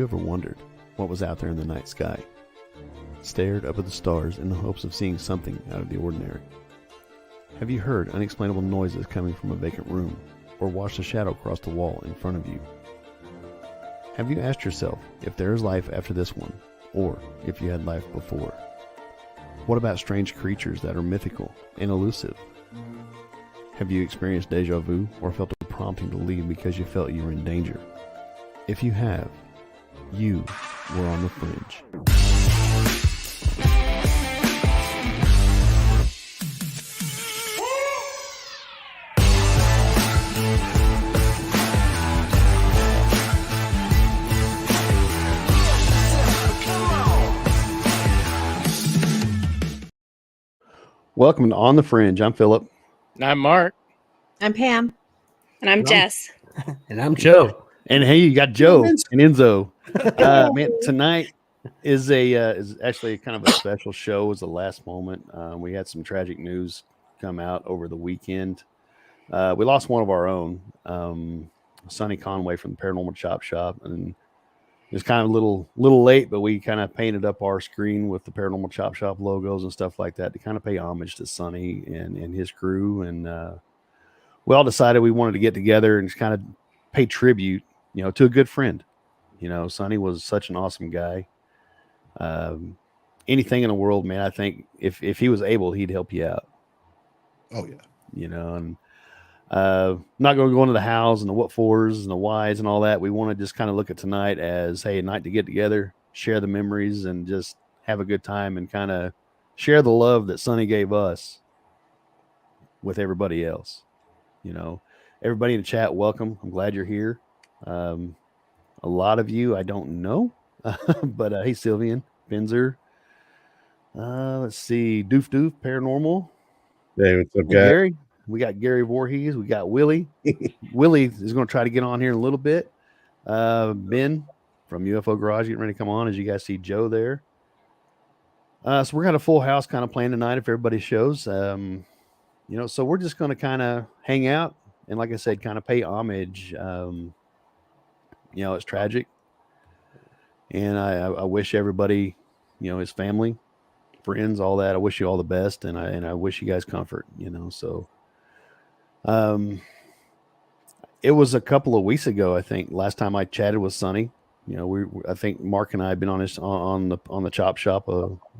you ever wondered what was out there in the night sky? Stared up at the stars in the hopes of seeing something out of the ordinary? Have you heard unexplainable noises coming from a vacant room, or watched a shadow cross the wall in front of you? Have you asked yourself if there is life after this one, or if you had life before? What about strange creatures that are mythical and elusive? Have you experienced deja vu or felt a prompting to leave because you felt you were in danger? If you have, you were on the fringe. Welcome to On the Fringe. I'm Philip. And I'm Mark. I'm Pam. And I'm Jess. And I'm Joe. And hey, you got Joe and Enzo. Man, tonight is actually kind of a special show. It was the last moment. We had some tragic news come out over the weekend. We lost one of our own, Sonny Conway from the Paranormal Chop Shop, and it was kind of a little late, but we kind of painted up our screen with the Paranormal Chop Shop logos and stuff like that to kind of pay homage to Sonny and his crew. And we all decided we wanted to get together and just kind of pay tribute, to a good friend. Sonny was such an awesome guy. Anything in the world, man, I think if he was able, he'd help you out. Oh yeah. And not going to go into the hows and the what fors and the whys and all that. We want to just kind of look at tonight as, hey, a night to get together, share the memories, and just have a good time and kind of share the love that Sonny gave us with everybody else. Everybody in the chat, welcome. I'm glad you're here. A lot of you I don't know, but hey, Sylvian, Benzer. Let's see, Doof Paranormal. Hey, what's up, guys? Gary. We got Gary Voorhees. We got Willie. Willie is going to try to get on here in a little bit. Ben from UFO Garage getting ready to come on. As you guys see Joe there. So we're got a full house kind of playing tonight if everybody shows. So we're just going to kind of hang out and, like I said, kind of pay homage. It's tragic, and I wish everybody, his family, friends, all that. I wish you all the best, and I wish you guys comfort. So. It was a couple of weeks ago, I think, last time I chatted with Sonny. I think Mark and I have been on the Chop Shop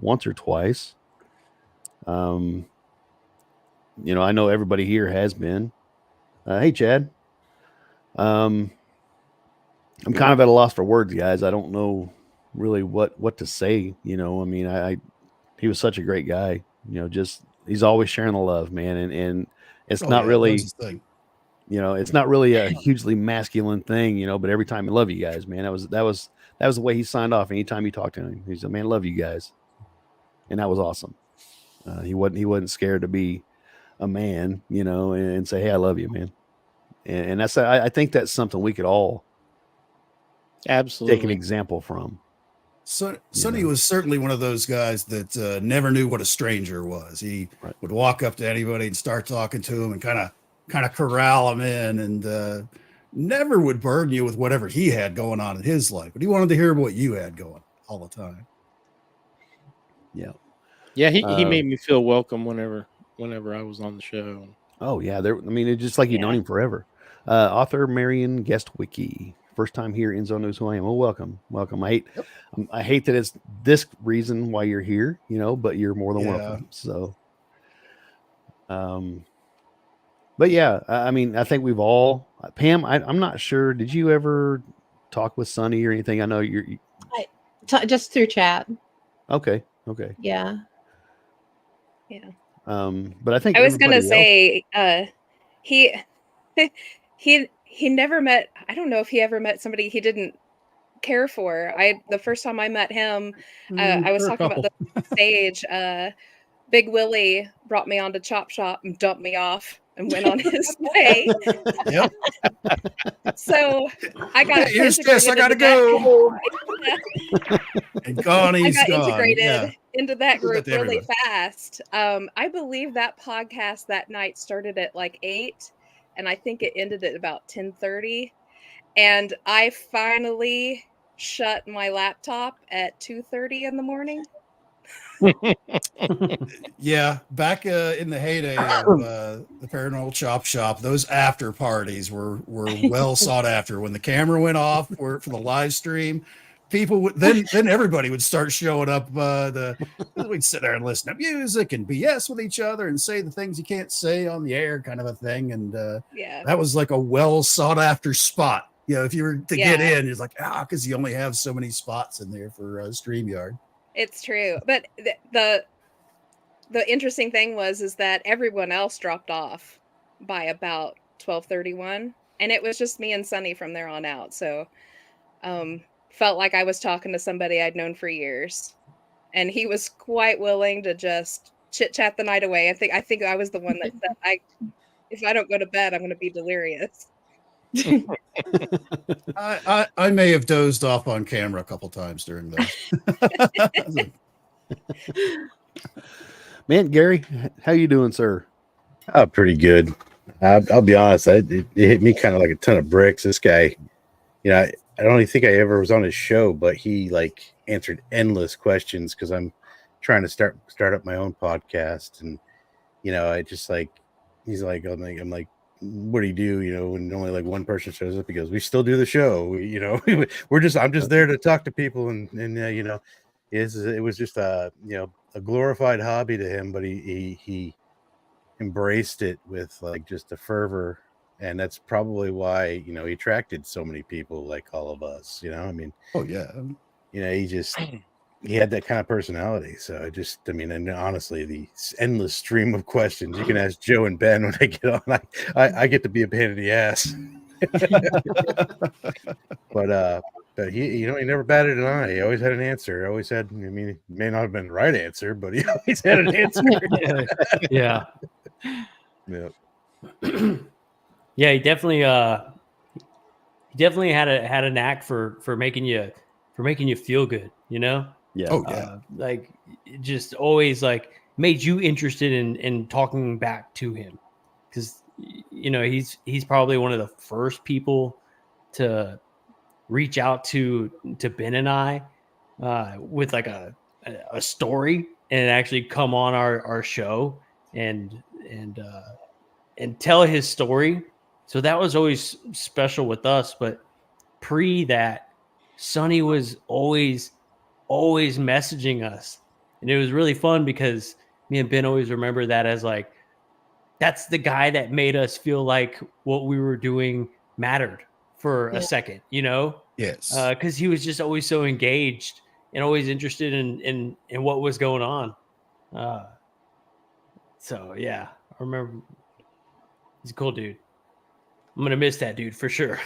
once or twice. I know everybody here has been. Hey, Chad. I'm kind of at a loss for words, guys. I don't know really what to say. He was such a great guy. He's always sharing the love, man, and it's not really. It's not really a hugely masculine thing, but every time I love you guys, man, that was the way he signed off. Anytime you talk to him, he said, man, love you guys. And that was awesome. He wasn't scared to be a man, and say, hey, I love you, man. And that's, I think that's something we could all absolutely take an example from. Sonny was certainly one of those guys that never knew what a stranger was. He would walk up to anybody and start talking to him and kind of corral him in, and never would burden you with whatever he had going on in his life, but he wanted to hear what you had going all the time. Yeah, he made me feel welcome whenever I was on the show. Oh yeah, it's just like you've known him forever. Author Marion Guest Wiki, first time here. Enzo knows who I am. Oh, welcome. I hate that it's this reason why you're here, but you're more than welcome. So, but yeah, I think we've all, Pam, I'm not sure. Did you ever talk with Sonny or anything? I know Just through chat. Okay. Yeah. But I think I was going to say, he never met, I don't know if he ever met somebody he didn't care for. The first time I met him, I was talking about the stage, Big Willie brought me onto Chop Shop and dumped me off and went on his way. Yep. So I got here's Jess, I gotta go. And Connie's I got gone. integrated into that group really everybody. fast. I believe that podcast that night started at like 8, and I think it ended at about 10:30. And I finally shut my laptop at 2:30 in the morning. Yeah, back in the heyday of the Paranormal Chop Shop, those after parties were well sought after. When the camera went off for the live stream, people would then everybody would start showing up. We'd sit there and listen to music and BS with each other and say the things you can't say on the air, kind of a thing. And Yeah. that was like a well sought after spot. You know, if you were to get Yeah. in, it's like because you only have so many spots in there for StreamYard. It's true. But the interesting thing is that everyone else dropped off by about 12:31, and it was just me and Sonny from there on out. So felt like I was talking to somebody I'd known for years, and he was quite willing to just chit chat the night away. I think I was the one that said, if I don't go to bed, I'm going to be delirious. I may have dozed off on camera a couple times during those. Man, Gary, how you doing, sir? Oh, pretty good. I'll be honest. It hit me kind of like a ton of bricks. This guy, you know, I don't even think I ever was on his show, but he like answered endless questions because I'm trying to start up my own podcast, and you know, I just like he's like I'm like, what do you do? You know, when only like one person shows up, he goes, we still do the show. You know, I'm just there to talk to people, and you know, it was just a glorified hobby to him, but he embraced it with like just a fervor, and that's probably why he attracted so many people like all of us. I mean, oh yeah, he had that kind of personality. So and honestly, the endless stream of questions you can ask Joe and Ben when they get on. I get to be a pain in the ass. But he never batted an eye. He always had an answer. Always had. I mean, it may not have been the right answer, but he always had an answer. Yeah. Yeah, he definitely had a knack for making you feel good, Yeah. Oh yeah. like just always like made you interested in talking back to him, because he's probably one of the first people to reach out to Ben and I with like a story and actually come on our show and tell his story. So that was always special with us. But pre that, Sonny was always messaging us, and it was really fun because me and Ben always remember that as like, that's the guy that made us feel like what we were doing mattered for a second, Yes. because he was just always so engaged and always interested in what was going on. So yeah, I remember. He's a cool dude. I'm gonna miss that dude for sure.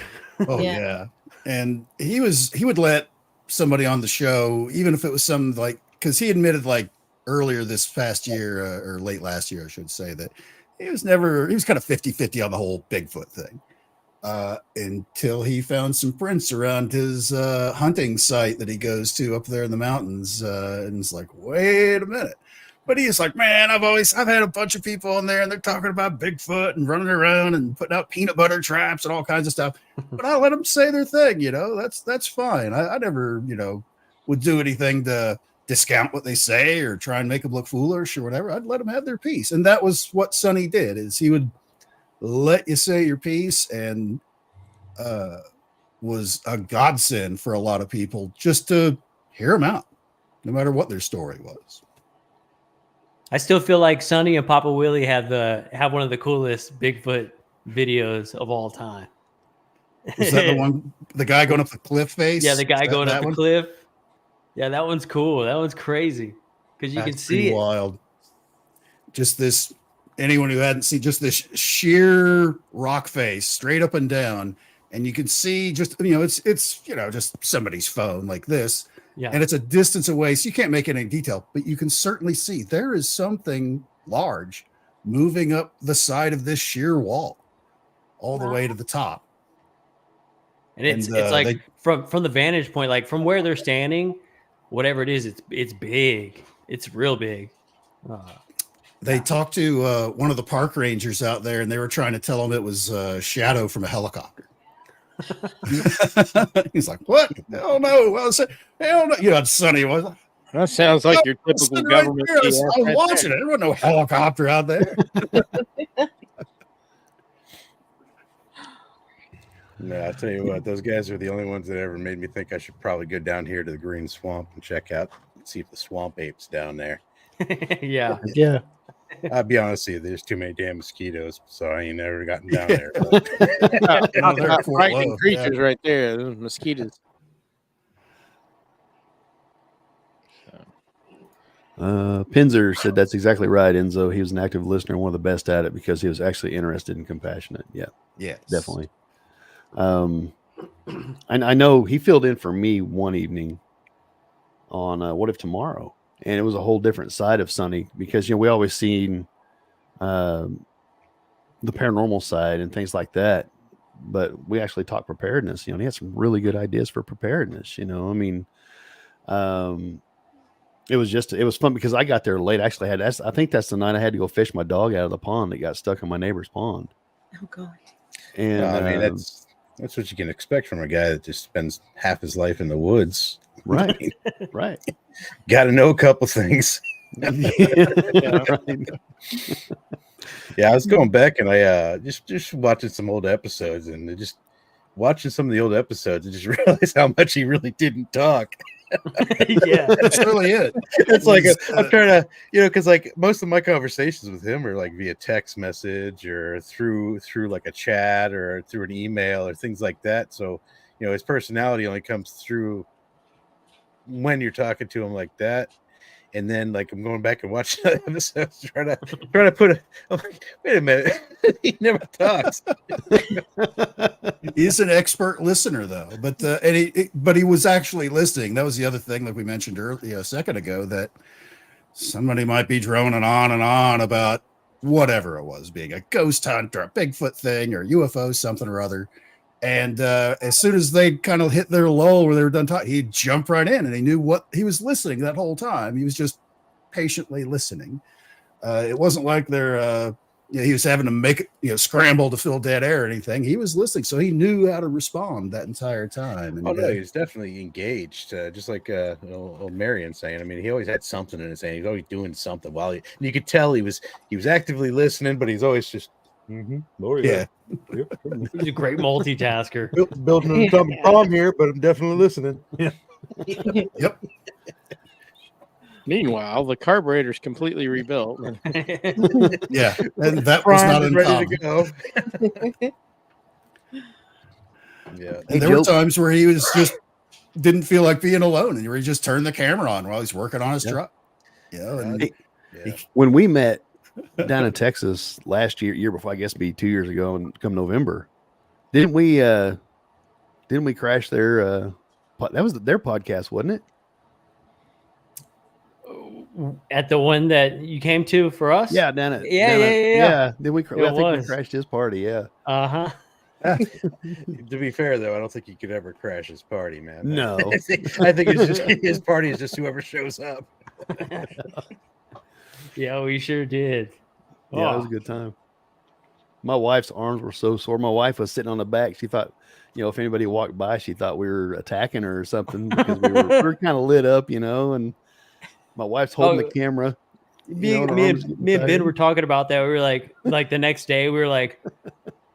Oh yeah. And he would let somebody on the show, even if it was some like, because he admitted like earlier this past year or late last year, I should say, that he was kind of 50-50 on the whole Bigfoot thing. Until he found some prints around his hunting site that he goes to up there in the mountains, and it's like, wait a minute. But he's like, man, I've had a bunch of people in there, and they're talking about Bigfoot and running around and putting out peanut butter traps and all kinds of stuff. But I let them say their thing, that's fine. I never, would do anything to discount what they say or try and make them look foolish or whatever. I'd let them have their piece, and that was what Sonny did. Is he would let you say your piece, and was a godsend for a lot of people just to hear them out, no matter what their story was. I still feel like Sonny and Papa Willie have one of the coolest Bigfoot videos of all time. Was that the one, the guy going up the cliff face? Yeah, the guy going up the one? cliff. Yeah, that one's cool. That one's crazy because you can see it. Wild. Just this. Anyone who hadn't seen just this sheer rock face, straight up and down, and you can see just it's just somebody's phone like this. Yeah. And it's a distance away, so you can't make it any detail, but you can certainly see there is something large moving up the side of this sheer wall all the way to the top. And it's like from the vantage point, like from where they're standing, whatever it is, it's big. It's real big. They talked to one of the park rangers out there, and they were trying to tell him it was a shadow from a helicopter. He's like, what? Hell no. Well, hell no. You know, Sonny was like, That sounds like your typical sitting government. there. I BS was right watching there. it. There wasn't no helicopter out there. No, I tell you what, those guys are the only ones that ever made me think I should probably go down here to the Green Swamp and check out, see if the swamp ape's down there. Yeah. Yeah. I'll be honest with you, there's too many damn mosquitoes, so I ain't never gotten down there. Talk they're about Fort frightening Lowe, creatures right there. Those mosquitoes. Pinzer said that's exactly right, Enzo. He was an active listener and one of the best at it because he was actually interested and compassionate. Yeah, Yes. definitely. And I know he filled in for me one evening on What If Tomorrow, and it was a whole different side of Sonny because we always seen the paranormal side and things like that, but we actually talked preparedness. He had some really good ideas for preparedness. I mean, it was fun because I got there late. I actually I think that's the night I had to go fish my dog out of the pond that got stuck in my neighbor's pond. Oh God. And Well, I mean, that's what you can expect from a guy that just spends half his life in the woods. right, right. Got to know a couple things. Right. Yeah, I was going back and I just watching some old episodes and just watching some of the old episodes and just realized how much he really didn't talk. Yeah. That's really it. It's like He's, I'm trying to, because like most of my conversations with him are like via text message or through like a chat or through an email or things like that. So his personality only comes through when you're talking to him like that. And then like I'm going back and watching episodes trying to put I'm like, wait a minute, he never talks. He's an expert listener though, but he was actually listening. That was the other thing that we mentioned earlier a second ago, that somebody might be droning on about whatever it was, being a ghost hunt or a Bigfoot thing or UFO something or other. And as soon as they kind of hit their lull where they were done talking, he'd jump right in, and he knew what he was listening that whole time. He was just patiently listening. It wasn't like he was having to make scramble to fill dead air or anything. He was listening, so he knew how to respond that entire time. And, Oh no, he was definitely engaged, just like old Marion saying. I mean, he always had something in his hand. He was always doing something and you could tell he was actively listening, but he's always just. Oh yeah. He's a great multitasker. Building an atomic bomb here, but I'm definitely listening. Yeah. Yep. Meanwhile, the carburetor's completely rebuilt. Yeah, and that was not ready to uncommon. go. Yeah, And there were times where he was just didn't feel like being alone, and where he just turned the camera on while he's working on his truck. And when we met down in Texas last year before, I guess, be 2 years ago, and come November, didn't we crash their that was their podcast, wasn't it? At the one that you came to for us? Yeah, down at yeah. Then we I think we crashed his party. Yeah. Uh-huh. To be fair, though, I don't think you could ever crash his party, man. No. I think it's just his party is just whoever shows up. Yeah, we sure did. Yeah, it was a good time. My wife's arms were so sore. My wife was sitting on the back. She thought, if anybody walked by, she thought we were attacking her or something because we were kind of lit up, and my wife's holding the camera. Me and Ben were talking about that. We were like the next day, we were like,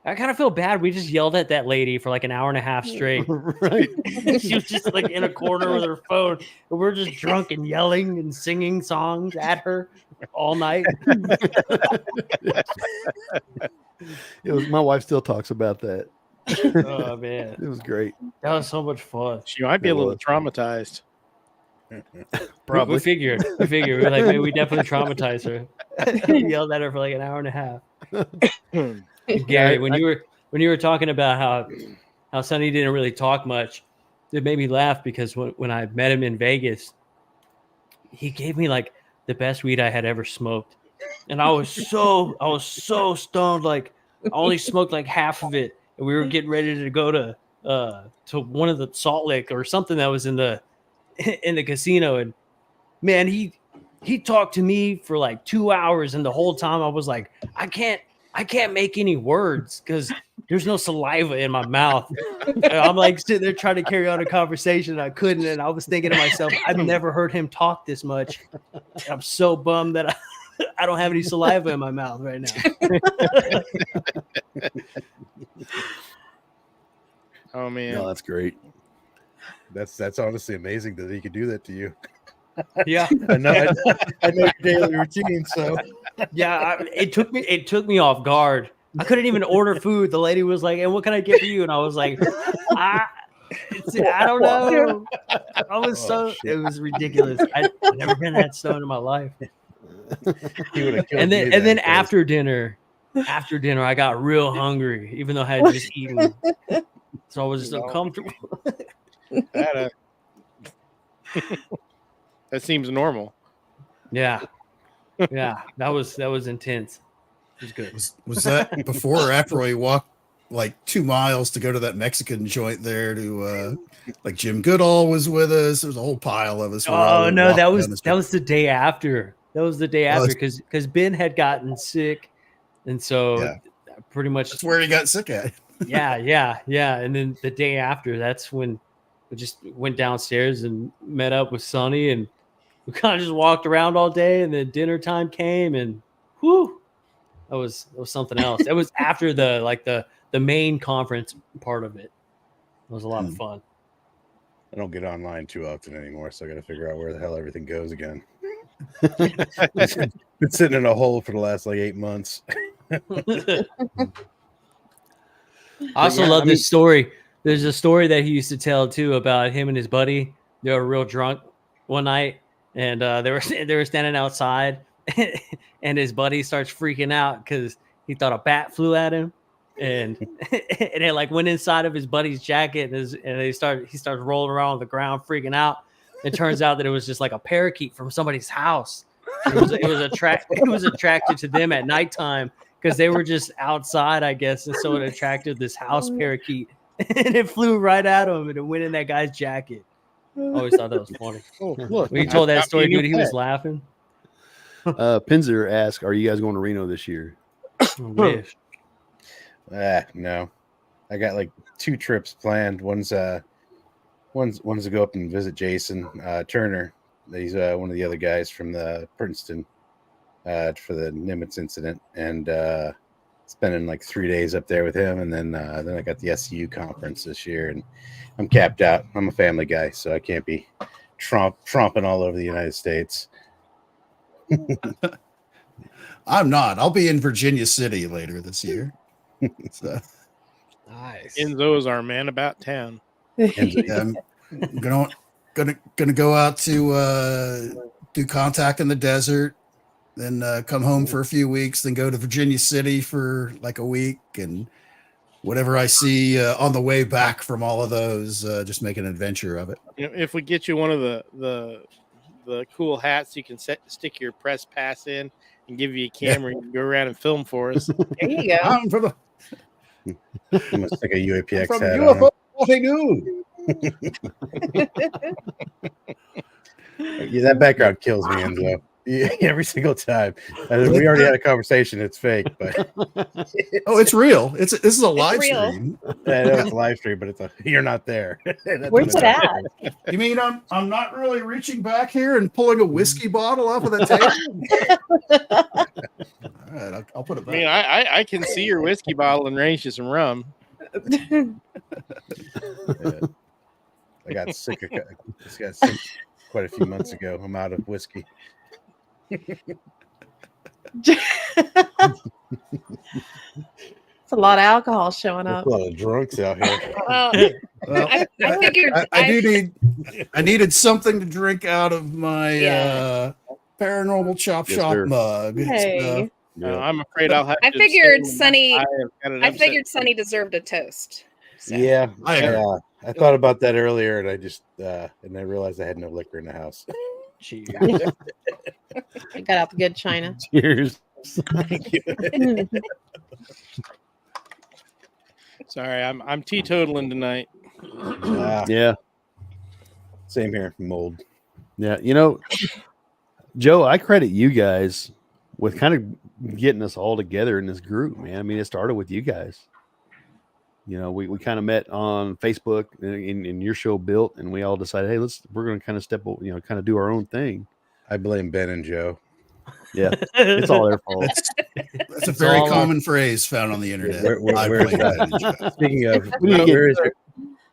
I kind of feel bad. We just yelled at that lady for like an hour and a half straight. Right. She was just like in a corner with her phone. And we're just drunk and yelling and singing songs at her all night. My wife still talks about that. Oh man, it was great. That was so much fun. She might be a little traumatized. Probably. We figured. We were like, maybe we definitely traumatized her. We yelled at her for like an hour and a half. Gary, when you were talking about how Sonny didn't really talk much, it made me laugh because when I met him in Vegas, he gave me like the best weed I had ever smoked, and I was so stoned, like I only smoked like half of it, and we were getting ready to go to one of the Salt Lake or something that was in the casino, and man, he talked to me for like 2 hours, and the whole time I was like, I can't make any words because there's no saliva in my mouth. And I'm like sitting there trying to carry on a conversation. And I couldn't. And I was thinking to myself, I've never heard him talk this much. And I'm so bummed that I don't have any saliva in my mouth right now. Oh man. No, that's great. That's honestly amazing that he could do that to you. Yeah. I know your daily routine, so Yeah. It took me off guard. I couldn't even order food. The lady was like, "And what can I get for you?" And I was like, I don't know. I was it was ridiculous. I've never been that stoned in my life. he would have killed And you then that after dinner, I got real hungry, even though I had just eaten. So I was just uncomfortable. That seems normal. Yeah. Yeah. That was intense. It was good. Was that before or after we walked like 2 miles to go to that Mexican joint there to like Jim Goodall was with us. There was a whole pile of us. Oh no, that was the day after. That was the day after because Ben had gotten sick, and so pretty much that's where he got sick at. yeah. And then the day after, that's when we just went downstairs and met up with Sonny, and we kind of just walked around all day. And then dinner time came, and whew, that was something else. It was after the main conference part of it. It was a lot of fun. I don't get online too often anymore, so I got to figure out where the hell everything goes again. Been sitting in a hole for the last like 8 months. I also love this story. There's a story that he used to tell too about him and his buddy. They were real drunk one night, and they were standing outside, and his buddy starts freaking out because he thought a bat flew at him, and it like went inside of his buddy's jacket, and he starts rolling around on the ground, freaking out. It turns out that it was just like a parakeet from somebody's house. It was attracted to them at nighttime because they were just outside, I guess, and so it attracted this house parakeet, and it flew right at him, and it went in that guy's jacket. I always thought that was funny. Oh, look. When he told that story, dude, he was laughing. Pinzer asked, "Are you guys going to Reno this year?" I wish. No. I got like 2 trips planned. One's to go up and visit Jason Turner. He's one of the other guys from the Princeton for the Nimitz incident, and spending like 3 days up there with him. And then I got the SCU conference this year, and I'm capped out. I'm a family guy, so I can't be tromping all over the United States. I'm not. I'll be in Virginia City later this year. So. Nice. Enzo is our man about town. I'm gonna go out to do contact in the desert, then come home for a few weeks, then go to Virginia City for like a week, and whatever I see on the way back from all of those, just make an adventure of it. If we get you one of the cool hats, you can stick your press pass in and give you a camera and go around and film for us. There you go. I'm from You must take a UAPX from hat UFO. on. Yeah, that background kills me, Enzo. Yeah, every single time. We already had a conversation. It's fake, but Oh, it's real. This is a live real. stream. I know it's a live stream, but you're not there. That's Where's what it it's at? You mean I'm not really reaching back here and pulling a whiskey bottle off of the table? All right, I'll put it I mean, back. I can see your whiskey bottle and range you some rum. Yeah. I got sick quite a few months ago. I'm out of whiskey. It's a lot of alcohol showing There's up. a lot of drunks out here. Well, Well, I figured I needed something to drink out of my Yeah. Paranormal Chop Yes, Shop sir. mug. Hey. I'm afraid I'll have I to figured abstain. Sonny- I have got an I upset figured Sonny deserved a toast. So. Yeah, I agree. I thought about that earlier, and I just and I realized I had no liquor in the house. Cheers. I got out the good china. Cheers. Sorry, I'm teetotaling tonight. Yeah. Same here. Mold. Yeah. Joe, I credit you guys with kind of getting us all together in this group, man. I mean, it started with you guys. we kind of met on Facebook in your show Built, and we all decided, hey, we're going to kind of kind of do our own thing. I blame Ben and Joe. Yeah, it's all their fault. That's a very common phrase found on the internet. Speaking of,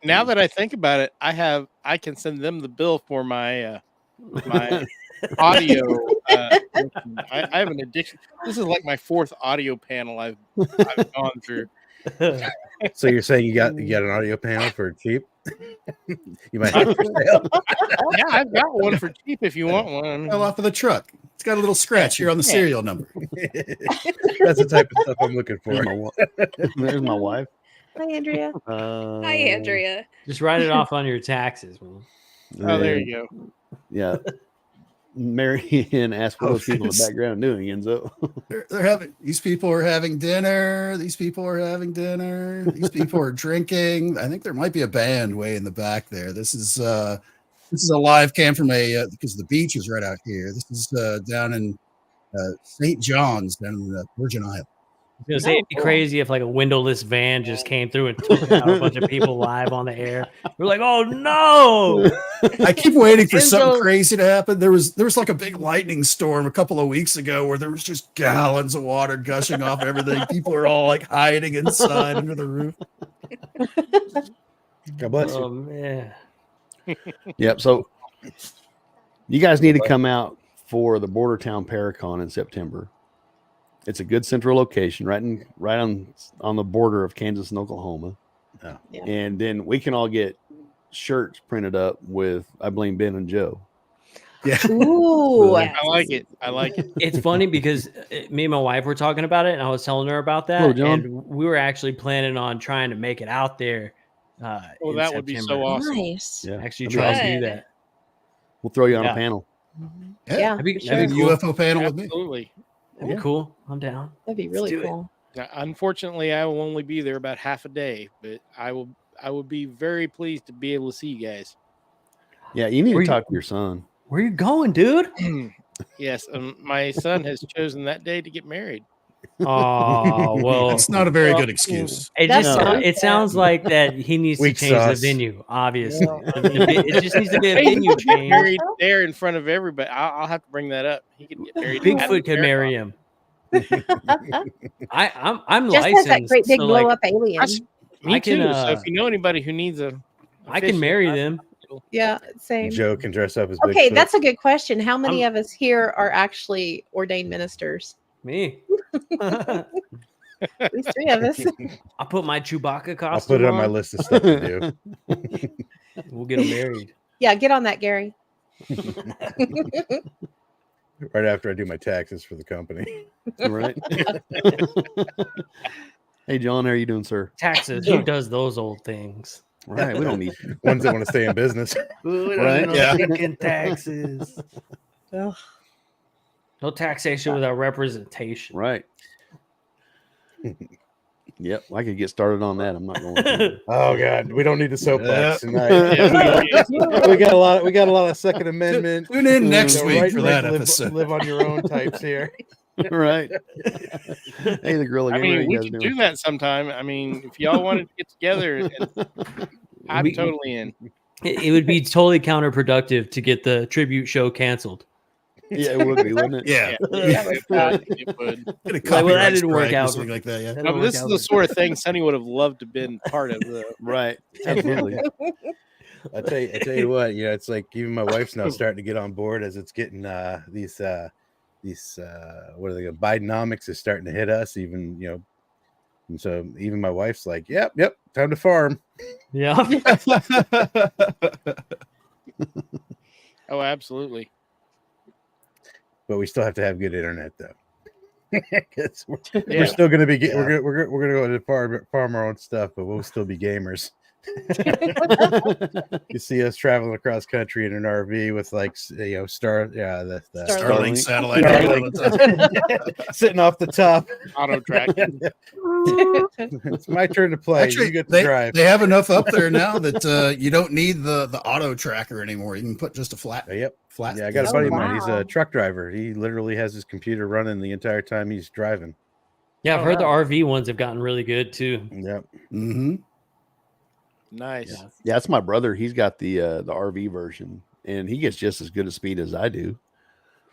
now that I think about it, I can send them the bill for my my audio. I have an addiction. This is like my 4th audio panel I've gone through. So you're saying you got an audio panel for cheap? You might have for sale. Yeah, I've got one for cheap if you want one. Fell off of the truck. It's got a little scratch here on the serial number. That's the type of stuff I'm looking for. There's my wife. Hi, Andrea. Hi, Andrea. Just write it off on your taxes, man. Oh, there you go. Yeah. Marianne asked what those people in the background doing, Enzo. They're having, these people are having dinner. These people are having dinner. These people are drinking. I think there might be a band way in the back there. This is a live cam from because the beach is right out here. This is down in St. John's down in the Virgin Islands. I was gonna say it'd be crazy if like a windowless van just came through and took out a bunch of people live on the air. We're like, oh no! I keep waiting for something crazy to happen. There was like a big lightning storm a couple of weeks ago where there was just gallons of water gushing off everything. People are all like hiding inside under the roof. God bless you. Oh man. Yep. So you guys need to come out for the Border Town Paracon in September. It's a good central location, right on the border of Kansas and Oklahoma. Oh. Yeah. And then we can all get shirts printed up with I blame Ben and Joe. Yeah. Ooh. I like it. It's funny because me and my wife were talking about it, and I was telling her about that. Hello, John. And we were actually planning on trying to make it out there. Well, that would be so awesome. Nice. Yeah. Actually, That'd be try awesome. to do that. We'll throw you on Yeah. a panel. Yeah. That'd be, sure. that'd be cool. UFO panel with me. Absolutely. That'd be cool. I'm down. That'd be really do it. cool. Now, unfortunately, I will only be there about half a day, but I would be very pleased to be able to see you guys. Yeah, you need Where to you- talk to your son. Where you going, dude? Yes, my son has chosen that day to get married. Oh well, That's not a very good excuse. it That just sounds it sounds like that he needs Weak to change sauce. the venue. Obviously, it just needs to be a venue Get change. married there in front of everybody. I'll have to bring that up. He could get married. Bigfoot could marry him. I'm Just has licensed. that great big so, blow like, up alien. Me I can, too. So if you know anybody who needs I can marry them. Yeah, same. Joe can dress up as Okay, Bigfoot. that's a good question. How many of us here are actually ordained ministers? Me. At least 3 of us. I'll put my Chewbacca I'll costume put it on my list of stuff to do. We'll get them married. Yeah, get on that, Gary. Right after I do my taxes for the company. Right. Hey, John, how are you doing, sir? Taxes. Who does those old things? Right. We don't need Ones that want to stay in business. Right, yeah. Taxes. Ugh. No taxation without representation. right. Yep, I could get started on that. I'm not going to. Oh God, we don't need the soapbox tonight. Yeah. We got a lot of Second Amendment. Tune in next you know, week right- for right that to live, episode. live on your own types here. Right. Hey, the Gorilla I Gamer, mean, how we you guys could doing? do that sometime. I mean, if y'all wanted to get together, I'm We- totally in. It would be totally counterproductive to get the tribute show canceled. Yeah, it would be, wouldn't it? Yeah. It would. Get a Like, well, that copyright didn't work strike or out. something like that. Yeah. That No, didn't but work this is out. the sort of thing Sonny would have loved to have been part of. Right. Absolutely. I tell you what, you know, it's like even my wife's now starting to get on board as it's getting these what are they? Bidenomics is starting to hit us. Even and so even my wife's like, yep, time to farm. Yeah. Oh, absolutely. But we still have to have good internet though. 'Cause we're Yeah. still going to be we're gonna go to farm our own stuff, but we'll still be gamers. You see us traveling across country in an RV with like the Starlink satellite. Starlink. Sitting off the top. Auto track. It's my turn to play. Actually, you get to they drive. have enough up there now that you don't need the auto tracker anymore. You can put just a flat. Yep. Flat. Yeah, I got a Oh, buddy of mine. He's wow. a truck driver. He literally has his computer running the entire time he's driving. Yeah, I've Oh, heard the wow. RV ones have gotten really good too. Yep. Mm-hmm. Nice. Yeah. Yeah, that's my brother. He's got the RV version, and he gets just as good a speed as I do.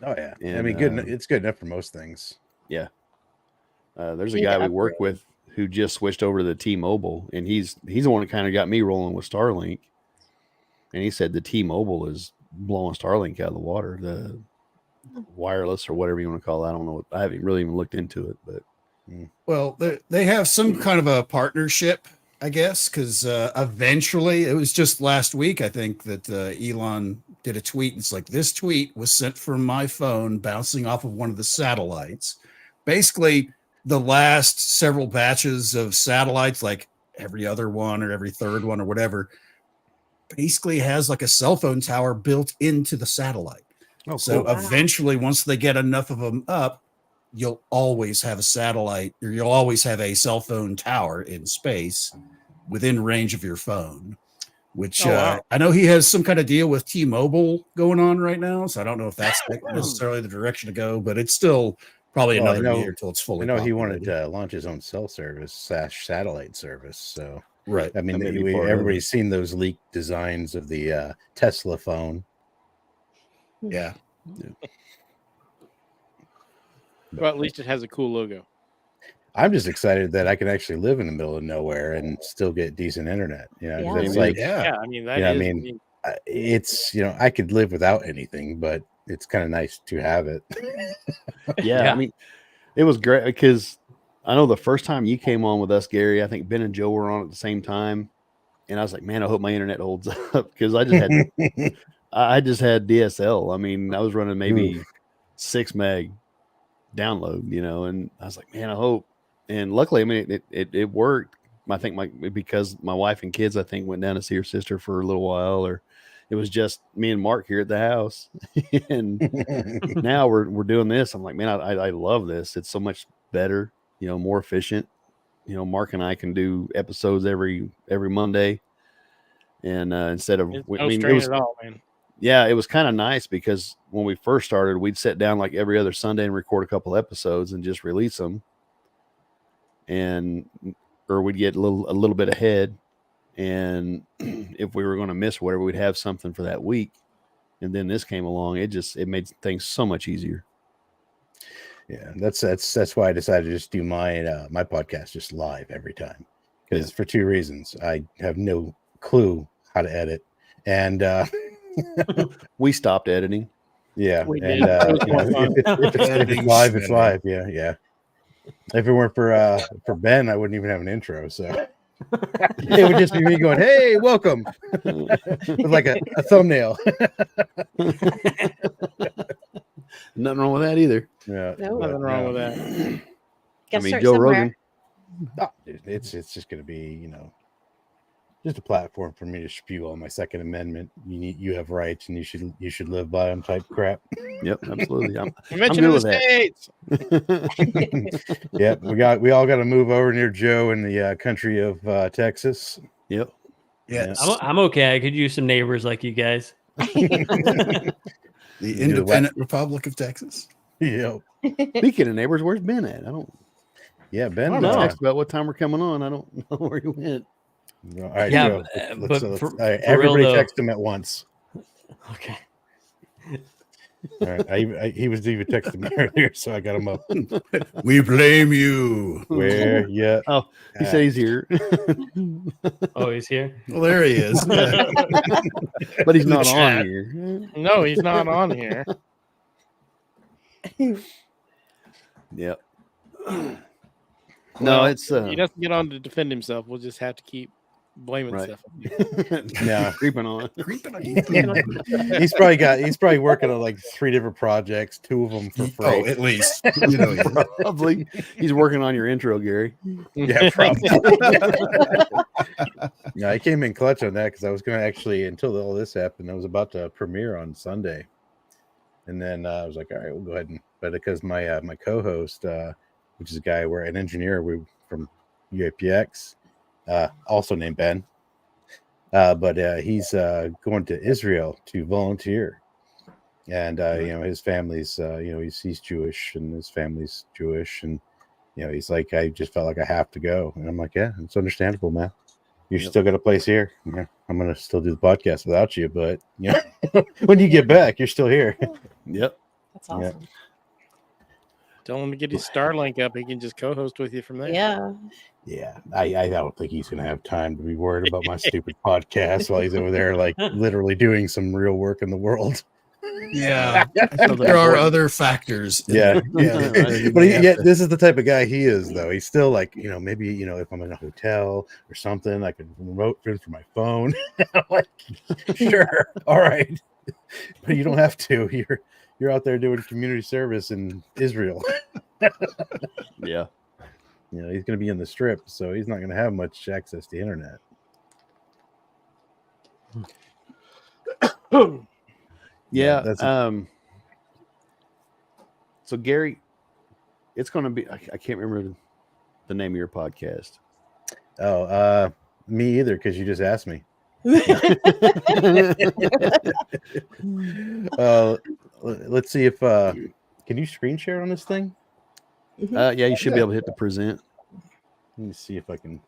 Oh yeah. I And, mean, it's good enough for most things. Yeah. There's a Need to guy we work upgrade. with who just switched over to the T-Mobile, and he's the one that kind of got me rolling with Starlink. And he said the T-Mobile is blowing Starlink out of the water, the wireless or whatever you want to call it. I don't know. I haven't really even looked into it, but Well, they have some kind of a partnership, I guess, because eventually, it was just last week, I think, that Elon did a tweet. It's like, this tweet was sent from my phone bouncing off of one of the satellites. Basically, the last several batches of satellites, like every other one or every third one or whatever, basically has like a cell phone tower built into the satellite. oh, So cool. eventually, once they get enough of them up, you'll always have a satellite, or you'll always have a cell phone tower in space within range of your phone. Which Oh, wow. I know he has some kind of deal with T-Mobile going on right now, so I don't know if that's necessarily the direction to go, but it's still probably Well, I another know- year till it's fully. I know he wanted populated. to launch his own cell service / satellite service. So Right. I mean, That may be part of it. everybody's seen those leaked designs of the Tesla phone. Yeah. Well, at least it has a cool logo. I'm just excited that I can actually live in the middle of nowhere and still get decent internet. You know, 'cause Yeah. it's like Yeah. Yeah, I mean that Yeah, I is. mean, it's I could live without anything, but it's kind of nice to have it. Yeah, Yeah. I mean, it was great because I know the first time you came on with us, Gary, I think Ben and Joe were on at the same time, and I was like, man, I hope my internet holds up because I just had DSL. I mean, I was running maybe 6 meg download, and I was like, man, I hope. And luckily, I mean, it worked. I think because my wife and kids, I think, went down to see her sister for a little while, or it was just me and Mark here at the house. And now we're doing this. I'm like, man, I love this. It's so much better, more efficient. Mark and I can do episodes every Monday, and instead of, It's I no mean, strain at all, man. yeah, it was kind of nice because when we first started, we'd sit down like every other Sunday and record a couple episodes and just release them, or we'd get a little bit ahead, and if we were going to miss whatever, we'd have something for that week. And then this came along, it made things so much easier. Yeah, that's why I decided to just do my my podcast just live every time, because for two reasons. I have no clue how to edit, and We stopped editing. yeah, We and did. It was more fun. if it's live, it's live. Yeah. If it weren't for Ben, I wouldn't even have an intro. So it would just be me going, "Hey, welcome," with like a thumbnail. Nothing wrong with that either. Yeah, No. Nothing wrong with that. I Gotta mean, start Joe somewhere. Rogan. Oh, dude, it's just going to be, just a platform for me to spew all my Second Amendment. You have rights, and you should live by them type crap. Yep, absolutely. I'm Convention good of the with States. Yep, we all got to move over near Joe in the country of Texas. Yep. Yes. I'm okay. I could use some neighbors like you guys. The Independent Republic of Texas. Yep. Speaking of neighbors, where's Ben at? I don't Ben. know. Text about what time we're coming on. I don't know where he went. All right, Yeah, Joe. but All for right, real, everybody though- text him at once. Okay. All right, he was even texting me earlier, so I got him up. We blame you. Where? Yeah. Oh, he said he's here, Oh, he's here. Well, there he is. but he's In the not on chat. here. No, he's not on here. Yep. Well, No, it's he doesn't get on to defend himself. We'll just have to keep blaming Right. stuff. Yeah. creeping on. Creeping on you. He's probably working on like 3 different projects, 2 of them for free. Oh, at least. You know, yeah. Probably he's working on your intro, Gary. Yeah, probably. Yeah, I came in clutch on that because I was going to actually, until all this happened, I was about to premiere on Sunday, and then I was like, all right, we'll go ahead but because my my co-host, which is a guy an engineer from UAPX, also named Ben, but he's going to Israel to volunteer, and his family's he's Jewish and his family's Jewish, and he's like, I just felt like I have to go. And I'm like, yeah, it's understandable, man. You Yep. still got a place here. Yeah, I'm going to still do the podcast without you. But, when you get back, you're still here. Yep. That's awesome. Tell him to get his Starlink up. He can just co-host with you from there. Yeah. Yeah, I don't think he's going to have time to be worried about my stupid podcast while he's over there, like literally doing some real work in the world. Yeah, Something there are important. other factors. Yeah, Yeah. but this is the type of guy he is, though. He's still like, maybe if I'm in a hotel or something, I could remote in from my phone. I'm like, sure, all right, but you don't have to. You're out there doing community service in Israel. Yeah. He's going to be in the strip, so he's not going to have much access to internet. Yeah. That's So Gary, it's going to be, I can't remember the name of your podcast. Me either, because you just asked me. Let's see if can you screen share on this thing? Yeah, you should be able to hit the present. Let me see if I can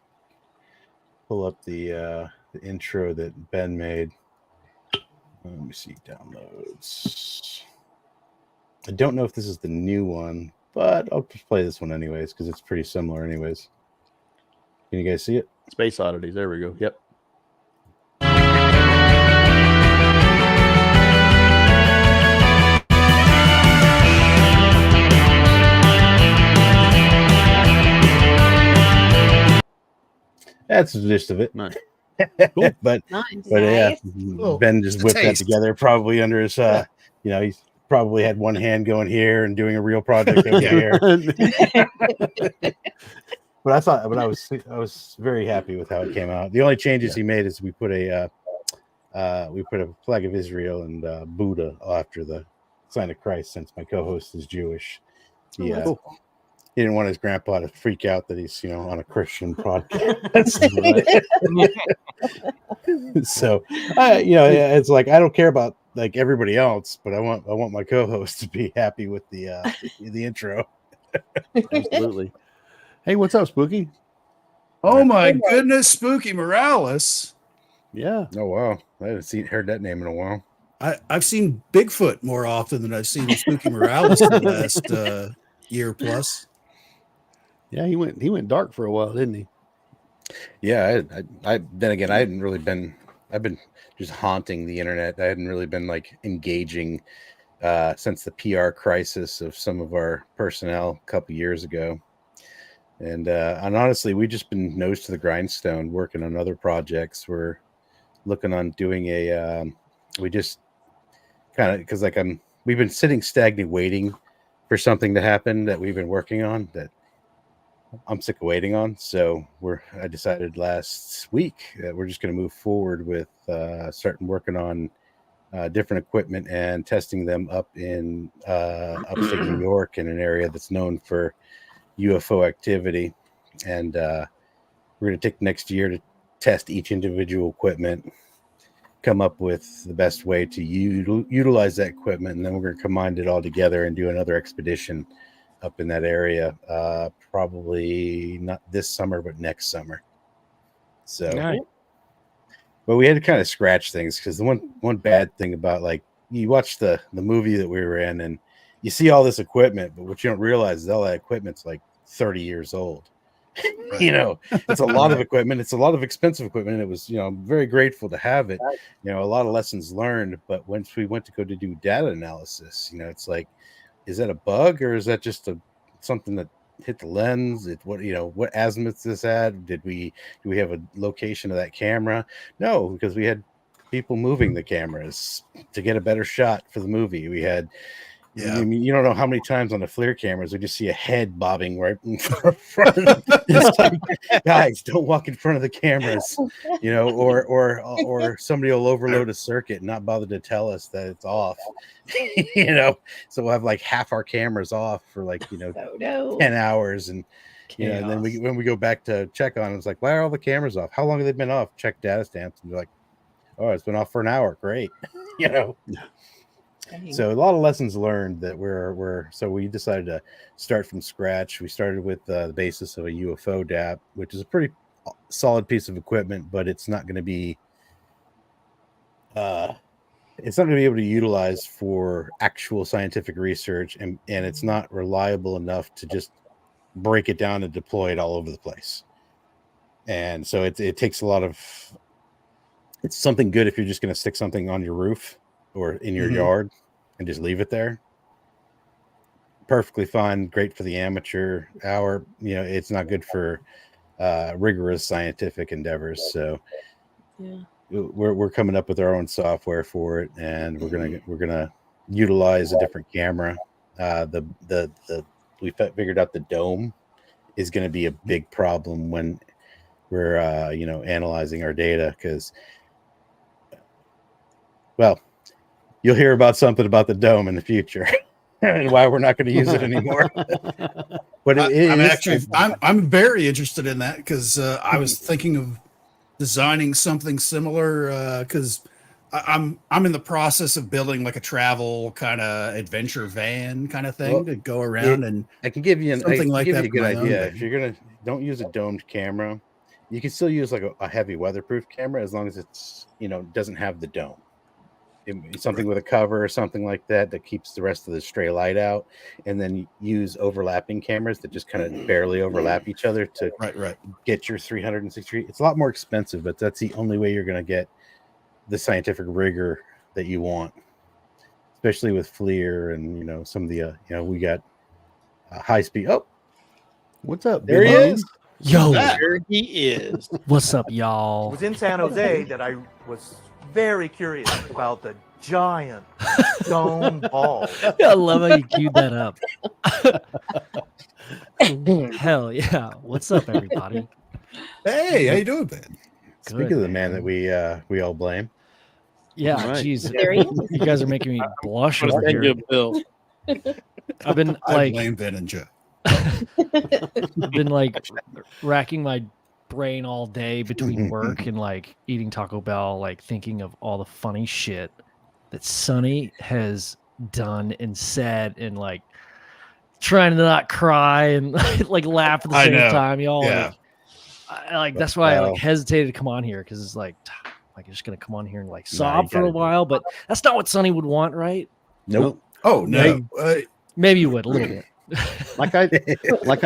pull up the intro that Ben made. Let me see downloads. I don't know if this is the new one, but I'll just play this one anyways because it's pretty similar anyways. Can you guys see it? Space Oddities. There we go. Yep. That's the gist of it. Nice. Cool. but Nice. yeah, Oh, Ben just the whipped that taste. together probably under his he's probably had one hand going here and doing a real project over here. But I was very happy with how it came out. The only changes he made is we put a flag of Israel and Buddha after the sign of Christ, since my co-host is Jewish. He didn't want his grandpa to freak out that he's on a Christian podcast. So it's like I don't care about like everybody else, but I want my co-host to be happy with the intro. Absolutely. Hey, what's up, Spooky? Oh my goodness, Spooky Morales. Yeah. Oh wow, I haven't heard that name in a while. I've seen Bigfoot more often than I've seen Spooky Morales in the last year plus. Yeah, he went dark for a while, didn't he? Yeah, I then again, I hadn't really been. I've been just haunting the internet. I hadn't really been like engaging since the PR crisis of some of our personnel a couple years ago. And honestly, we've just been nose to the grindstone working on other projects. We're looking on doing we just kind of, because we've been sitting stagnant waiting for something to happen that we've been working on that I'm sick of waiting on. So I decided last week that we're just going to move forward with starting working on different equipment and testing them up in upstate New York, in an area that's known for UFO activity. And we're going to take next year to test each individual equipment, come up with the best way to utilize that equipment, and then we're going to combine it all together and do another expedition up in that area, probably not this summer but next summer. So Nice. but we had to kind of scratch things, because the one bad thing about, like, you watch the movie that we were in and you see all this equipment, but what you don't realize is all that equipment's like 30 years old. It's a lot of equipment. It's a lot of expensive equipment. It was, I'm very grateful to have it. A lot of lessons learned. But once we went to go to do data analysis, it's like, is that a bug, or is that just something that hit the lens? What azimuth is this at? Do we have a location of that camera? No, because we had people moving the cameras to get a better shot for the movie. We had. Yeah. I mean, you don't know how many times on the FLIR cameras we just see a head bobbing right in front of it's like, guys, don't walk in front of the cameras, or somebody will overload a circuit and not bother to tell us that it's off, so we'll have like half our cameras off for 10 hours, and and then when we go back to check on it, it's like, why are all the cameras off? How long have they been off? Check data stamps, and you're like, oh, it's been off for an hour. Great. So a lot of lessons learned that so we decided to start from scratch. We started with the basis of a UFO DAP, which is a pretty solid piece of equipment, but it's not going to be able to utilize for actual scientific research, and it's not reliable enough to just break it down and deploy it all over the place. And so it takes a lot of, it's something good if you're just going to stick something on your roof or in your yard and just leave it there. Perfectly fine, great for the amateur hour. It's not good for rigorous scientific endeavors. So we're coming up with our own software for it, and we're gonna utilize a different camera. We figured out the dome is going to be a big problem when we're analyzing our data, because, well, you'll hear about something about the dome in the future and why we're not going to use it anymore. But I'm very interested in that, because I was thinking of designing something similar, because I'm in the process of building like a travel kind of adventure van kind of thing to go around, and I can give you a good idea. Van. If you're don't use a domed camera, you can still use like a heavy weatherproof camera, as long as it's doesn't have the dome. Something with a cover or something like that keeps the rest of the stray light out, and then use overlapping cameras that just kind of barely overlap each other to get your 360. It's a lot more expensive, but that's the only way you're going to get the scientific rigor that you want, especially with FLIR and some of the we got high speed. Oh, what's up? There he is. Yo, there he is. What's up, It y'all? was in San Jose that I was very curious about the giant stone ball. I love how you queued that up. Hell yeah! What's up, everybody? Hey, how you doing, Ben? Speaking of the man that we all blame. Yeah, Right. jeez, There he is. you guys are making me blush I'm over gonna send you here. a bill. I've been I blame Ben and Joe. I've been racking my brain all day between work and eating Taco Bell, thinking of all the funny shit that Sonny has done and said, and trying to not cry and laugh at the same time. Y'all, Yeah. that's why I hesitated to come on here, because it's you're just gonna come on here and sob for a while, but that's not what Sonny would want, right? Nope. Oh no. Maybe you would a little bit. like I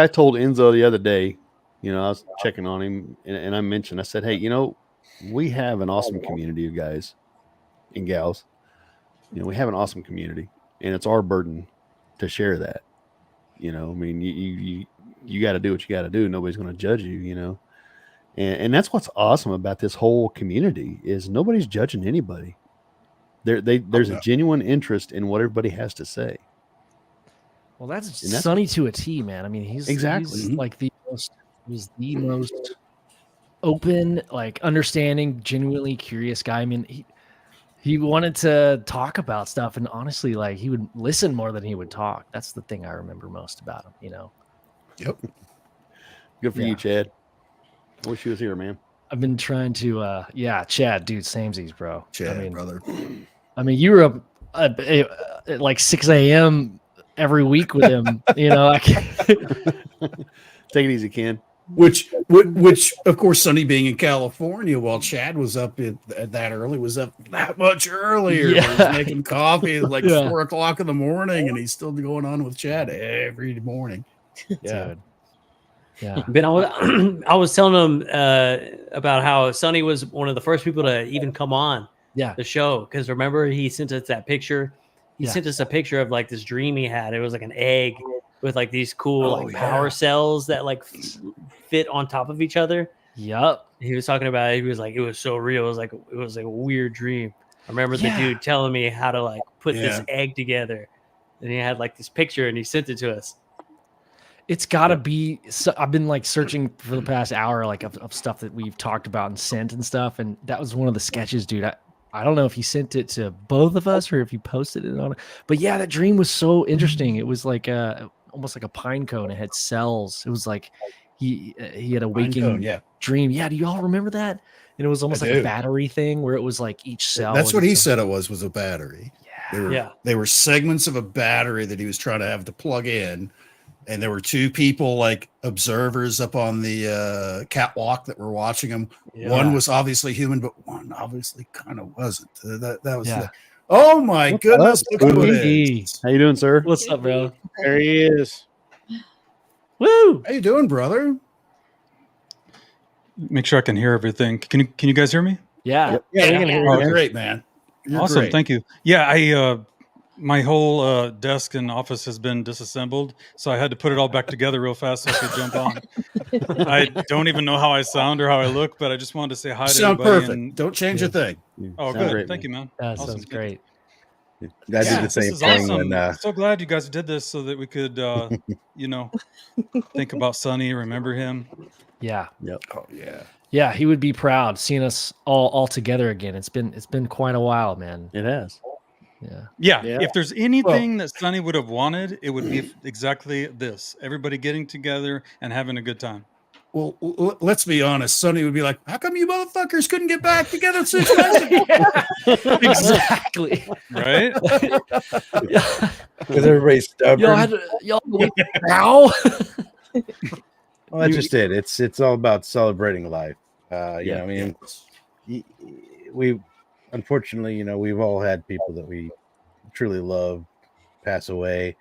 told Enzo the other day, I was checking on him, and I mentioned, I said, hey, we have an awesome community of guys and gals. We have an awesome community, and it's our burden to share that. I mean, you got to do what you got to do. Nobody's going to judge you, and that's what's awesome about this whole community, is nobody's judging anybody. There's a genuine interest in what everybody has to say. Well, that's Sonny to a T, man. I mean, he's the most open, understanding, genuinely curious guy. I mean, he wanted to talk about stuff, and honestly, he would listen more than he would talk. That's the thing I remember most about him. Yep. Good for you, Chad. I wish you was here, man. I've been trying to, Chad, dude, samesies, bro. Chad, brother. I mean, you were up at 6 a.m. every week with him. Take it easy, Ken. Which, of course, Sonny being in California, while Chad was up at that early, was up that much earlier. Yeah. He was making coffee at 4 o'clock in the morning, and he's still going on with Chad every morning. Yeah. Dude. Yeah. Ben, I was telling him about how Sonny was one of the first people to even come on the show, because remember, he sent us that picture. He sent us a picture of this dream he had. It was like an egg with these cool power cells that fit on top of each other. Yep. He was talking about it. He was like, it was so real. It was a weird dream. I remember the dude telling me how to put this egg together, and he had this picture, and he sent it to us. It's gotta be. I've been searching for the past hour, of stuff that we've talked about and sent and stuff, and that was one of the sketches, dude. I don't know if he sent it to both of us or if he posted it on it, but yeah, that dream was so interesting. It was almost like a pine cone. It had cells. It was he had a waking dream. Yeah, do you all remember that? And it was almost like a battery thing where it was each cell. That's what he said it was a battery. They were segments of a battery that he was trying to have to plug in, and there were two people like observers up on the catwalk that were watching him. One was obviously human, but one obviously kind of wasn't. That was the, oh my goodness! Look who it is. How you doing, sir? What's up, bro? There he is. Woo! How you doing, brother? Make sure I can hear everything. Can you guys hear me? Yeah. Yeah, we can hear you. you're great, man. You're Awesome, great. thank you. Yeah, I my whole desk and office has been disassembled, so I had to put it all back together real fast so I could jump on. I don't even know how I sound or how I look, but I just wanted to say hi You to sound everybody. perfect. And, Don't change a thing. oh, Sound good. great, Thank man. you, man. That Awesome. sounds great. I did Yeah, the same this is thing awesome. when So glad you guys did this so that we could, think about Sonny, remember him. Yeah. Yep. Oh yeah. Yeah, he would be proud seeing us all together again. It's been quite a while, man. It has. Yeah. Yeah, if there's anything that Sonny would have wanted, it would be exactly this: everybody getting together and having a good time. Well, let's be honest. Sonny would be like, "How come you motherfuckers couldn't get back together 6 months ago?" Exactly. Right? because everybody's stubborn. Y'all wait now. Well, that's just it. It's all about celebrating life. You know, I mean, we unfortunately, we've all had people that we truly love pass away.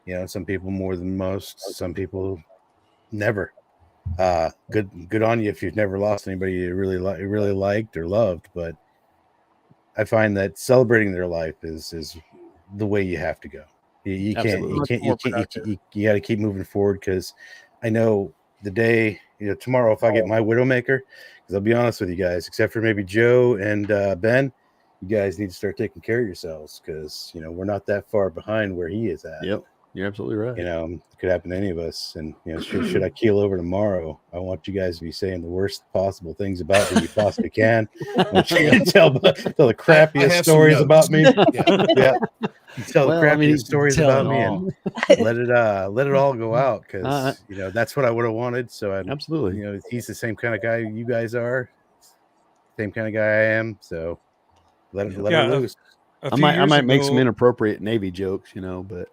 You know, some people more than most, some people never. Good on you if you've never lost anybody you really liked or loved. But I find that celebrating their life is the way you have to go. You got to keep moving forward, because I know the day, tomorrow, if I get my Widowmaker, because I'll be honest with you guys, except for maybe Joe and Ben, you guys need to start taking care of yourselves, because we're not that far behind where he is at. Yep, you're absolutely right. It could happen to any of us. And should I keel over tomorrow, I want you guys to be saying the worst possible things about me you possibly can. I want you to tell the crappiest stories about me. Yeah. Tell the crappiest stories about me and let it all go out, because that's what I would have wanted. So I'm absolutely, he's the same kind of guy you guys are, same kind of guy I am. So let it loose. I might make some inappropriate Navy jokes, but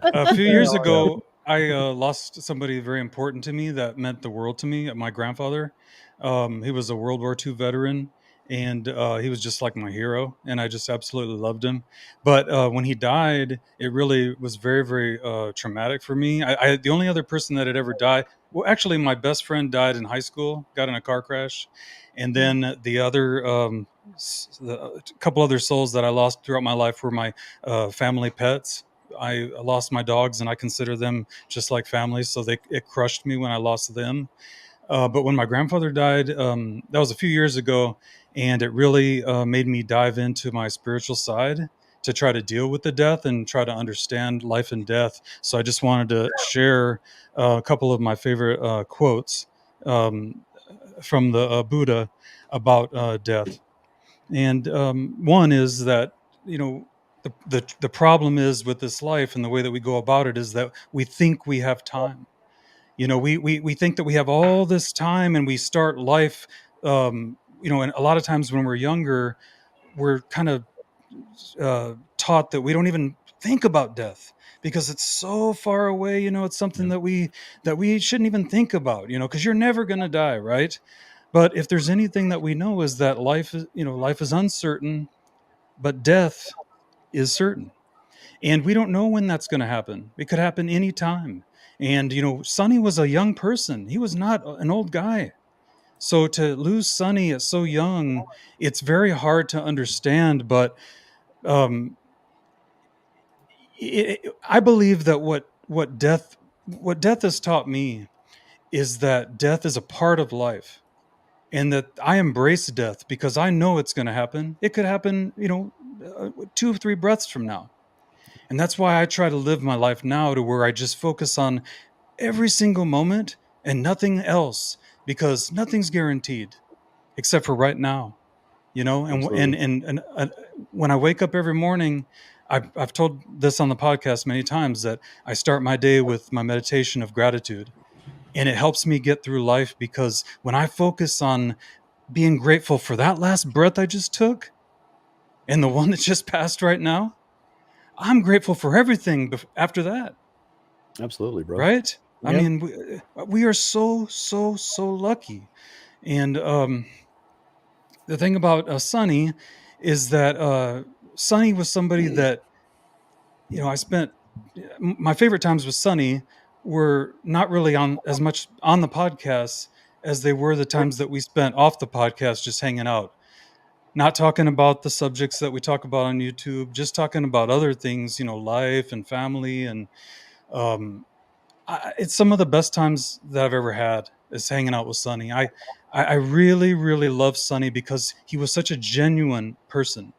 a few years ago, I lost somebody very important to me that meant the world to me. My grandfather. He was a World War II veteran, and he was just like my hero, and I just absolutely loved him. But when he died, it really was very, very traumatic for me. I the only other person that had ever died, well, actually, my best friend died in high school, got in a car crash, and then the other. A couple other souls that I lost throughout my life were my family pets. I lost my dogs, and I consider them just like family. So it crushed me when I lost them. But when my grandfather died, that was a few years ago, and it really made me dive into my spiritual side to try to deal with the death and try to understand life and death. So I just wanted to share a couple of my favorite quotes from the Buddha about death. And one is that, the problem is with this life and the way that we go about it is that we think we have time. We think that we have all this time, and we start life, and a lot of times when we're younger, we're kind of taught that we don't even think about death because it's so far away. It's something that we shouldn't even think about, because you're never going to die, right? But if there's anything that we know is that life is uncertain, but death is certain. And we don't know when that's going to happen. It could happen anytime. And, Sonny was a young person. He was not an old guy. So to lose Sonny at so young, it's very hard to understand. But I believe that what death has taught me is that death is a part of life. And that I embrace death because I know it's going to happen. It could happen, 2 or 3 breaths from now. And that's why I try to live my life now to where I just focus on every single moment and nothing else, because nothing's guaranteed except for right now, and when I wake up every morning, I've told this on the podcast many times that I start my day with my meditation of gratitude. And it helps me get through life, because when I focus on being grateful for that last breath I just took, and the one that just passed right now, I'm grateful for everything after that. Absolutely, bro. Right? I Yep. mean, we are so lucky. And the thing about Sonny is that Sonny was somebody that, I spent my favorite times with Sonny were not really on as much on the podcast as they were the times that we spent off the podcast just hanging out, not talking about the subjects that we talk about on YouTube, just talking about other things, life and family. And um, it's some of the best times that I've ever had is hanging out with Sonny. I really, really love Sonny because he was such a genuine person,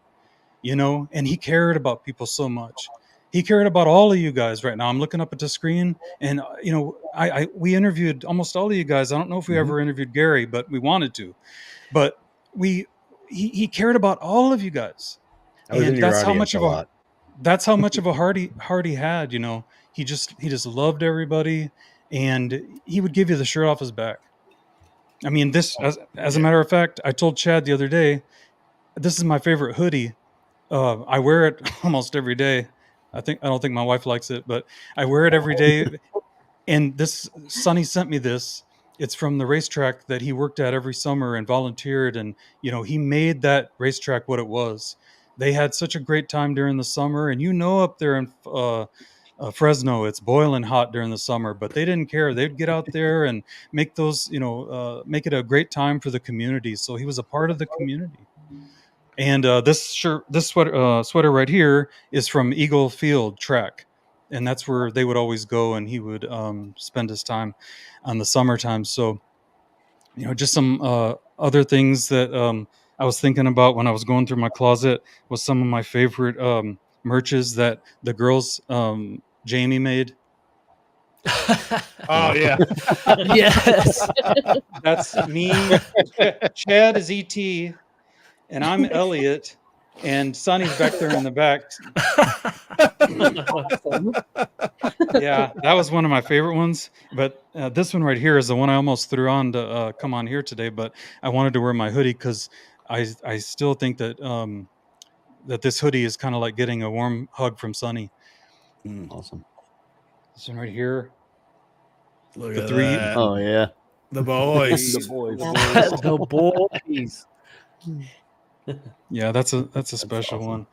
and he cared about people so much. He cared about all of you guys right now. I'm looking up at the screen, and we interviewed almost all of you guys. I don't know if we ever interviewed Gary, but we wanted to. But he cared about all of you guys, I was in and your audience a lot. that's how much of a heart he had. He just loved everybody, and he would give you the shirt off his back. I mean, this as a matter of fact, I told Chad the other day, this is my favorite hoodie. I wear it almost every day. I don't think my wife likes it, but I wear it every day. And this Sonny sent me this. It's from the racetrack that he worked at every summer and volunteered, and he made that racetrack what it was. They had such a great time during the summer, and up there in Fresno, it's boiling hot during the summer, but they didn't care. They'd get out there and make those, make it a great time for the community. So he was a part of the community. And this sweater right here is from Eagle Field Track, and that's where they would always go, and he would spend his time on the summertime. So, just some other things that I was thinking about when I was going through my closet was some of my favorite merches that the girls Jamie made. Oh yeah. Yes. That's me. Chad is ET, and I'm Elliot, and Sonny's back there in the back. Yeah, that was one of my favorite ones. But this one right here is the one I almost threw on to come on here today. But I wanted to wear my hoodie because I still think that that this hoodie is kind of like getting a warm hug from Sonny. Awesome. This one right here. Look The at three- that. Oh yeah. The boys. The boys. The boys. Yeah, that's a special awesome. one.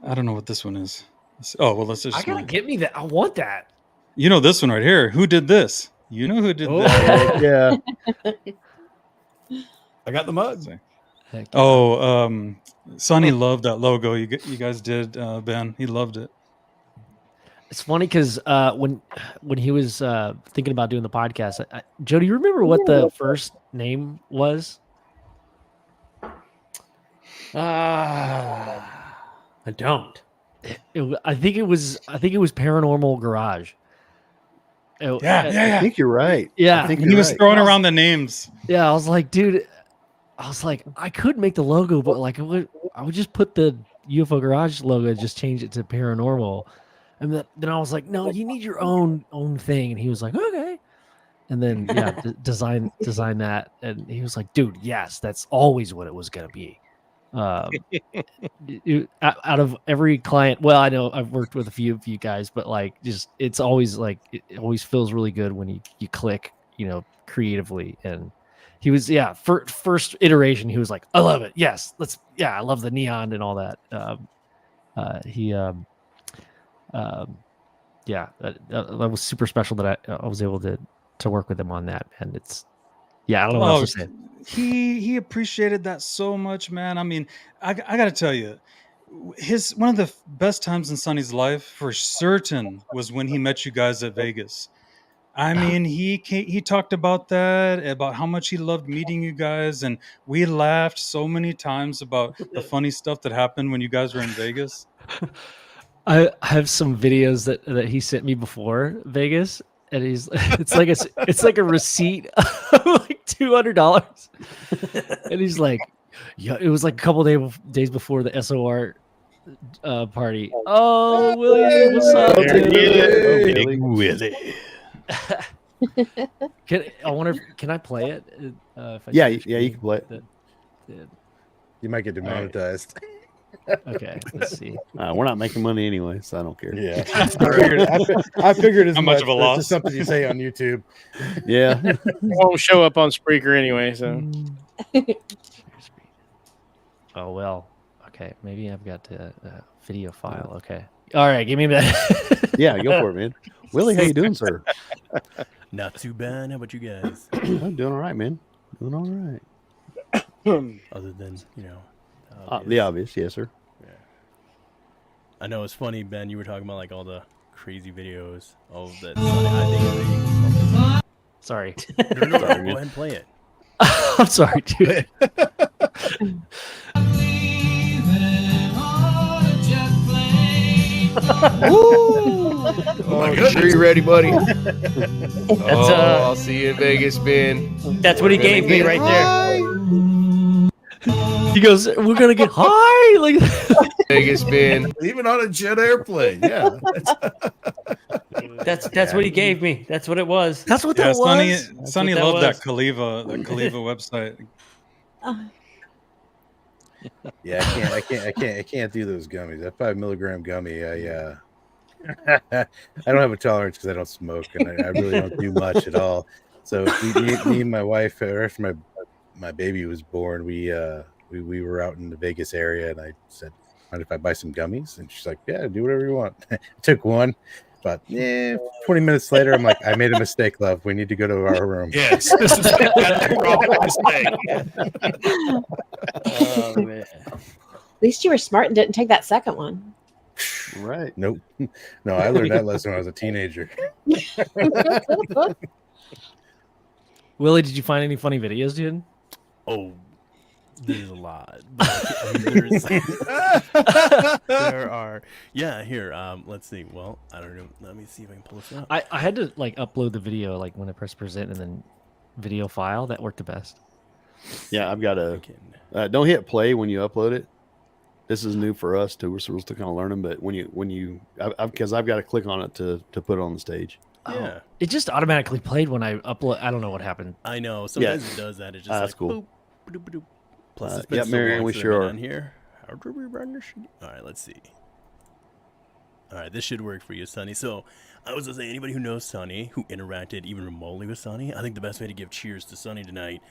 I don't know what this one is. Oh well, let's just. I gotta get me that. I want that. This one right here. Who did this? You know who did Oh. that? Yeah. I got the mug. Heck yeah. Oh, Sonny loved that logo you guys did, Ben. He loved it. It's funny because when he was thinking about doing the podcast, Joe, do you remember what the first name was? I don't. I think it was Paranormal Garage. Yeah. I think you're right. Yeah. I think He you're was right. throwing around the names. Yeah, I was like, dude, I could make the logo, but like, I would just put the UFO Garage logo, just change it to Paranormal, and then I was like, no, you need your own thing, and he was like, okay, and then yeah, design that, and he was like, dude, yes, that's always what it was gonna be. Out of every client, well, I know I've worked with a few of you guys, but like, just it's always like it always feels really good when you click, creatively. And he was first iteration, he was like, I love it, yes, I love the neon and all that. That was super special that I was able to work with him on that, and it's I don't know what else to say. He appreciated that so much, man. I mean, I got to tell you, one of the best times in Sonny's life for certain was when he met you guys at Vegas. I mean, he talked about that, about how much he loved meeting you guys, and we laughed so many times about the funny stuff that happened when you guys were in Vegas. I have some videos that he sent me before Vegas, and it's like a receipt of like $200, and he's like, yeah, it was like a couple days before the SOR party. Oh, William, what's up, dude? Big Willie. Can I play it? If I Yeah, share yeah, you can play it. Yeah. You might get demonetized. Okay, let's see. We're not making money anyway, so I don't care. Yeah, I figured as How much. much of a but it's loss? just something you say on YouTube. Yeah. It won't show up on Spreaker anyway. So Oh well. Okay, maybe I've got the video file. Okay. All right, give me that. Yeah, go for it, man. Willie, how you doing, sir? Not too bad. How about you guys? I'm doing all right, man. Doing all right. Other than, The obvious, yes, sir. I know it's funny, Ben. You were talking about like all the crazy videos of that. I think Sorry. no, go ahead and play it. I'm sorry, dude. Oh, sure you ready, buddy? That's I'll see you in Vegas, Ben. That's what he gave me right there. He goes, "We're gonna get high." Like Vegas, Ben. Even on a jet airplane. Yeah. That's what he gave me. That's what it was. That's what Yeah, that was. Sonny what that loved that was. Khalifa website. Yeah, I can't do those gummies. That 5 milligram gummy, I don't have a tolerance because I don't smoke and I really don't do much at all. So me and my wife, after my baby was born, we were out in the Vegas area, and I said, "Mind if I buy some gummies?" And she's like, "Yeah, do whatever you want." I took one. But 20 minutes later, I'm like, "I made a mistake, love. We need to go to our room." Yes. This was a wrong mistake. Oh man. At least you were smart and didn't take that second one. Right. Nope. No, I learned that lesson when I was a teenager. Willie, did you find any funny videos, dude? Oh, there's a lot. But, there are. Yeah, here. Let's see. Well, I don't know. Let me see if I can pull this up. I had to like upload the video like when I press present and then video file. That worked the best. Yeah, I've got a. Don't hit play when you upload it. This is new for us too. We're supposed to kind of learn them, but because I've got to click on it to put it on the stage. Yeah. It just automatically played when I upload. I don't know what happened. I know. Sometimes it does that. It's just that's like, cool. boop, boop, boop. Plus, it's been Yeah, so Marion, long we since sure I've are. been on here. How do we run this shit? All right, let's see. All right, this should work for you, Sonny. So, I was going to say, anybody who knows Sonny, who interacted even remotely with Sonny, I think the best way to give cheers to Sonny tonight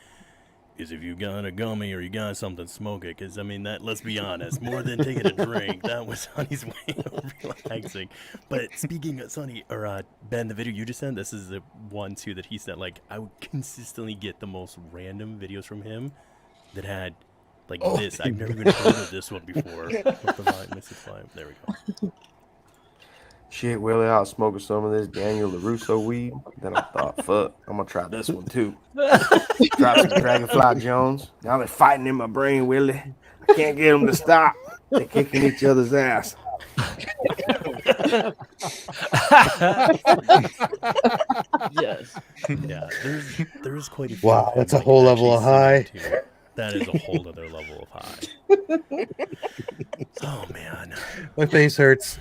is if you got a gummy or you got something, smoke it. Because, I mean, let's be honest, more than taking a drink, that was Sonny's way of relaxing. But speaking of Sonny, or Ben, the video you just sent, this is the one, too, that he said, like, I would consistently get the most random videos from him that had, like, this. I've never even heard of this one before. There we go. Shit, Willie, I was smoking some of this Daniel LaRusso weed. Then I thought, fuck, I'm gonna try this one too. Drop some Dragonfly Jones. Now they're fighting in my brain, Willie. I can't get them to stop. They're kicking each other's ass. Yes. Yeah, there's quite a few. Wow, of that's them a whole level of actually high. similar to- That is a whole other level of high. Oh man, My face hurts.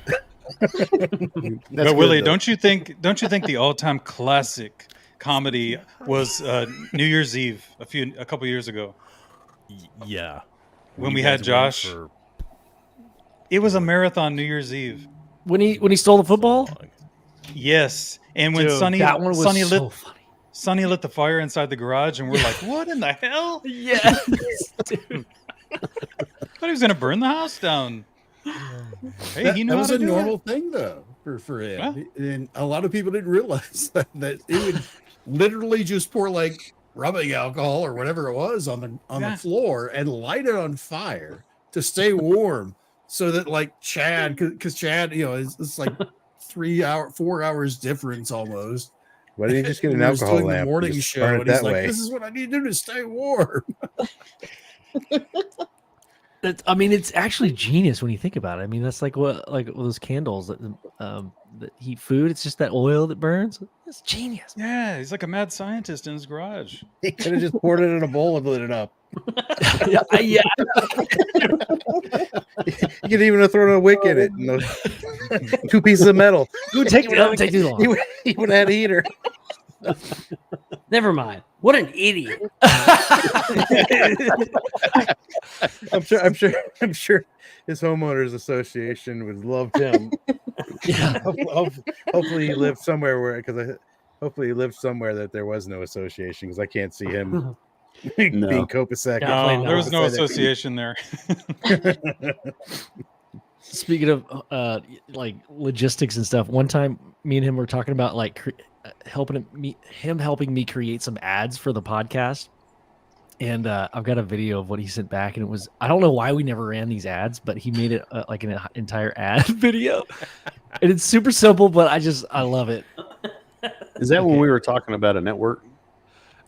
But Willie, don't you think the all-time classic comedy was New Year's Eve a couple years ago? Yeah, When you we guys had Josh. went for It was a marathon New Year's Eve. When he stole the football. Yes, and when Dude, Sonny that one was Sonny so lit funny. Sonny lit the fire inside the garage, and we're like, "What in the hell?" Yes, dude. Thought he was gonna burn the house down. Hey, he knew That how was to a do normal it. thing though for him. Yeah. And a lot of people didn't realize that it would literally just pour like rubbing alcohol or whatever it was on the floor and light it on fire to stay warm so that like Chad, because Chad, it's like 4 hours difference almost. Why didn't you just get an He was alcohol doing the lamp? morning Just show, burn it and he's that like, way. "This is what I need to do to stay warm." I mean, it's actually genius when you think about it. I mean, that's like those candles that heat food. It's just that oil that burns. It's genius. Yeah, he's like a mad scientist in his garage. He could have just poured it in a bowl and lit it up. Yeah. You could even have thrown a wick in it and those 2 pieces of metal. It would take too long. He would have had a heater. Never mind. What an idiot! I'm sure his homeowners association would love him. Yeah. Hopefully he lived somewhere hopefully he lived somewhere that there was no association, because I can't see him being copacetic. No, there was no association there. Speaking of like logistics and stuff, one time me and him were talking about like helping me create some ads for the podcast. And I've got a video of what he sent back, and it was, I don't know why we never ran these ads, but he made it like an entire ad video, and it's super simple, but I love it. Is that when we were talking about a network?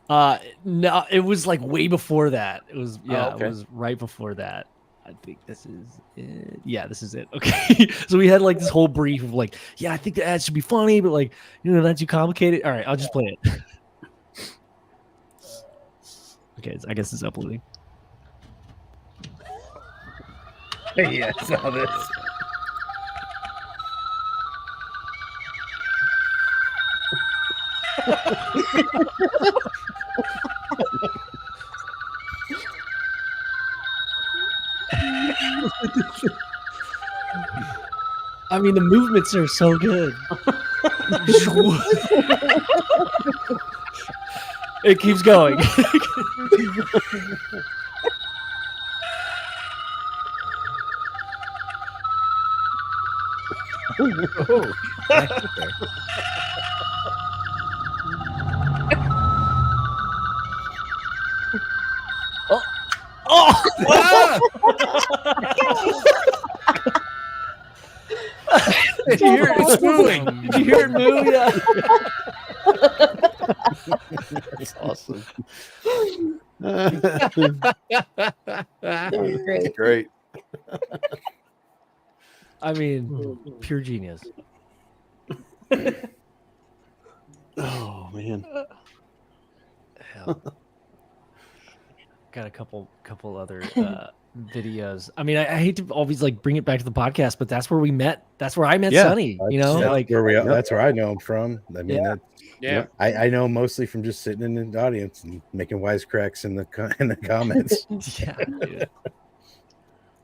No, it was like way before that. It was okay. It was right before that. I think this is it. Yeah, this is it. Okay. So we had like this whole brief of like, yeah, I think the ad should be funny, but like, not too complicated. All right, I'll just play it. Okay, I guess it's uploading. Yeah, I saw this. I mean, the movements are so good. It keeps going. Oh, okay. Did you hear it moving? Did you hear it move? Yeah. That's awesome. Great. Great. I mean, pure genius. Oh man. Hell. Got a couple other videos. I mean, I hate to always like bring it back to the podcast, but that's where we met. That's where I met Sonny. That's where I know him from. I mean, I know him mostly from just sitting in the audience and making wisecracks in the comments. Yeah, dude.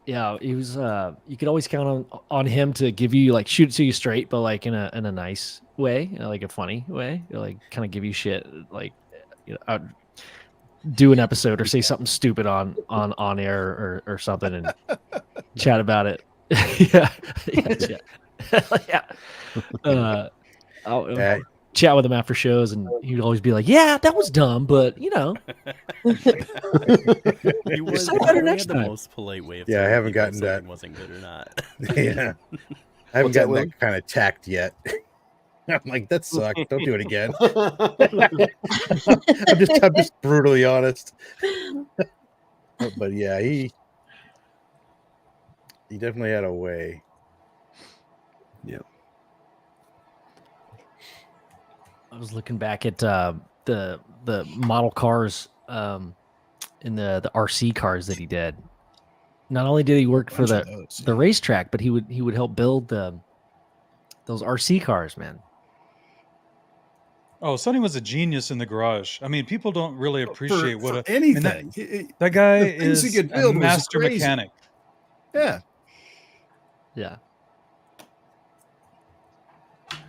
Yeah, he was. You could always count on him to give you like shoot it to you straight, but like in a nice way, like a funny way, like kind of give you shit, like I'd do an episode or say something stupid on air or something and chat about it. I'll chat with him after shows, and he'd always be like, "Yeah, that was dumb, but He was better next the time." most polite way of Yeah, I telling haven't people gotten something that. wasn't good or not. Yeah, I haven't gotten that kind of tact yet. I'm like, that sucked. Don't do it again. I'm just brutally honest. But yeah, he definitely had a way. Yeah. I was looking back at the model cars in the RC cars that he did. Not only did he work for the racetrack, but he would help build those RC cars, man. Oh, Sonny was a genius in the garage. I mean, people don't really appreciate for anything. I mean, that guy The things he is could a build was master crazy. mechanic. Yeah. Yeah.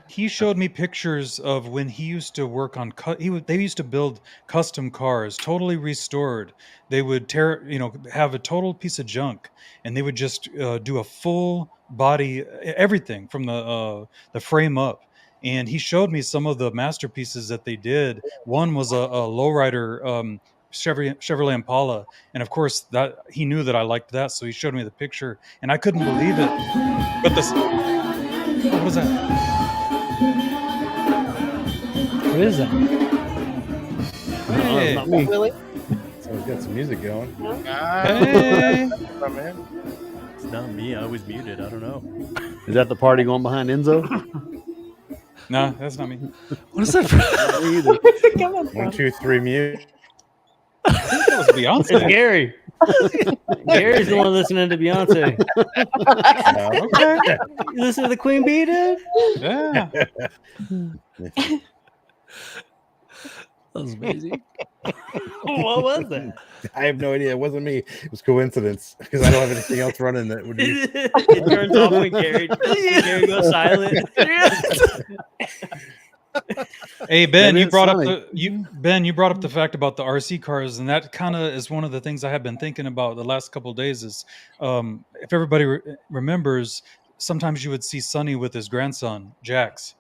He showed me pictures of when he used to work on they used to build custom cars, totally restored. They would have a total piece of junk, and they would just do a full body, everything from the frame up. And he showed me some of the masterpieces that they did. One was a lowrider Chevrolet Impala, and of course that he knew that I liked that, so he showed me the picture, and I couldn't believe it. But what was that? What is that? Hey. Not me. Really? Someone's got some music going. Hey. It's not me. I was muted. I don't know. Is that the party going behind Enzo? No, that's not me. What is that? Where's it coming from? 1, 2, 3, mute. I think that was Beyonce. It's Gary. Gary's the one listening to Beyonce. Okay. You listen to the Queen Bee, dude? Yeah. That was amazing. What was that? I have no idea. It wasn't me. It was coincidence because I don't have anything else running that would be. It turns off when Gary goes silent. Hey Ben, Maybe you it's brought Sonny. you brought up the fact about the RC cars, and that kind of is one of the things I have been thinking about the last couple of days. Is if everybody remembers, sometimes you would see Sonny with his grandson Jax,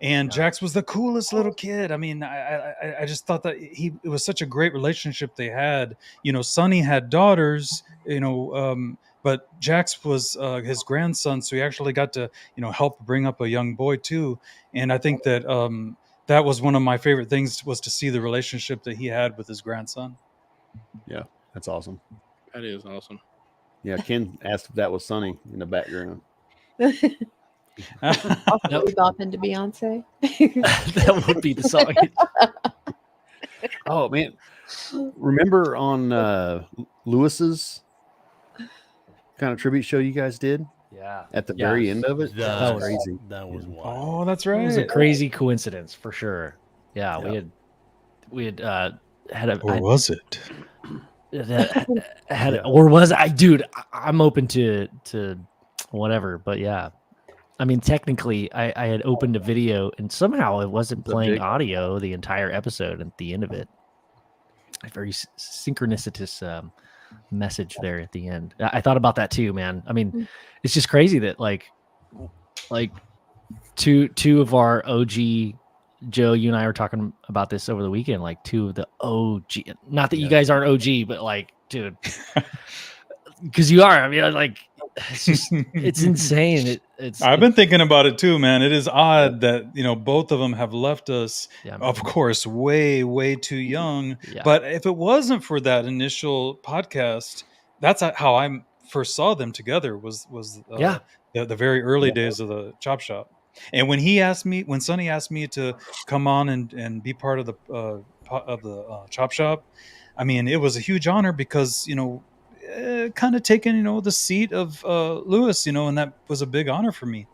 and Jax was the coolest little kid. I mean, I just thought that it was such a great relationship they had. You know, Sonny had daughters, but Jax was his grandson, so he actually got to help bring up a young boy too. And I think that that was one of my favorite things, was to see the relationship that he had with his grandson. Yeah, that's awesome. That is awesome. Yeah, Ken asked if that was Sonny in the background. Also, we bop into Beyonce. That would be the song. Oh man, remember on Lewis's kind of tribute show you guys did? Yeah. At the very end of it, That was crazy. That was wild. Oh, that's It right. was a crazy coincidence for sure. Yeah, we had had a. Or was it? Or was I, dude? I'm open to whatever, but yeah. I mean, technically, I had opened a video and somehow it wasn't playing audio the entire episode at the end of it. A very synchronicitous message there at the end. I thought about that too, man. I mean, it's just crazy that like two of our OG, Joe, you and I were talking about this over the weekend. Like two of the OG, not that you guys aren't OG, but like, dude, because you are. I mean, like, it's just it's insane. I've been thinking about it too, man. It is odd that both of them have left us, of course, way too young. Yeah. But if it wasn't for that initial podcast, that's how I first saw them together. Was the very early days of the Chop Shop. And when Sonny asked me to come on and be part of the Chop Shop, I mean, it was a huge honor because kind of taking the seat of Lewis, and that was a big honor for me.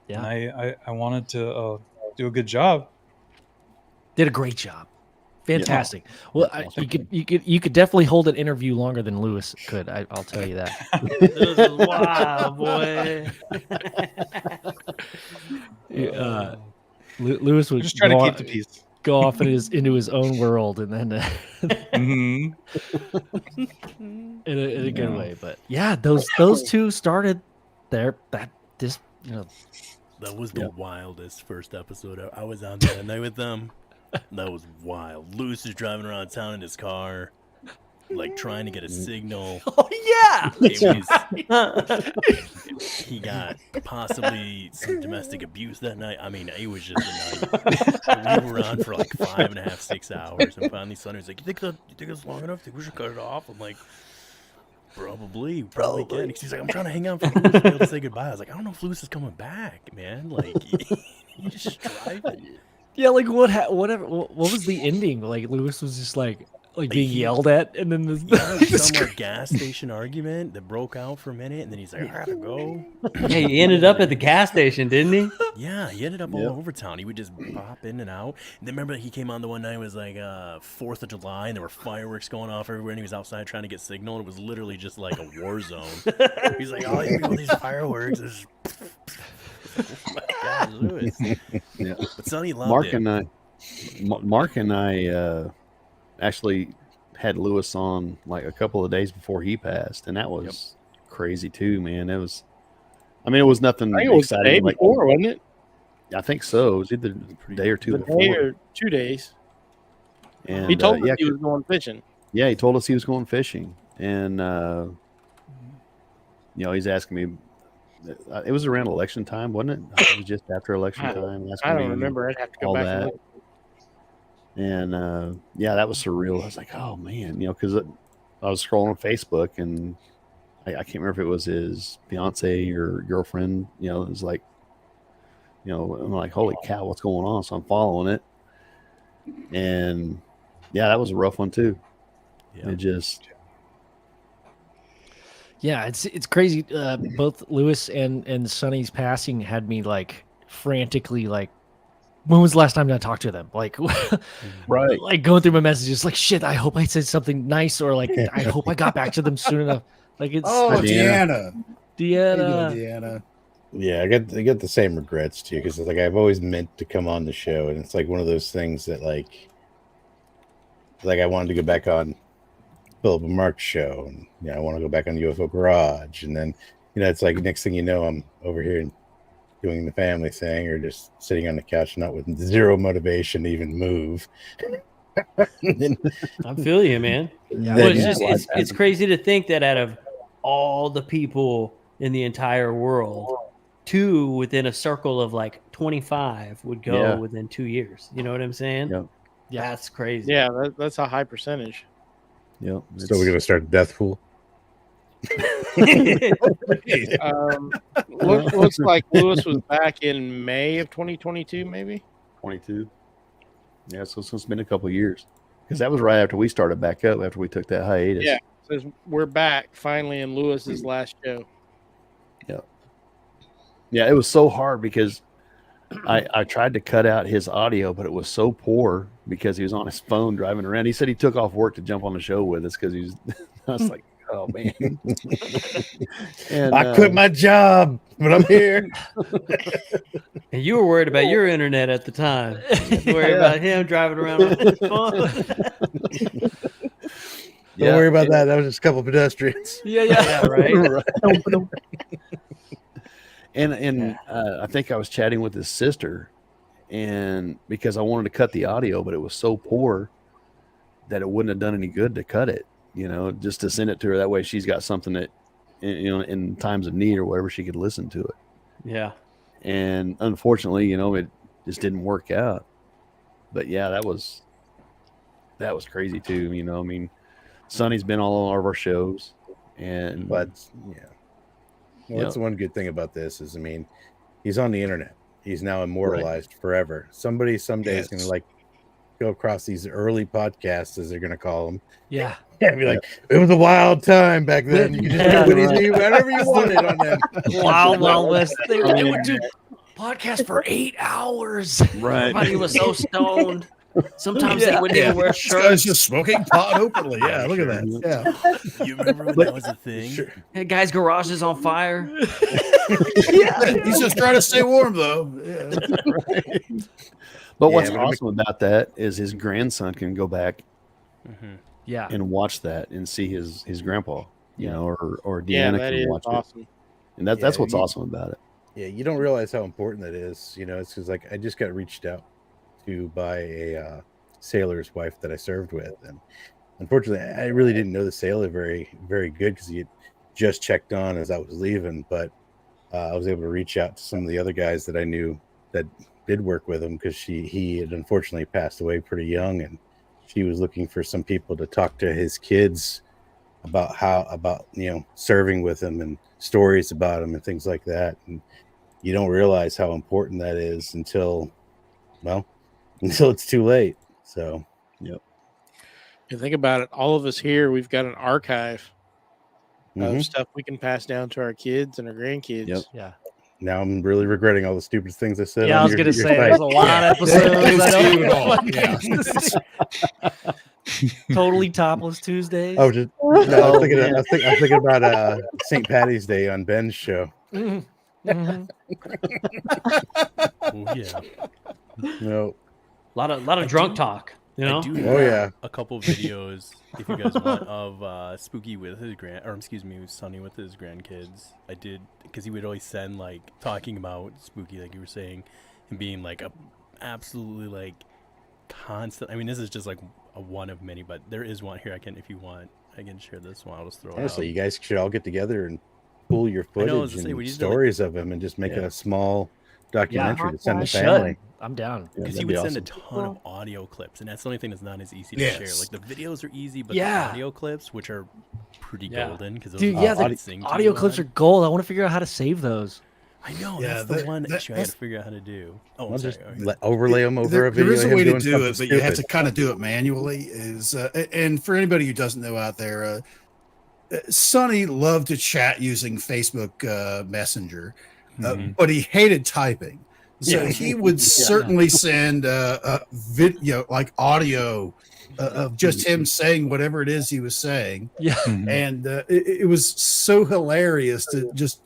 Yeah, and I wanted to do a good job. Did a great job. Fantastic. Well, you could definitely hold an interview longer than Lewis could. I'll tell you that. This is wild, boy. Lewis would just try to keep the peace. Go off into his own world, and then in a good way. But yeah, those two started there. That was the wildest first episode. I was on that night with them. That was wild. Lewis is driving around town in his car, like trying to get a signal. Oh yeah, he got possibly some domestic abuse that night. I mean, it was just a night. We were on for like 5.5, 6 hours, and finally Sonny was like, "You think it's long enough? Think we should cut it off?" I'm like, Probably can. He's like, I'm trying to hang out for Lewis to be able to say goodbye. I was like, I don't know if Lewis is coming back, man. Like, you just drive it. Yeah, like what was the ending? Like Lewis was just like being yelled at, and then some gas station argument that broke out for a minute, and then he's like, I gotta go. Yeah, he ended up at the gas station, didn't he? Yeah, he ended up all over town. He would just pop in and out. And then remember he came on the one night, it was like 4th of July, and there were fireworks going off everywhere, and he was outside trying to get signal, and it was literally just like a war zone. He's like, oh, you know, these fireworks. Oh my God, Lewis. Yeah. But Sonny loved it. Mark and I actually had Lewis on like a couple of days before he passed, and that was crazy too, man. It was nothing I think it was exciting. the day before, wasn't it? I think so. It was either a day or two The before. day or 2 days. And he told us he was going fishing. Yeah, he told us he was going fishing, and he's asking me. It was around election time, wasn't it? It was just after election time. I don't remember. I'd have to go back and look. And that was surreal. I was like, oh man, because I was scrolling on Facebook, and I can't remember if it was his fiance or girlfriend. It was like, I'm like, holy cow, what's going on? So I'm following it, and that was a rough one too. Yeah. It just. Yeah, it's crazy. Both Lewis and Sonny's passing had me like frantically like when was the last time I talked to them? Like, Right. like going through my messages, like, shit, I hope I said something nice, or like, I hope I got back to them soon enough. Like, it's Deanna. How you doing, Deanna. Deanna? Yeah, I get the same regrets too, because like I've always meant to come on the show, and it's like one of those things that like I wanted to go back on Philip and Mark's show, and I want to go back on UFO Garage, and then it's like next thing you know, I'm over here doing the family thing, or just sitting on the couch, not with zero motivation to even move. I feel you, man. Yeah, Well, it's crazy to think that out of all the people in the entire world, 2 within a circle of like 25 would go within 2 years. You know what I'm saying? Yep. Yeah, that's crazy. Yeah, that's a high percentage. Yep. So we're gonna start a death pool. Looks like Lewis was back in May of 2022, maybe 22. Yeah, so it's been a couple of years, because that was right after we started back up, after we took that hiatus. Yeah, so we're back finally in Lewis's last show. Yeah, it was so hard because I tried to cut out his audio, but it was so poor because he was on his phone driving around. He said he took off work to jump on the show with us because he was. I was like, oh man. And I quit my job, but I'm here. And you were worried about your internet at the time. Worried about him driving around on his phone. Don't worry about that. That was just a couple of pedestrians. Yeah, right. And I think I was chatting with his sister, and because I wanted to cut the audio, but it was so poor that it wouldn't have done any good to cut it, just to send it to her. That way she's got something that, in times of need or whatever, she could listen to it. Yeah. And unfortunately, it just didn't work out. But yeah, that was crazy too. I mean, Sonny's been on all of our shows, and Well, that's the one good thing about this is, I mean, he's on the internet. He's now immortalized forever. Somebody someday is going to go across these early podcasts, as they're going to call them. Yeah. And be like, it was a wild time back then. You could just do whatever you wanted on them. Wild West. They would do podcasts for 8 hours. Right. Everybody was so stoned. Sometimes they wouldn't even wear This shirts. guy's just smoking pot openly. Yeah, look at that. Yeah. You remember when that was a thing? Sure. That guy's garage is on fire. He's just trying to stay warm, though. Yeah. But what's awesome about that is his grandson can go back Yeah. and watch that and see his grandpa, or Yeah, Deanna that can is watch awesome. it. And that's what's awesome about it. Yeah, you don't realize how important that is. It's because like I just got reached out to by a sailor's wife that I served with, and unfortunately, I really didn't know the sailor very, very good because he had just checked on as I was leaving. But I was able to reach out to some of the other guys that I knew that did work with him, because he had unfortunately passed away pretty young, and she was looking for some people to talk to his kids about serving with him and stories about him and things like that. And you don't realize how important that is until it's too late. So, yep. You think about it, all of us here, we've got an archive of stuff we can pass down to our kids and our grandkids. Yep. Yeah. Now I'm really regretting all the stupid things I said. Yeah, I was going to say, there's a lot of episodes. Totally Topless Tuesdays. I was thinking about St. Patty's Day on Ben's show. Oh, yeah. No. A lot of drunk talk. I do have a couple videos, if you guys want, of Spooky with his Sonny with his grandkids. I did, because he would always send talking about Spooky, like you were saying, and being a absolutely constant. I mean, this is just a one of many, but there is one here. If you want, I can share this one. I'll just throw it Honestly, out. you guys should all get together and pull your footage and stories of him and just make a small documentary to send the family. I'm down. Because he would send a ton of audio clips, and that's the only thing that's not as easy to share. The videos are easy, but the audio clips, which are pretty golden, because the audio clips are gold. I want to figure out how to save those. I know, that's the one issue I got to figure out how to do. Oh, I'm sorry. Overlay them over a video. There is a way to do it, but you have to kind of do it manually. And for anybody who doesn't know out there, Sonny loved to chat using Facebook Messenger, but he hated typing. So he would certainly send a video, like audio of just him saying whatever it is he was saying. Yeah. And it was so hilarious to just,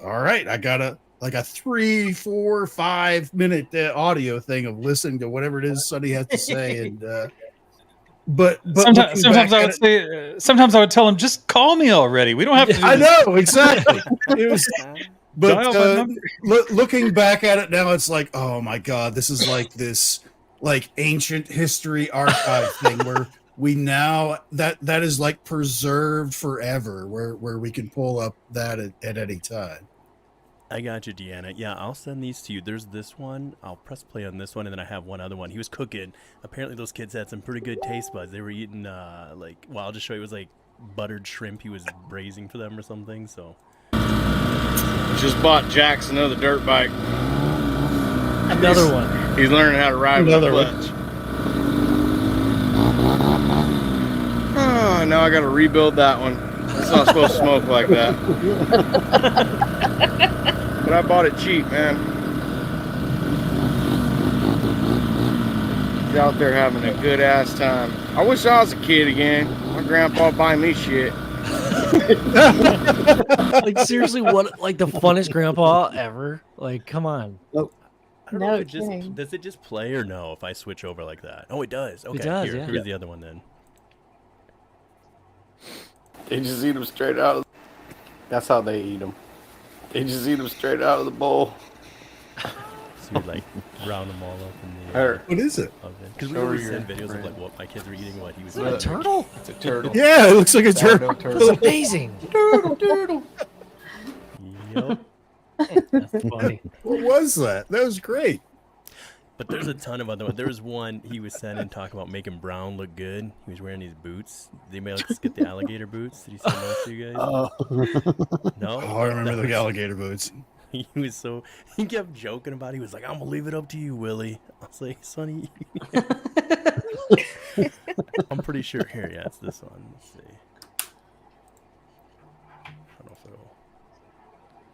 all right, I got a 3, 4, 5 minute audio thing of listening to whatever it is Sonny has to say. And but sometimes I would say, sometimes I would tell him, just call me already. We don't have to do I this. know, exactly. It was, but Dial my number. looking back at it now, it's like, oh my God, this is like this like ancient history archive thing where we now that is like preserved forever, where we can pull up that at any time. I got you, Deanna. Yeah, I'll send these to you. There's this one. I'll press play on this one, and then I have one other one. He was cooking. Apparently, those kids had some pretty good taste buds. They were eating, I'll just show you. It was like buttered shrimp he was braising for them or something. So, Just bought Jax another dirt bike. Another one. He's learning how to ride Another with a clutch. Oh, now I got to rebuild that one. It's not supposed to smoke like that. But I bought it cheap, man. He's out there having a good ass time. I wish I was a kid again. My grandpa buy me shit. Like seriously, what like the funnest grandpa ever? Like, come on. I don't know No if it just, kidding. does it just play or no if I switch over like that? Oh, it does. Okay, does, yeah. Here's the other one then. They just eat them straight out of. That's how they eat them. They just eat them straight out of the bowl. So you like round them all up in the What is it? oven. Because we always send videos of like what my kids are eating, what he was Is that a eating. turtle? It's a turtle. Yeah, it looks like a turtle. It's amazing. Turtle. Yep. That's funny. What was that? That was great. But there's a ton of other ones. There was one he was sending talking about making Brown look good. He was wearing these boots. They made us get the alligator boots. Did he send those to you guys? No? Oh, I remember the alligator boots. He kept joking about it. He was like, I'm going to leave it up to you, Willie. I was like, Sonny. I'm pretty sure. Here, yeah, it's this one. Let's see. I don't know if it'll.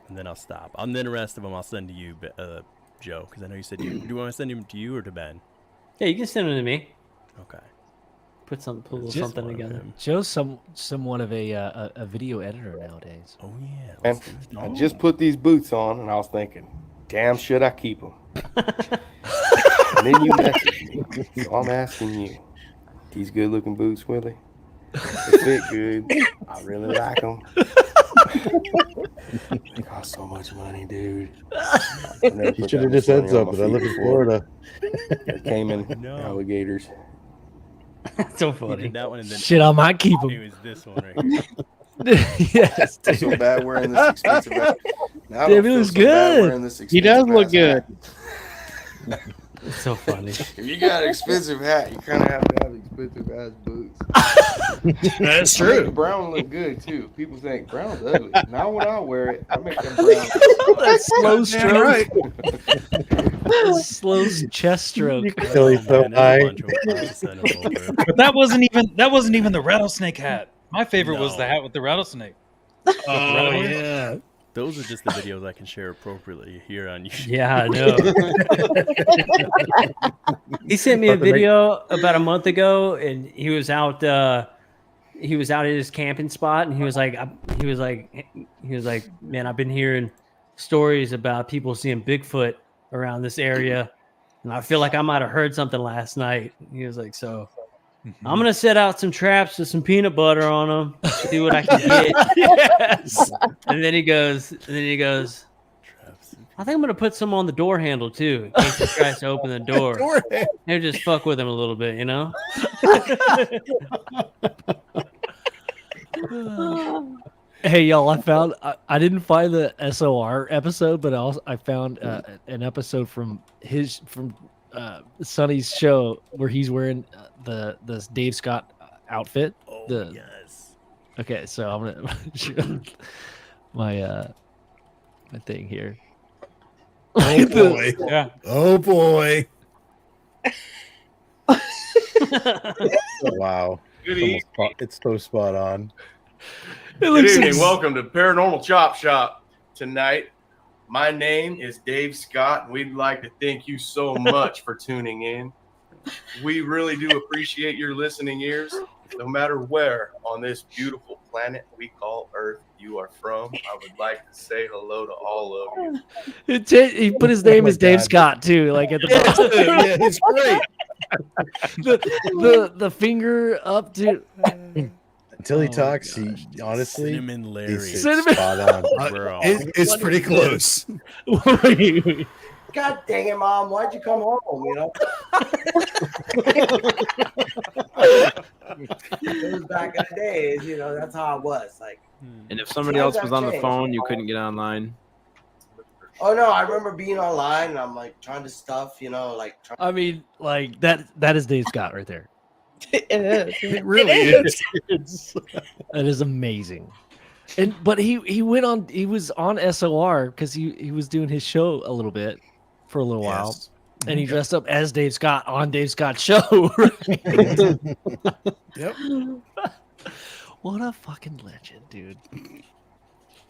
And then I'll stop. And then the rest of them I'll send to you, Joe, because I know you said do you want to send him to you or to Ben? Yeah, you can send them to me. Okay. Put a little Just something one of together. him. Joe's somewhat of a video editor nowadays. Oh, yeah. And let's do- I just put these boots on, and I was thinking, damn, should I keep them? And then you messaged me, so I'm asking you, these good-looking boots, Willie? They fit good. I really like them. They cost so much money, dude. You should have just said something. I live in Florida. They're Cayman No. alligators. That's so He funny. did that one and then Shit, I might keep it him. was this one right here. Yes. I feel so bad wearing this expensive hat. Now I Damn, don't it feel was so bad good. wearing this He does expensive look ass good. hat. It's so funny. If you got an expensive hat, you kind of have to have expensive ass boots. That's I make true. brown look good too. People think brown's ugly. Now when I wear it, I make them brown. That slow Damn stroke. right. Slow chest stroke. Till he's so man, there's a high. bunch of them. I'll just send them over. But that wasn't even the rattlesnake hat. My favorite was the No. hat with the rattlesnake. Oh yeah. Those are just the videos I can share appropriately here on YouTube. Yeah, I know. He sent me a video about a month ago, and he was out. He was out at his camping spot, and he was like, man, I've been hearing stories about people seeing Bigfoot around this area, and I feel like I might have heard something last night. He was like, so I'm gonna set out some traps with some peanut butter on them, see what I can get. Yes. And then he goes, I think I'm gonna put some on the door handle too, in case he tries to open the door. Maybe just fuck with him a little bit, you know? Hey y'all, I didn't find the SOR episode, but I found an episode from Sonny's show where he's wearing the Dave Scott outfit. Oh, The- yes. Okay, so I'm gonna show my thing here. Oh boy. Yeah. Oh boy. Wow. It's so spot on. It Good looks evening. Welcome to Paranormal Chop Shop. Tonight, My name is Dave Scott, and we'd like to thank you so much for tuning in. We really do appreciate your listening ears. No matter where on this beautiful planet we call Earth you are from, I would like to say hello to all of you. He put his name as Dave Scott too, like at the bottom. Yeah, it's great. The finger up to. Until he talks, he honestly, Cinnamon Larry. he's Cinnamon- spot on. Bro. It's pretty close. God dang it, Mom! Why'd you come home? You know, it was back in the days. You know, that's how it was. Like, And if somebody else was on the phone, you couldn't get online. oh no, I remember being online and I'm like trying to stuff. You know, like. I mean, like that is Dave Scott right there. It is. It really is. That is amazing. But he was on SOR because he was doing his show a little bit for a little while. Yes. And he dressed up as Dave Scott on Dave Scott's show. Right? Yep. What a fucking legend, dude.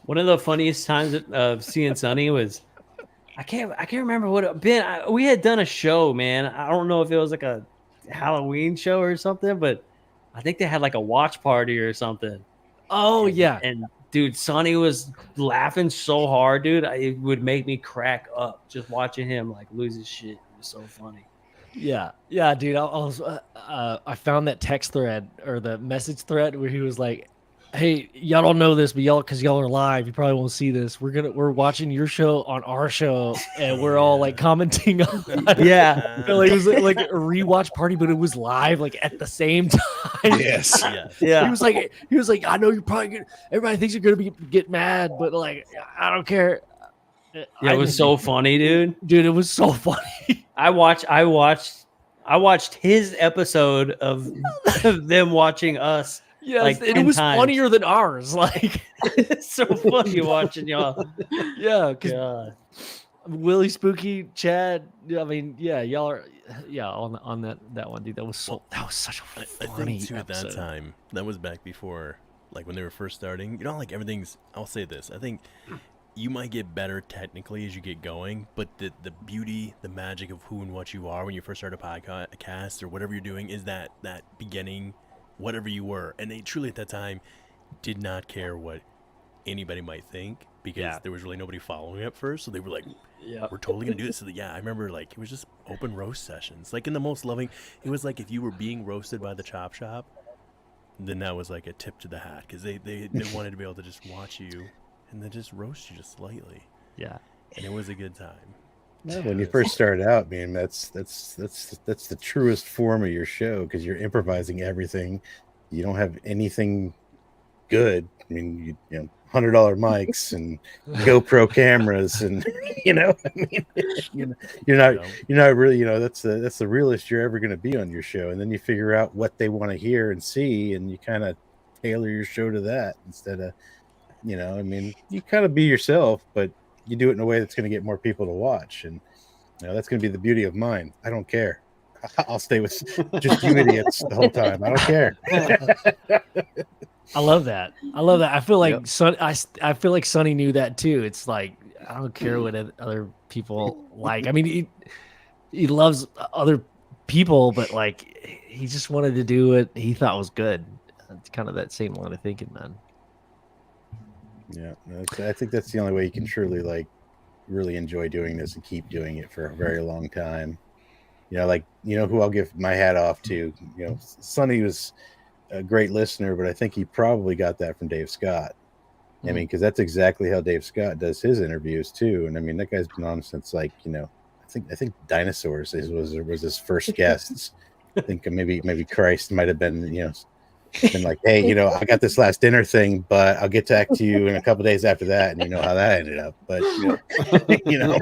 One of the funniest times of seeing Sonny was I can't remember what we had done a show, man. I don't know if it was like a Halloween show or something, but I think they had like a watch party or something. Oh yeah. And dude, Sonny was laughing so hard, dude. It would make me crack up just watching him like lose his shit. It was so funny. Yeah, dude. I found that text thread or the message thread where he was like, "Hey, y'all don't know this, but because y'all are live, you probably won't see this. We're watching your show on our show, and we're all like commenting on it." Yeah, like, it was like a rewatch party, but it was live like at the same time. Yes. Yeah. He was like, "I know you're probably gonna. Everybody thinks you're gonna get mad, but like, I don't care." Yeah, it was so funny, dude. Dude, it was so funny. I watched his episode of them watching us. Yes, like and 10 it was times. funnier than ours. Like, It's so funny watching y'all. yeah, because God. Willie, Spooky, Chad. I mean, yeah, y'all are, yeah, on that one, dude. That was such a I funny think too at that episode. time, that was back before, like when they were first starting. You know, like everything's. I'll say this. I think you might get better technically as you get going, but the beauty, the magic of who and what you are when you first start a podcast or whatever you're doing is that beginning, whatever you were, and they truly at that time did not care what anybody might think because there was really nobody following at first, so they were like, Yeah, we're totally gonna do this. So yeah, I remember like it was just open roast sessions, like in the most loving. It was like if you were being roasted by the Chop Shop, then that was like a tip to the hat because they wanted to be able to just watch you and then just roast you just slightly. Yeah, and it was a good time. No, when you first started out, man, that's the truest form of your show because you're improvising everything. You don't have anything good. I mean, you know, $100 mics and GoPro cameras, and you know, I mean, you're not really, you know, that's the realest you're ever going to be on your show. And then you figure out what they want to hear and see, and you kind of tailor your show to that instead of, you know, I mean, you kind of be yourself, but you do it in a way that's going to get more people to watch. And you know, that's going to be the beauty of mine. I don't care. I'll stay with just you idiots the whole time. I don't care. I love that. I feel like I feel like Sonny knew that too. It's like I don't care what other people like. I mean, he loves other people, but like he just wanted to do what he thought was good. It's kind of that same line of thinking, man. Yeah, I think that's the only way you can truly like really enjoy doing this and keep doing it for a very long time. You know, like, you know who I'll give my hat off to? You know, Sonny was a great listener, but I think he probably got that from Dave Scott. I mean, because that's exactly how Dave Scott does his interviews too. And I mean, that guy's been on since like, you know, I think dinosaurs was his first guests. I think maybe Christ might have been, you know, been like, hey, you know, I got this last dinner thing, but I'll get back to you in a couple days after that, and you know how that ended up. But you know,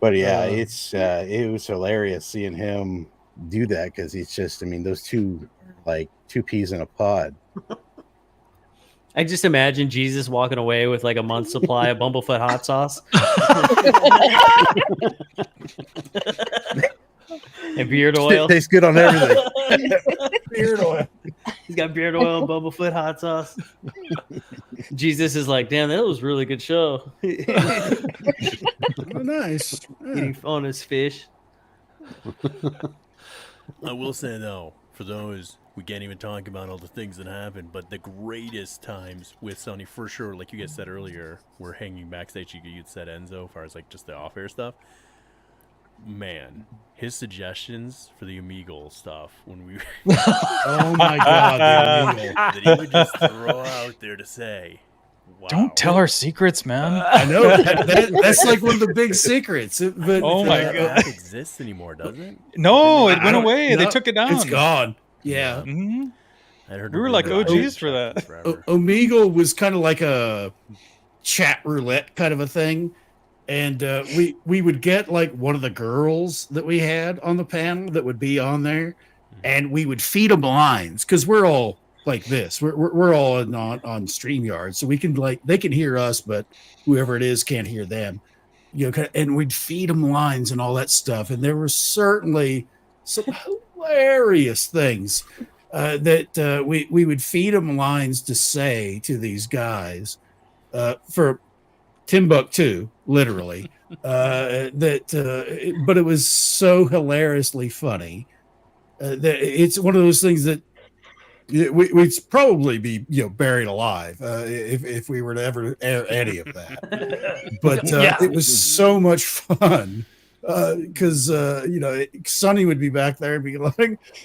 but yeah, it was hilarious seeing him do that because he's just, I mean, those two peas in a pod. I just imagine Jesus walking away with like a month's supply of Bumblefoot hot sauce and beard oil. Tastes good on everything. Beard oil. He's got beard oil and Bumblefoot hot sauce. Jesus is like, damn, that was a really good show. Nice. Eating on his fish. I will say though, for those we can't even talk about all the things that happened, but the greatest times with Sonny for sure, like you guys said earlier, we're hanging backstage. You said Enzo, as far as like just the off-air stuff. Man, his suggestions for the Omegle stuff when we Oh my God, the Omegle. that he would just throw out there to say, wow. Don't tell our secrets, man. I know that's like one of the big secrets. But Oh my God. That exists anymore, does it? No, it I went don't- away. They no, took it down. It's gone. Yeah. Mhm. I heard We were like OGs for that. Omegle was kind of like a chat roulette kind of a thing. And we would get like one of the girls that we had on the panel that would be on there, and we would feed them lines because we're all like this. We're all on StreamYard, so we can like they can hear us, but whoever it is can't hear them. You know, and we'd feed them lines and all that stuff. And there were certainly some hilarious things that we would feed them lines to say to these guys for Timbuktu, literally. But it was so hilariously funny that it's one of those things that we'd probably be buried alive if we were to ever air any of that. But it was so much fun because Sonny would be back there and be like,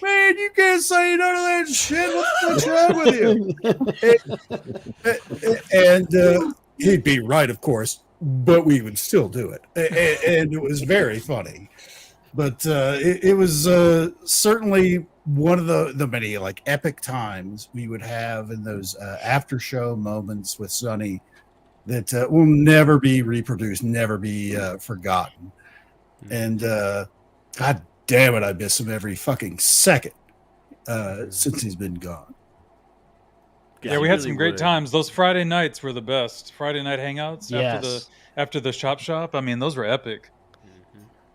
"Man, you can't say none of that shit. What's wrong with you?" And he'd be right, of course, but we would still do it, and it was very funny. But it was certainly one of the many like epic times we would have in those after show moments with Sonny that will never be reproduced, never be forgotten. And God damn it, I miss him every fucking second since he's been gone. Yeah, we had some great times. Those Friday nights were the best. Friday night hangouts after the Chop Shop. I mean, those were epic.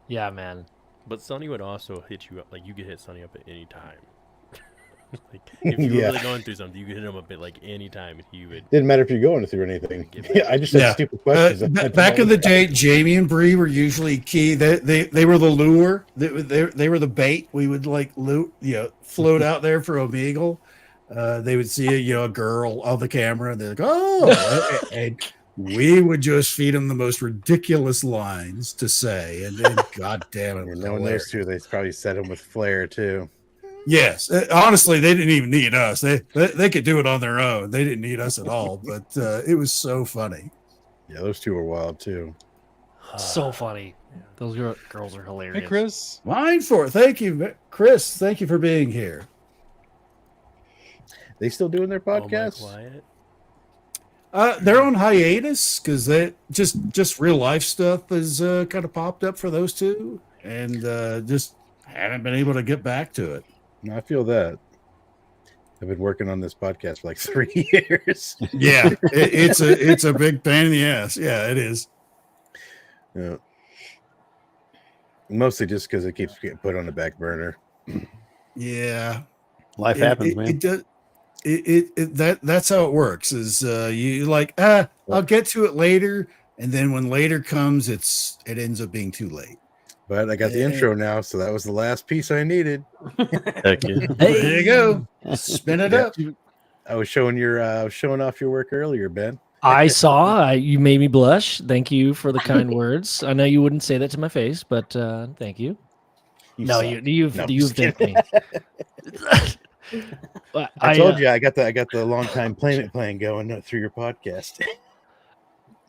Yeah, man. But Sonny would also hit you up. Like, you could hit Sonny up at any time. Like, if you were really going through something, you could hit him up at like any time, and he would. Didn't matter if you're going through anything. Yeah, I just had stupid questions. Back in the day, Jamie and Bree were usually key. They were the lure. They were the bait. We would like float out there for Omegle. They would see a girl on the camera, and they're like, "Oh," and we would just feed them the most ridiculous lines to say, and then God damn it, knowing those two, they probably set them with flair too. Yes, honestly, they didn't even need us. They could do it on their own. They didn't need us at all. But it was so funny. Yeah, those two were wild too. So funny. Those girls are hilarious. Hey, Chris. Mine for it. Thank you, Chris. Thank you for being here. They still doing their podcast? They're on hiatus because they just real life stuff has kind of popped up for those two, and just haven't been able to get back to it. I feel that. I've been working on this podcast for like 3 years. Yeah, it's a big pain in the ass. Yeah, it is. Yeah. Mostly just because it keeps getting put on the back burner. Yeah, life happens, man. It does. That's how it works. Is you like I'll get to it later, and then when later comes, it ends up being too late. But I got the intro now, so that was the last piece I needed. Heck yeah. There you go. Spin it up. I was showing off your work earlier, Ben. I saw you made me blush. Thank you for the kind words. I know you wouldn't say that to my face, but thank you. You've thanked me. I told you I got the long time payment plan going through your podcast.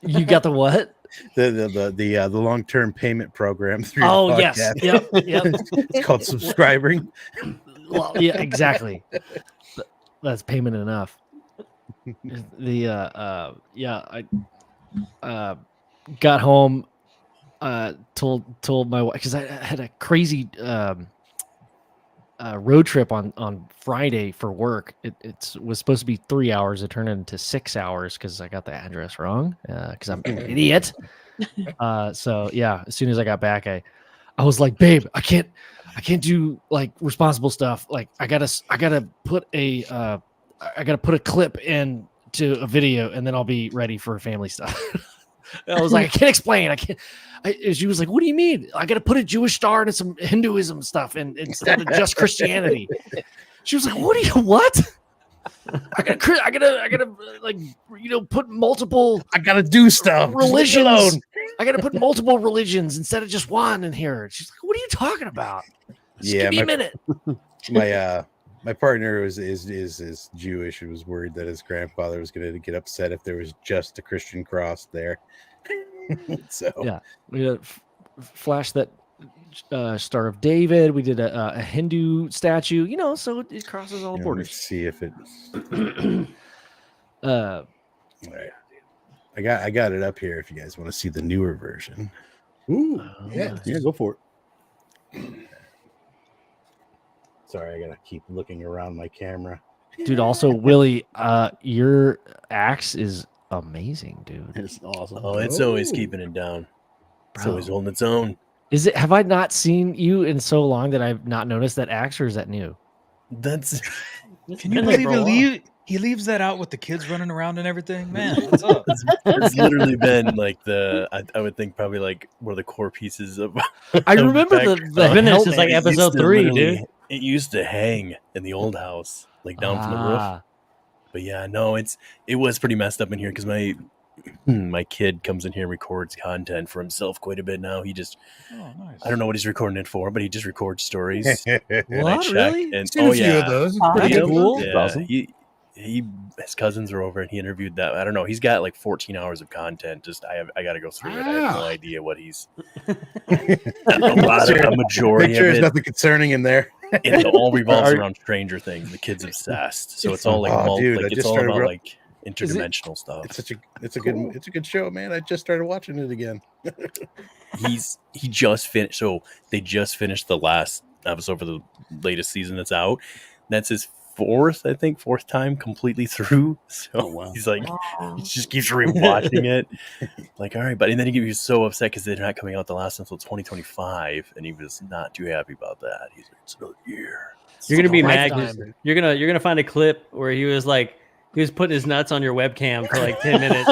You got the what? The long term payment program through. Oh your yes, podcast. yep. It's called subscribing. Well, yeah, exactly. That's payment enough. I got home, told my wife because I had a crazy road trip on Friday for work. It was supposed to be 3 hours. It turned into 6 hours because I got the address wrong because I'm an idiot. So yeah, as soon as I got back, I was like, babe, I can't do like responsible stuff. Like I gotta put a clip in to a video, and then I'll be ready for family stuff. I was like, I can't explain. I can't. She was like, what do you mean? I got to put a Jewish star into some Hinduism stuff and instead of just Christianity. She was like, what? I gotta like, put multiple. I gotta do stuff. Religions. I gotta put multiple religions instead of just one in here. She's like, what are you talking about? Just give me a minute. My partner is Jewish. He was worried that his grandfather was going to get upset if there was just a Christian cross there. So yeah, we had flash that Star of David. We did a Hindu statue. So it crosses all the borders. Let's see if it. All right. I got it up here. If you guys want to see the newer version. Ooh, yeah, go for it. Sorry, I gotta keep looking around my camera. Dude, also Willie, your axe is amazing, dude. It's awesome. Oh, it's always keeping it down. It's always holding its own. Is it? Have I not seen you in so long that I've not noticed that axe, or is that new? That's. Can you believe he leaves that out with the kids running around and everything? Man, what's up? It's literally been like I would think probably like one of the core pieces of. I remember the finish is like episode 3, dude. It used to hang in the old house, like down from the roof. But yeah, no, it was pretty messed up in here because my kid comes in here and records content for himself quite a bit now. He just, nice. I don't know what he's recording it for, but he just records stories. What, really? And Seen a few of those. Pretty cool. Yeah, awesome. His cousins were over and he interviewed that. I don't know. He's got like 14 hours of content. Just I got to go through it. I have no idea what he's. A majority. Make sure of there's it, nothing concerning in there. it all revolves around Stranger Things. The kid's obsessed, so it's all like, it's all about like interdimensional stuff. It's a good show, man. I just started watching it again. He just finished. So they just finished the last episode for the latest season that's out. That's his fourth time completely through. So he's like, he just keeps rewatching it. Like, all right, but and then he was so upset because they're not coming out the last until 2025, and he was not too happy about that. He's like, it's another year. You're gonna be mad. You're gonna find a clip where he was putting his nuts on your webcam for like 10 minutes.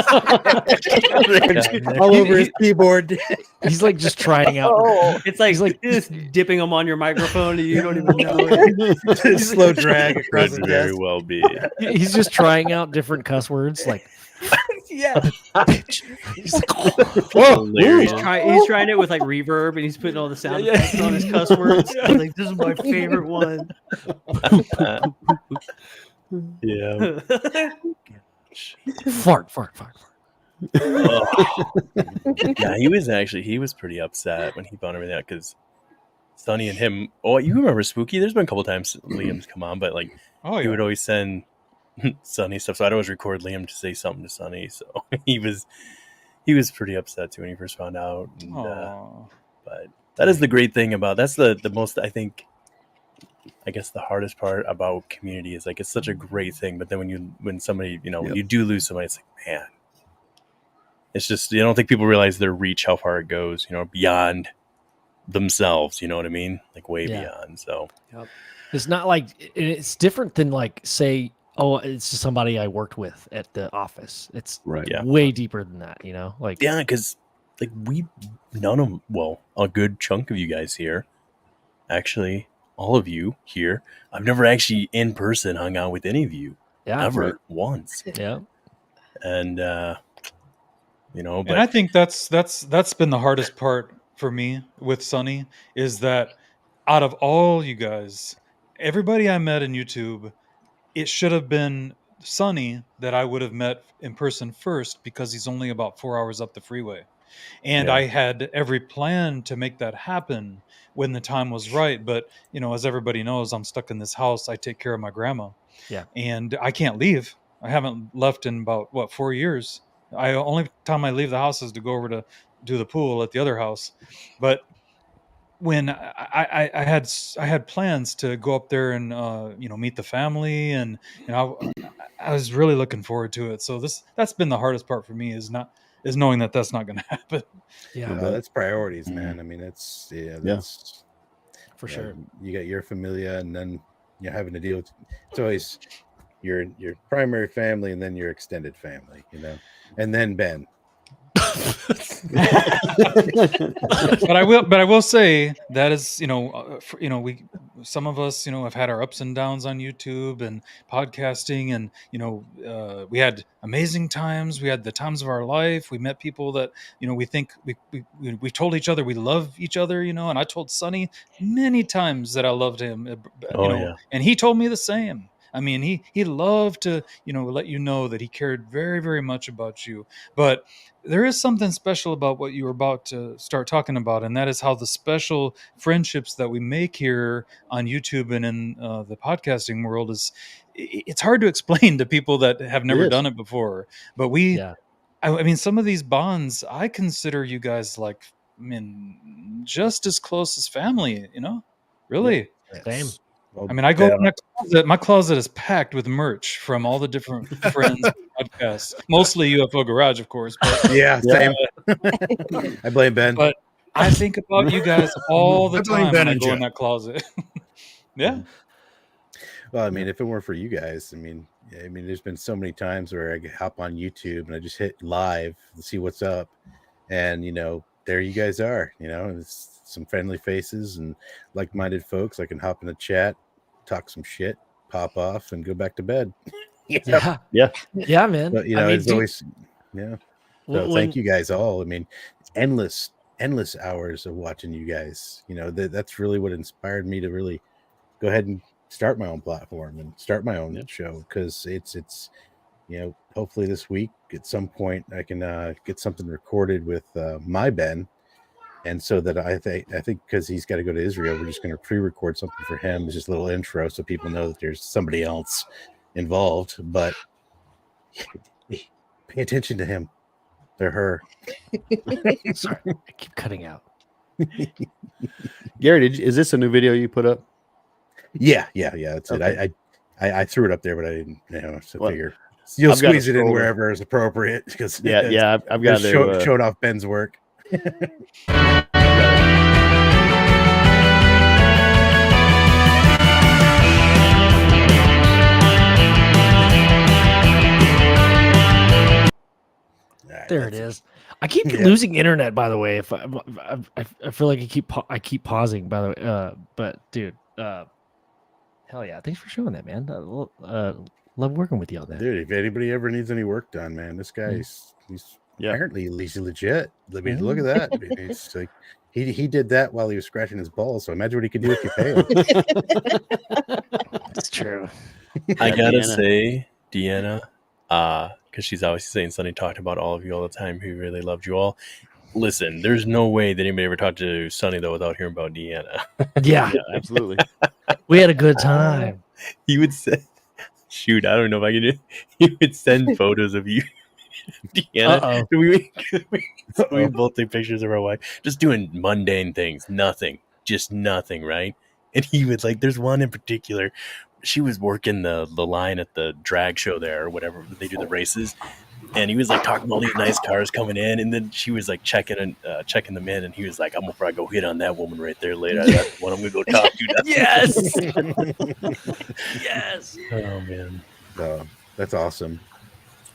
All over his keyboard. He's like just trying out. It's like just dipping them on your microphone and you don't even know it. Slow drag across Could the very desk. well be. He's just trying out different cuss words, like. Yeah. He's like, Hilarious. He's trying it with like reverb and he's putting all the sound effects on his cuss words. Like, this is my favorite one. Yeah. fart. Yeah, he was pretty upset when he found everything out because Sonny and him. Oh, you remember Spooky? There's been a couple times Liam's come on, but like he would always send Sonny stuff. So I'd always record Liam to say something to Sonny. So he was pretty upset too when he first found out. And, but that is the great thing about that's the most I guess the hardest part about community is like it's such a great thing, but then when somebody when you do lose somebody, it's like, man, it's just I don't think people realize their reach, how far it goes, beyond themselves. You know what I mean? Like way beyond. So it's not like it's different than like say, oh, it's just somebody I worked with at the office. It's way deeper than that. Like because like a good chunk of you guys here, actually. All of you here, I've never actually in person hung out with any of you ever once. Yeah. And but and I think that's been the hardest part for me with Sonny is that out of all you guys, everybody I met in YouTube, it should have been Sonny that I would have met in person first because he's only about 4 hours up the freeway. And I had every plan to make that happen when the time was right. But, as everybody knows, I'm stuck in this house. I take care of my grandma. Yeah. And I can't leave. I haven't left in about 4 years. Only time I leave the house is to go over to do the pool at the other house. But when I had plans to go up there and, meet the family and I was really looking forward to it. So that's been the hardest part for me is knowing that that's not going to happen. Yeah, that's priorities, man. I mean, that's for sure. You got your familia, and then you're having to deal with. It's always your primary family, and then your extended family, and then Ben. But I will say that is, we, some of us, have had our ups and downs on YouTube and podcasting, and we had amazing times. We had the times of our life. We met people that we think we told each other we love each other, and I told Sonny many times that I loved him, Yeah. and he told me the same. I mean, he loved to let you know that he cared very, very much about you. But there is something special about what you were about to start talking about, and that is how the special friendships that we make here on YouTube and in the podcasting world it's hard to explain to people that have never done it before. But I mean, some of these bonds, I consider you guys like, just as close as family, really. Same. I mean, I go in my closet. My closet is packed with merch from all the different friends podcasts. Mostly UFO Garage, of course. But, same. I blame Ben. But I think about you guys all the time when I go in that closet. Yeah. Well, I mean, if it weren't for you guys, I mean, there's been so many times where I hop on YouTube and I just hit live to see what's up, and there you guys are. It's some friendly faces and like-minded folks. I can hop in a chat, talk some shit, pop off, and go back to bed. Yeah, man. But, it's always, So thank you guys all. I mean, endless hours of watching you guys. That's really what inspired me to really go ahead and start my own platform and start my own show, because it's hopefully this week at some point I can get something recorded with my Ben. And so that I think because he's got to go to Israel, we're just going to pre-record something for him. It's just a little intro so people know that there's somebody else involved. But pay attention to him or her. Sorry, I keep cutting out. Gary, is this a new video you put up? Yeah. That's it. I threw it up there, but I didn't. Figure you'll squeeze it in wherever is appropriate. Because I've got to showing off Ben's work. There it is. I keep losing internet, by the way. If I feel like I keep pausing, by the way. But dude, hell yeah! Thanks for showing that, man. Love working with you on that, dude. If anybody ever needs any work done, man, this guy's he's apparently he's legit. I mean, look at that. I mean, it's like he did that while he was scratching his balls. So imagine what he could do if you pay him. That's true. I gotta say, Deanna, because she's always saying Sonny talked about all of you all the time. He really loved you all. Listen, there's no way that anybody ever talked to Sonny though without hearing about Deanna. Yeah, absolutely. We had a good time. He would say, "Shoot, I don't know if I can do." He would send photos of you, Deanna. We both take pictures of our wife, just doing mundane things, just nothing, right? And he would there's one in particular. She was working the line at the drag show there or whatever they do the races, and he was talking about all these nice cars coming in, and then she was checking them in, and he was like, "I'm gonna probably go hit on that woman right there later. That's the one I'm gonna go talk to." Yes. Yes. Oh man, that's awesome.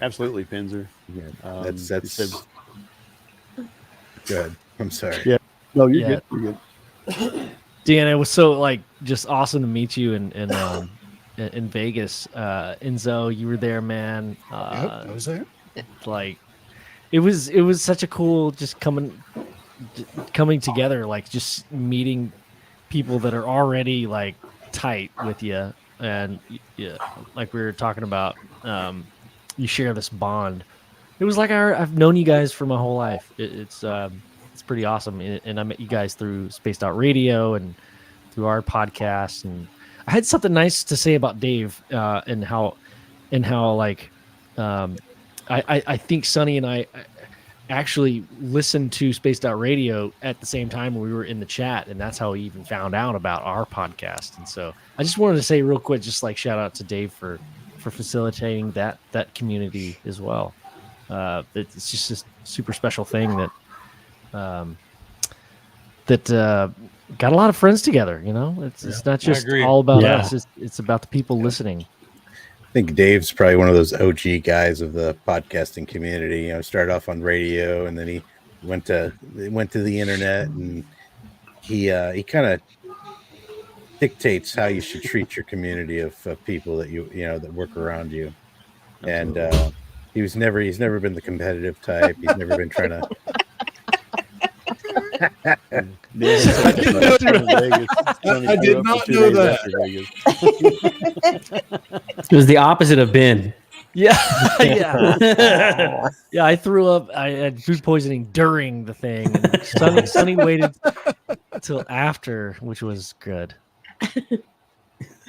Absolutely, Pinzer. Yeah, that's good. I'm sorry. Yeah. No, you're good. You're good. Deanna, it was so just awesome to meet you in Vegas. Enzo, you were there, man. I was there. It was such a cool just coming together, just meeting people that are already tight with you, and like we were talking about, you share this bond. It was I've known you guys for my whole life. It's pretty awesome, and I met you guys through Spaced Out Radio and through our podcast. And I had something nice to say about Dave and how I think Sonny and I actually listened to Spaced Out Radio at the same time when we were in the chat, and that's how we even found out about our podcast. And so I just wanted to say real quick, just shout out to Dave for facilitating that community as well. It's just a super special thing that got a lot of friends together. It's not just all about us. It's about the people listening. think Dave's probably one of those OG guys of the podcasting community. You know, started off on radio, and then he went to the internet, and he kind of dictates how you should treat your community of people that you know that work around you. And he's never been the competitive type. He's never been trying to. I did not know that. It was the opposite of Ben. Yeah, yeah, yeah. I threw up. I had food poisoning during the thing. And Sonny waited till after, which was good.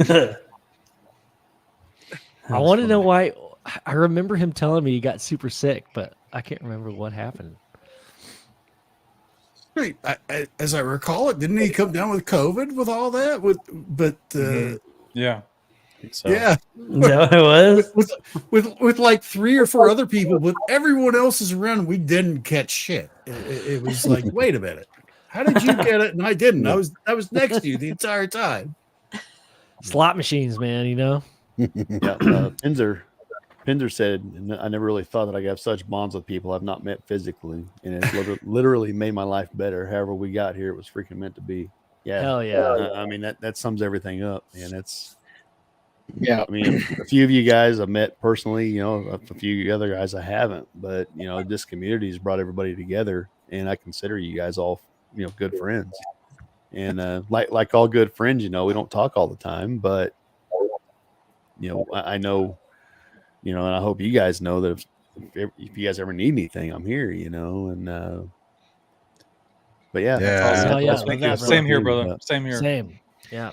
I want to know why. I remember him telling me he got super sick, but I can't remember what happened. Wait, as I recall it, didn't he come down with COVID with all that? Yeah. So. Yeah, that it was with like 3 or 4 other people, but everyone else is around. We didn't catch shit. It was like, wait a minute, how did you get it and I didn't? I was next to you the entire time. Slot machines, man. You know. Yeah, Pinzer said, I never really thought that I could have such bonds with people I've not met physically, and it's literally made my life better. However we got here, it was freaking meant to be. Yeah, hell yeah. I mean that sums everything up, and it's. Yeah, I mean, a few of you guys I've met personally, you know, a few other guys I haven't, but you know, this community has brought everybody together, and I consider you guys all, you know, good friends. And like all good friends, you know, we don't talk all the time, but you know, I know, you know, and I hope you guys know that if you guys ever need anything, I'm here, you know, and but yeah, that's awesome. Same here, brother. Same here. Same. Yeah.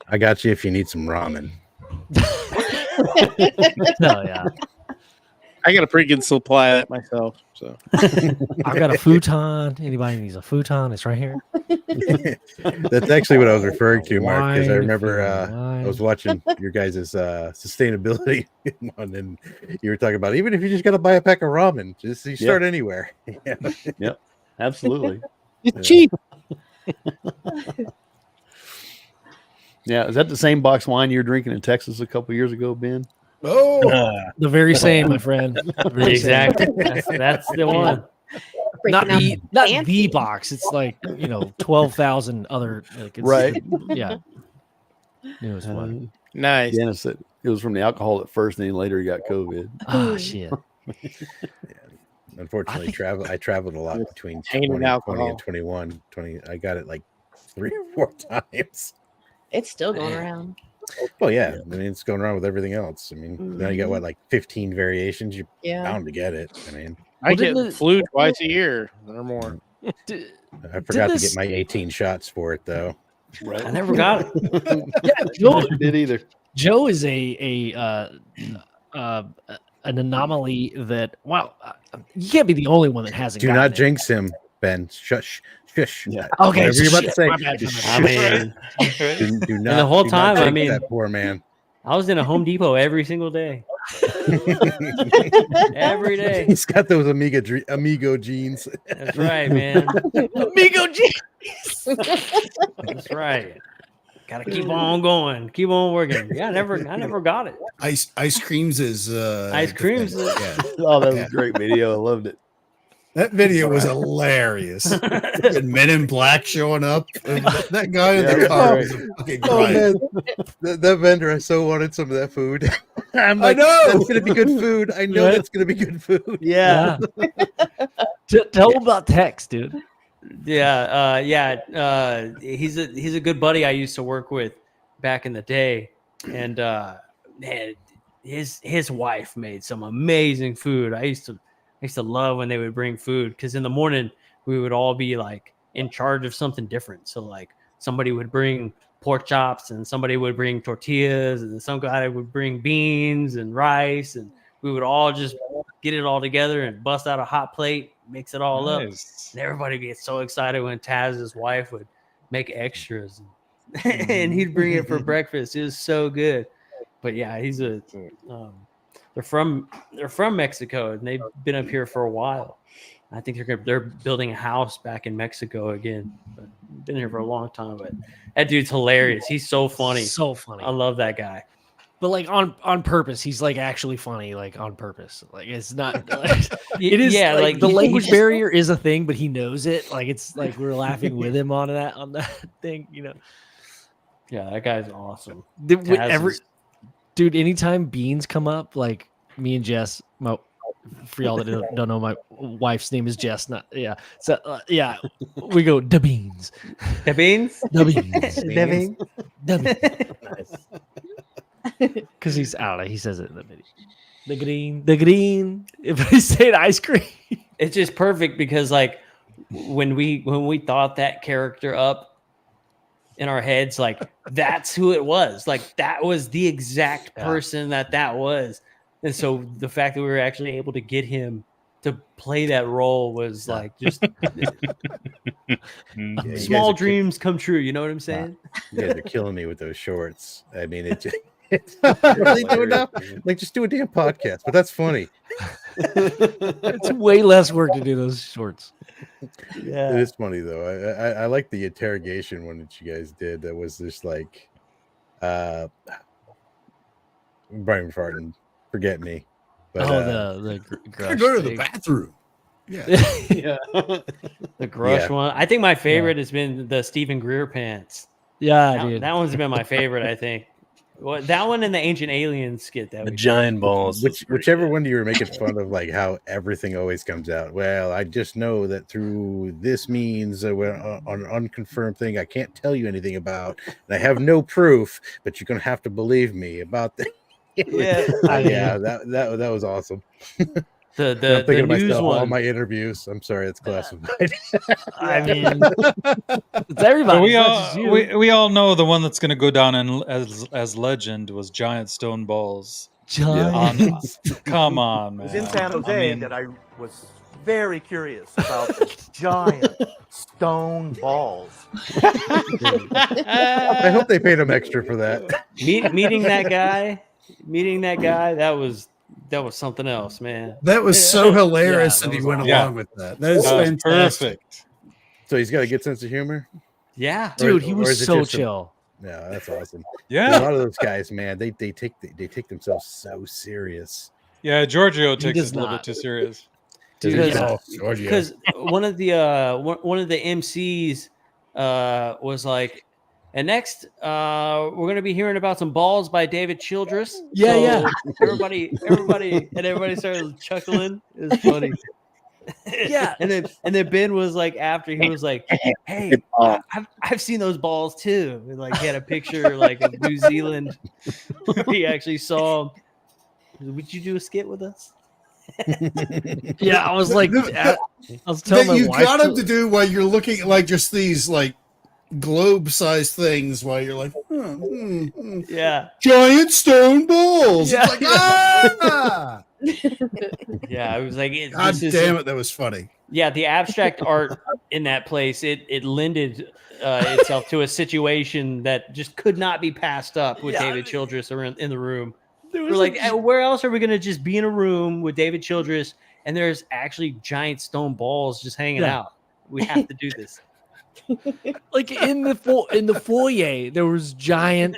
I got you if you need some ramen. Hell yeah. I got a pretty good supply of that myself. So I've got a futon. Anybody needs a futon? It's right here. That's actually what I was referring to, Mark, because I remember I was watching your guys' sustainability one, and you were talking about even if you just got to buy a pack of ramen, just you start anywhere. Yeah. Yep, absolutely. It's cheap. Yeah, is that the same box wine you were drinking in Texas a couple years ago, Ben? Oh, the very same, my friend. Exactly. That's the one. Not the box. It's like 12,000 other. Like it's, right. Yeah. It was fun. Nice. Dennis said it was from the alcohol at first, and then later he got COVID. Oh shit. Unfortunately, I traveled a lot between 20 and 21. I got it like 3 or 4 times. It's still going around. Well, yeah. I mean, it's going around with everything else. I mean, now you got like 15 variations. You're bound to get it. I mean, I get the flu twice a year or more. I forgot to get my 18 shots for it though. Right. I never got it. Yeah, Joe did either. Joe is an anomaly that you can't be the only one that hasn't. Do not jinx him, Ben. Shush. Yeah. Okay. Whatever you're about to say. I mean, do not. and the whole time, I mean, that poor man. I was in a Home Depot every single day. Every day. He's got those Amigo jeans. That's right, man. Amigo jeans. That's right. Gotta keep on going, keep on working. Yeah, I never got it. Ice creams is ice creams. Oh, that was a great video. I loved it. That video was hilarious. Men in Black showing up. That guy in the car was a fucking man. That vendor, I so wanted some of that food. I'm like, I know that's gonna be good food. I know that's gonna be good food. Yeah. Tell him about Tex, dude. Yeah, he's a good buddy I used to work with back in the day, and man, his wife made some amazing food. I used to love when they would bring food, because in the morning we would all be like in charge of something different. So like somebody would bring pork chops, and somebody would bring tortillas, and some guy would bring beans and rice, and we would all just get it all together and bust out a hot plate, mix it all up. And everybody gets so excited when Taz's wife would make extras, and he'd bring it for breakfast. It was so good. But yeah, they're from Mexico, and they've been up here for a while. I think they're building a house back in Mexico again. But been here for a long time. But that dude's hilarious. He's so funny. So funny. I love that guy. but like on purpose. He's like actually funny, like on purpose. Like it's not. Like, it is. Yeah, like the he language just- barrier is a thing, but he knows it. Like it's like we're laughing with him on that thing. You know. Yeah, that guy's awesome. Every dude, anytime beans come up, like me and Jess, for y'all that don't know, my wife's name is Jess. Not So yeah, we go the beans, the beans, the beans, the beans, the beans. Because he's I don't know. He says it in the video. The green. If I say ice cream, it's just perfect because like when we thought that character up in our heads, like that's who it was. Like that was the exact person that was. And so the fact that we were actually able to get him to play that role was like just small dreams come true. You know what I'm saying? You guys are killing me with those shorts. I mean, it just really do it now. Like, just do a damn podcast. But that's funny. It's way less work to do those shorts. It is funny though. I like the interrogation one that you guys did. That was just like, Brian Farton, forget me. But, the gotta go to the bathroom. Yeah, yeah. The Grush one. I think my favorite has been the Stephen Greer pants. Yeah, dude. That one's been my favorite. I think. Well, that one and the Ancient Aliens skit that the giant balls. Whichever one you were making fun of, like how everything always comes out. Well, I just know that through this means we're on an unconfirmed thing I can't tell you anything about, and I have no proof, but you're gonna have to believe me about that. That was awesome. The I'm thinking the of news myself all one. my interviews. I'm sorry, it's classified. I mean, it's everybody. Well, we all know the one that's going to go down as legend was giant stone balls. Giant. Come on, It man. was in San Jose I mean, that I was very curious about the giant stone balls. I hope they paid him extra for that. Meeting that guy, that was something else, man. That was so hilarious that that he was went awesome. along with that. That is fantastic. Perfect. So he's got a good sense of humor. Yeah, dude, he Or was is it so just chill. Yeah, that's awesome. Yeah. A lot of those guys, man, they take themselves so serious. Yeah, Giorgio takes does it a little bit not. too serious. Because one of the MCs was like, and next we're gonna be hearing about some balls by David Childress. Yeah. Everybody started chuckling. It was funny. Yeah. and then Ben was like, after he was like, hey, I've seen those balls too. And like he had a picture like of New Zealand. He actually saw. Would you do a skit with us? Yeah, I was like, I was telling That my you wife got him to do while you're looking at like just these like globe-sized things while you're like, Yeah, giant stone balls. Yeah. It's like, ah! yeah. I was like, God damn it, that was funny. Yeah, the abstract art in that place it lended itself to a situation that just could not be passed up with David Childress around in the room. We're like, where else are we gonna just be in a room with David Childress and there's actually giant stone balls just hanging out? We have to do this. like in the foyer, there was giant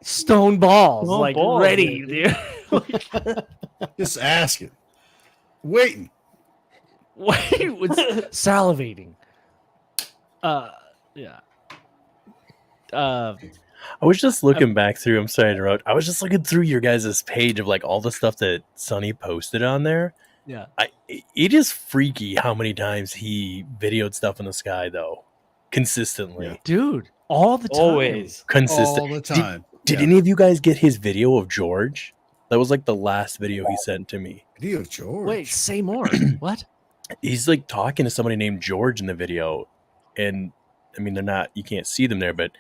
stone balls, Stone like balls, ready, man. dude. Just asking. Waiting. Wait, was salivating. Yeah. I was just looking back through. I'm sorry to interrupt. I was just looking through your guys' page of like all the stuff that Sonny posted on there. Yeah. It is freaky how many times he videoed stuff in the sky though, consistently. Dude, all the time. Always. Consistent. All the time. Did any of you guys get his video of George? That was like the last video he sent to me. Video of George. Wait, say more. What? He's like talking to somebody named George in the video, and I mean they're not. You can't see them there, but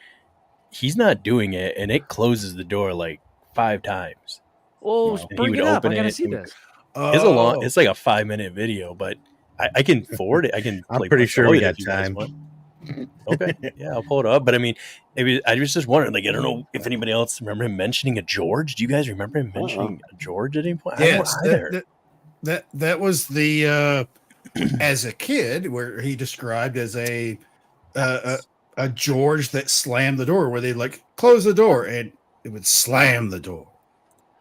he's not doing it, and it closes the door like 5 times. Oh, He bring would it up. open I gotta it, see and- this. It's a long. It's like a 5-minute video, but I can forward it. I can. I'm like, pretty sure show we you got if you guys time. want. Okay, yeah, I'll pull it up. But I mean, I was just wondering. Like, I don't know if anybody else remember him mentioning a George. Do you guys remember him mentioning a George at any point? Yes, I don't either. that was the as a kid where he described as a George that slammed the door where they like close the door and it would slam the door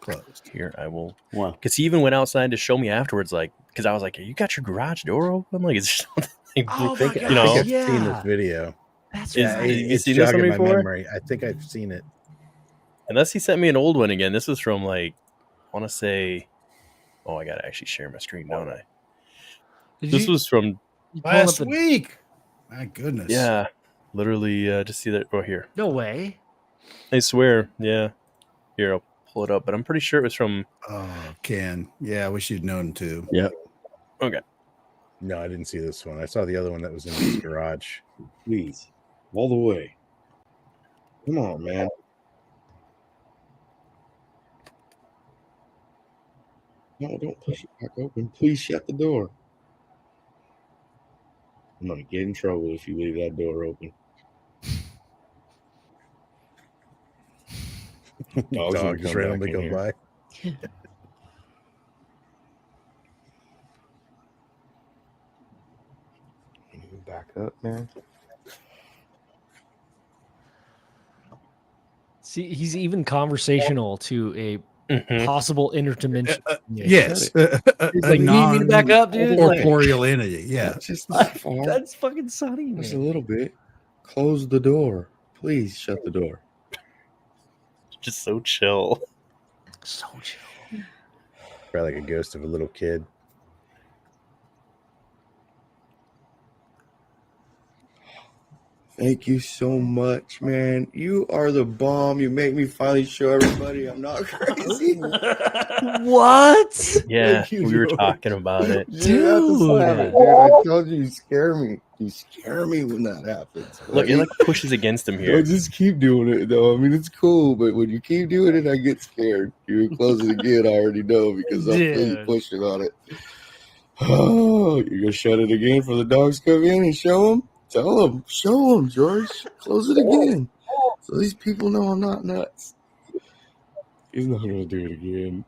closed. Here, I will. Wow. Because he even went outside to show me afterwards, like, because I was like, "You got your garage door open? Like, is there something?" Oh my gosh, I think I've yeah. seen this video. That's Is- right. you It's seen this one jogging my before? memory. I think I've seen it. Unless he sent me an old one again. This was from like, I want to say, oh, I gotta actually share my screen, don't I? This was from Last week. My goodness. Yeah, literally. Just see that right here. No way. I swear. Yeah. Here, I'll pull it up, but I'm pretty sure it was from. Oh, Ken. Yeah, I wish you'd known too. Yep. Okay. No, I didn't see this one. I saw the other one that was in his garage. Please, all the way. Come on, man. No, don't push it back open. Please shut the door. I'm gonna get in trouble if you leave that door open. Dogs Dog just randomly go by. Back up, man. See, he's even conversational to a possible interdimension. Yes. He's like, you need me to back up, dude? Corporeal entity. Yeah. Just this far. That's fucking Sonny. Just a Man. little bit. Close the door. Please shut the door. Just so chill. So chill. Probably like a ghost of a little kid. Thank you so much, man. You are the bomb. You make me finally show everybody I'm not crazy. What? Yeah, Thank you, we were George. talking about it. You have to slam it, dude. I told you, you scare me. You scare me when that happens. Look, it like pushes against him here. Don't just keep doing it, though. I mean, it's cool, but when you keep doing it, I get scared. You close it again, I already know because I'm really Dude. pushing on it. Oh, you're gonna shut it again for the dogs come in and show them? Tell them, show them, George. Close it again, so these people know I'm not nuts. He's not gonna do it again.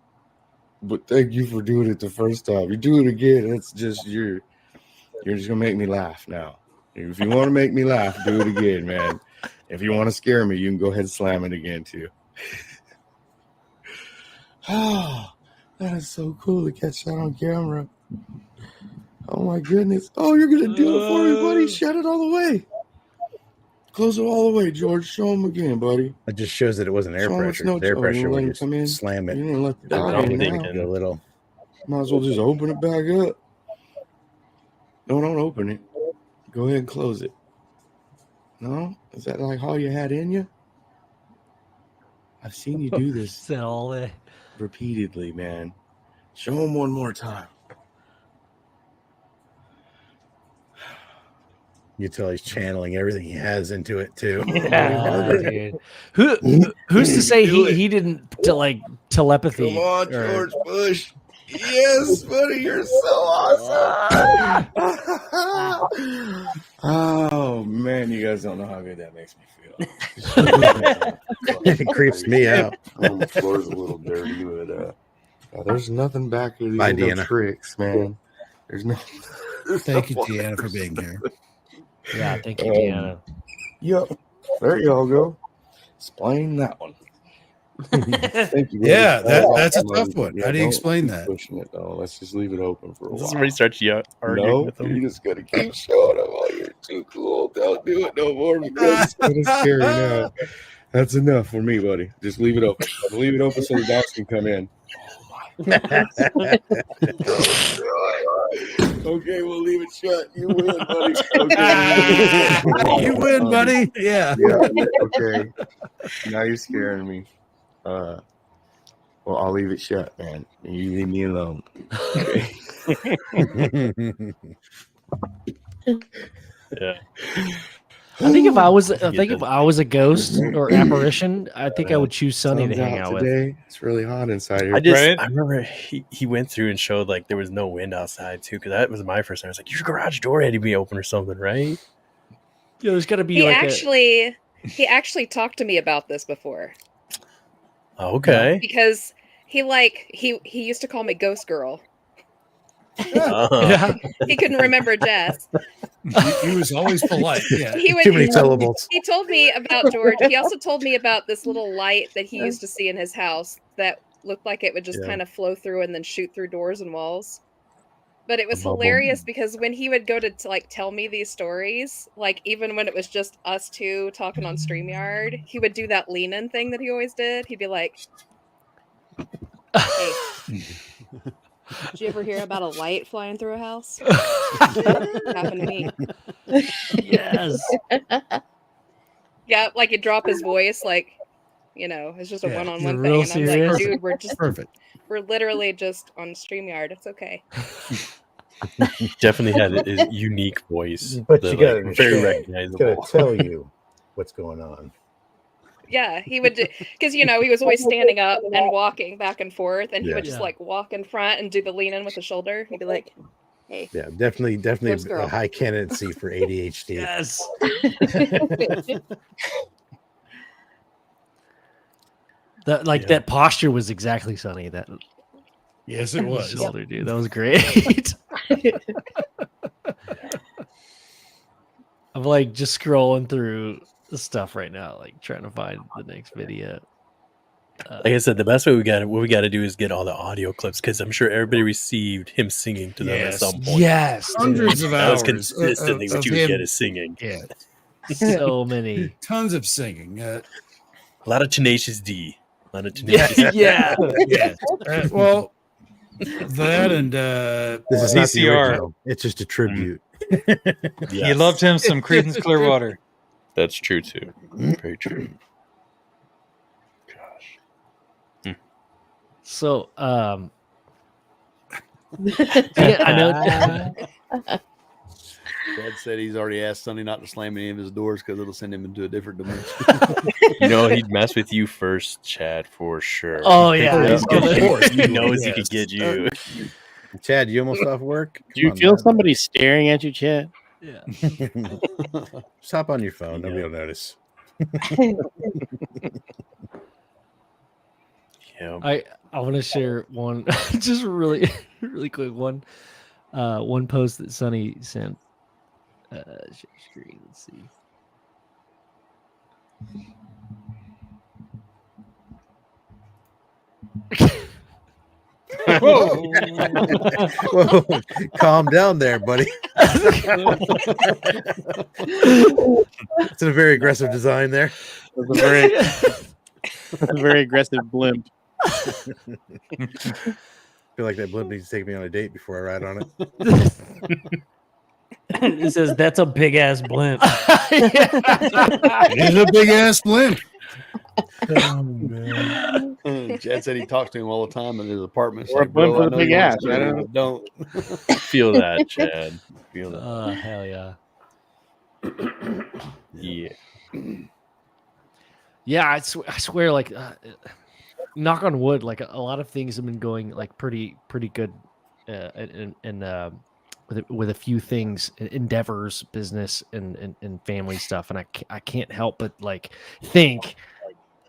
But thank you for doing it the first time. You do it again, it's just you're just gonna make me laugh now. If you want to make me laugh, do it again, man. If you want to scare me, you can go ahead and slam it again too. Oh, that is so cool to catch that on camera. Oh my goodness. Oh, you're gonna do it for me, buddy. Shut it all the way. Close it all the way, George. Show him again, buddy. It just shows that it wasn't air Show him pressure. it's no Air joke. pressure You let would him just come in. slam it. You didn't let the That's dog what I'm in now. thinking. A little. Might as well just open it back up. No, don't open it. Go ahead and close it. No? Is that like all you had in you? I've seen you do this Is that all that? repeatedly, man. Show him one more time. You tell he's channeling everything he has into it too. Dude. Who's to say he didn't like telepathy? Come on, or- George Bush. Yes, buddy, you're so awesome. Oh man, you guys don't know how good that makes me feel. It creeps me out. The floor's a little dirty, but there's nothing back here. These Bye, ain't no Deanna. tricks, man. There's no. Thank you, Deanna, for being here. Yeah, thank you, Deanna. Yep. There y'all go. Explain that one. Thank you. Yeah, buddy. that's a Awesome, tough buddy. one. Yeah, How do you don't explain keep that? Pushing it though. Let's just leave it open for a This while. is where he starts arguing No, with him. you just gotta keep showing them. Oh, you're too cool. Don't do it no more because it's kind of scary now. That's enough for me, buddy. Just leave it open. Leave it open so the dogs can come in. Okay, we'll leave it shut. You win, buddy. Okay. You win, buddy. Yeah. Yeah. Okay. Now you're scaring me. Well, I'll leave it shut, man. You leave me alone. Okay. Yeah. I think if I was a ghost or apparition, I think I would choose Sonny to Sun's hang out with. today. It's really hot inside here. I remember he went through and showed like there was no wind outside too, because that was my first time. I was like, your garage door had to be open or something, right? Yeah, there's got to be He like actually talked to me about this before Okay. because he used to call me Ghost Girl. Yeah. He couldn't remember Jess. He was always polite. Yeah. Too many syllables. He told me about George. He also told me about this little light that he used to see in his house that looked like it would just Yeah. kind of flow through and then shoot through doors and walls. But it was bubble. hilarious because when he would go to like tell me these stories, like even when it was just us two talking on StreamYard, he would do that lean-in thing that he always did. He'd be like, "Hey, did you ever hear about a light flying through a house? Happened to me." Yes. Yeah, like he'd drop his voice, like, it's just a Yeah, one-on-one you're thing. real And I'm like, serious? dude, we're Perfect. literally just on StreamYard. It's okay. Definitely had a unique voice. But that, you gotta like, very understand, he's recognizable. gonna tell you what's going on. Yeah, he would, because he was always standing up and walking back and forth, and he would just Yeah. like walk in front and do the lean in with the shoulder. He'd be like, "Hey, Yeah, definitely Ghost a girl." high candidacy for ADHD. Yes. That posture was exactly Sonny. That Yes, it was. shoulder, dude. That was great. I'm like just scrolling through the stuff right now, like trying to find the next video. Like I said, the best way what we got to do is get all the audio clips because I'm sure everybody received him singing to them at Yes. some point. Yes, Hundreds of That was hours consistently what of you would get him. is singing. Yeah. so many. Tons of singing. A lot of Tenacious D. A lot of Tenacious D. Yeah. Yeah. Well, that and This is not the CCR. original. It's just a tribute. He loved him some Creedence Clearwater. That's true too. Very true. So, yeah, I know. Dad said he's already asked Sonny not to slam any of his doors because it'll send him into a different dimension. He'd mess with you first, Chad, for sure. Oh yeah, he's gonna- He knows he could get you. Chad, you almost off work? Do you Come on, feel man. somebody staring at you, Chad? Yeah. Just hop on your phone. Nobody will notice. Yeah. I want to share one, just really quick one. One post that Sonny sent. Share screen. Let's see. Whoa. Whoa. Calm down there, buddy. It's a very aggressive design there. That's a very aggressive blimp. I feel like that blimp needs to take me on a date before I ride on it. It says that's a big ass blimp. It is a big ass blimp. Oh, man. Chad said he talks to him all the time in his apartment. Or a blimp with a big ass. I Don't. Feel that, Chad. Feel that. Hell yeah. Yeah. Yeah, I swear, like, knock on wood, like a lot of things have been going like pretty good, with a few things, endeavors, business, and family stuff, and I can't help but like think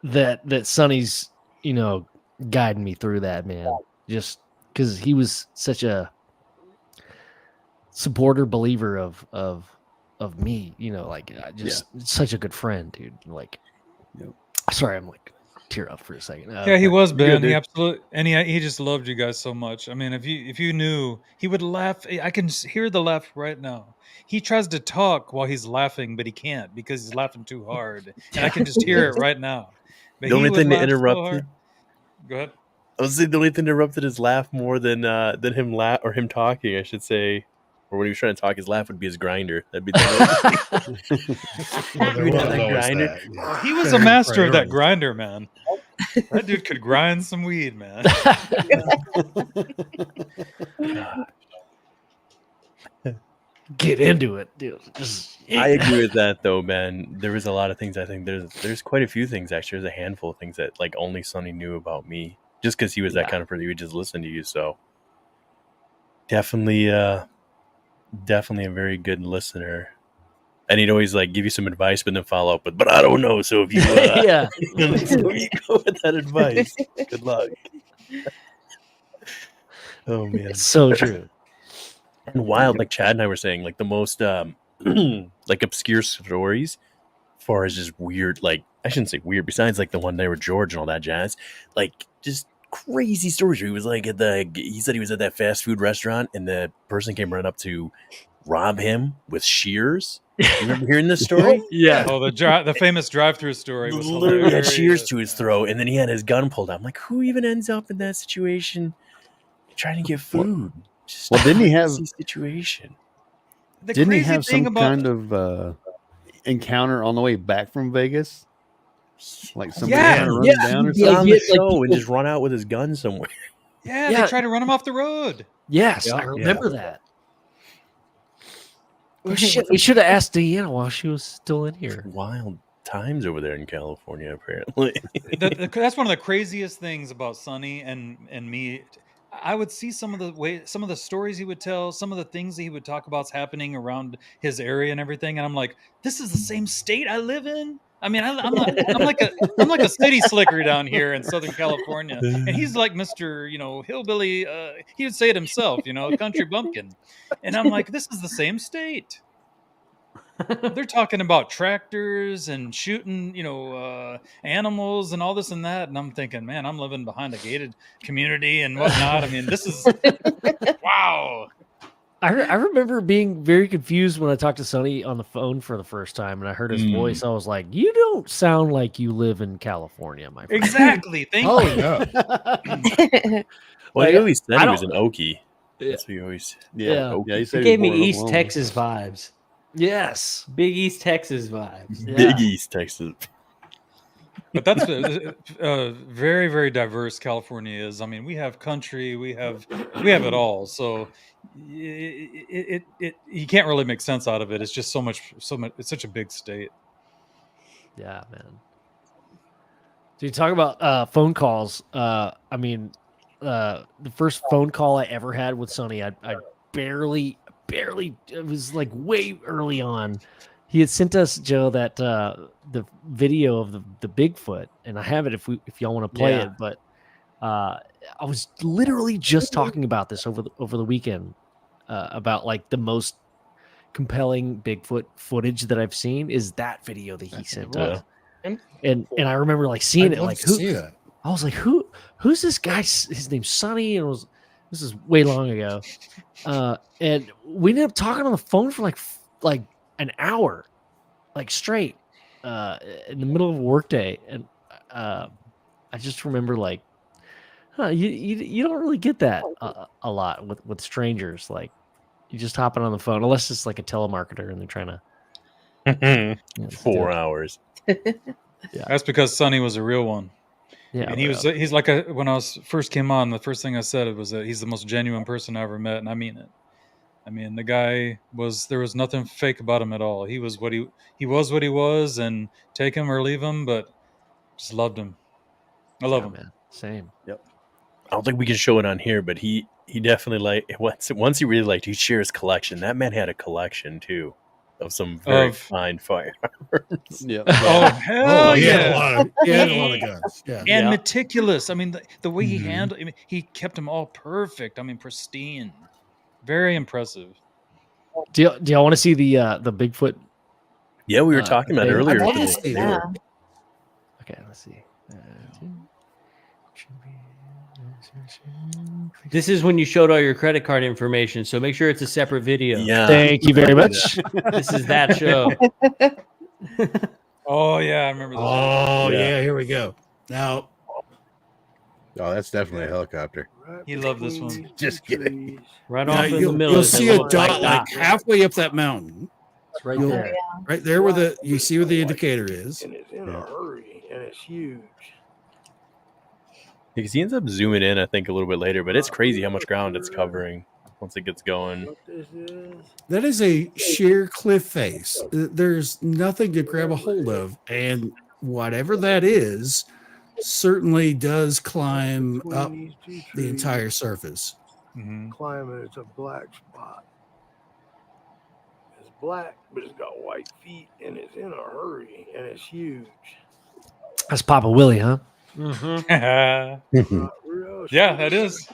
that Sonny's guiding me through that, man, just because he was such a supporter, believer of me, like such a good friend, dude. Like, sorry, I'm like tear up for a second. Yeah, he was, Ben. Good, He absolutely, and he just loved you guys so much. I mean, if you knew, he would laugh. I can hear the laugh right now. He tries to talk while he's laughing, but he can't because he's laughing too hard, and I can just hear it right now. But The only he would thing that laugh so interrupted. hard. Go ahead. I was saying the only thing that interrupted his laugh more than him him talking, I should say, or when he was trying to talk, his laugh would be his grinder. That'd be the grinder. He was a master of that grinder, man. That dude could grind some weed, man. Get into it, dude. I agree with that, though, man. There was a lot of things. I think there's quite a few things actually. There's a handful of things that like only Sonny knew about me, just because he was that kind of person. He would just listen to you. So definitely a very good listener. And he'd always like give you some advice, but then follow up with, "But I don't know." So if you, so if you go with that advice, good luck. Oh man, so true. wild, like Chad and I were saying, like the most like obscure stories, as far as just weird, like I shouldn't say weird, besides like the one day with George and all that jazz, like just crazy stories. Where he was like he said he was at that fast food restaurant and the person came running up to rob him with shears. You remember hearing this story? Yeah. Oh, the famous drive-through story was Literally had hilarious. shears to his throat, and then he had his gun pulled out. I'm like, who even ends up in that situation trying to get food? Just Well, didn't he have? crazy situation? The Didn't he crazy have thing some about kind of encounter on the way back from Vegas? Like somebody Yeah, trying to run him down or He'd be on something? the show and just run out with his gun somewhere. yeah, Yeah. they tried to run him off the road. Yes, I remember that. Oh, shit, we should have asked Deanna while she was still in here. Wild times over there in California, apparently. That's one of the craziest things about Sonny and me. I would see some of the stories he would tell, some of the things that he would talk about happening around his area and everything, and I'm like, this is the same state I live in. I mean, I'm like a city slicker down here in Southern California, and he's like Mr. Hillbilly. He would say it himself, country bumpkin, and I'm like, this is the same state. They're talking about tractors and shooting, animals and all this and that, and I'm thinking, man, I'm living behind a gated community and whatnot. I mean, this is wow. I remember being very confused when I talked to Sonny on the phone for the first time, and I heard his voice. I was like, "You don't sound like you live in California, my friend." Exactly. Thank you. Yeah. Well, he always said I he was don't- an Okie. That's what he always. Yeah. Okie. He said It he gave was me born in East Oklahoma. Texas vibes. Yes. Big East Texas vibes. Big East Texas. But that's very, very diverse. California is. I mean, we have country, we have it all. So it you can't really make sense out of it. It's just so much. It's such a big state. Yeah, man. So you talk about phone calls. I mean, the first phone call I ever had with Sonny, I barely. It was like way early on. He had sent us, Joe, that the video of the Bigfoot, and I have it if y'all want to play Yeah. it. But I was literally just talking about this over the weekend about like the most compelling Bigfoot footage that I've seen is that video that he sent us. And I remember like seeing I'd it love like to see that. I was like, who's this guy? His name's Sonny, and this is way long ago. And we ended up talking on the phone for like an hour, like straight, in the middle of a workday. And I just remember like, you don't really get that a lot with strangers. Like you just hopping on the phone, unless it's like a telemarketer and they're trying to 4 hours. Yeah, That's because Sonny was a real one. Yeah, and he's like when I first came on, the first thing I said was that he's the most genuine person I ever met, and I mean it. I mean, the guy there was nothing fake about him at all. He was what he was, and take him or leave him, but just loved him. I love him. Man. Same. Yep. I don't think we can show it on here, but he definitely once he really liked, he'd share his collection. That man had a collection too of some very fine firearms. Yeah. Oh hell he had yeah! he had a lot of guns. Yeah. And meticulous. I mean, the way he handled. I mean, he kept them all perfect. I mean, pristine. Very impressive. Do y'all want to see the Bigfoot? Yeah, we were talking about earlier. I'd love to see that. Okay, let's see. This is when you showed all your credit card information, so make sure it's a separate video. Yeah. Thank you very much. This is that show. Oh yeah, I remember that. Oh yeah, here we go. Now, Oh, that's definitely a helicopter. He loved this one. Just kidding. Right now off in the you'll, middle. you'll it's see little a dot black like halfway up that mountain. It's right You'll- there. Right there where you see where the indicator is. And it's in a hurry, and it's huge. Because he ends up zooming in, I think, a little bit later, but it's crazy how much ground it's covering once it gets going. That is a sheer cliff face. There's nothing to grab a hold of, and whatever that is certainly does climb up the entire surface. Climbing, it's a black spot. It's black, but it's got white feet, and it's in a hurry, and it's huge. That's Papa Willie, huh? Yeah, that is.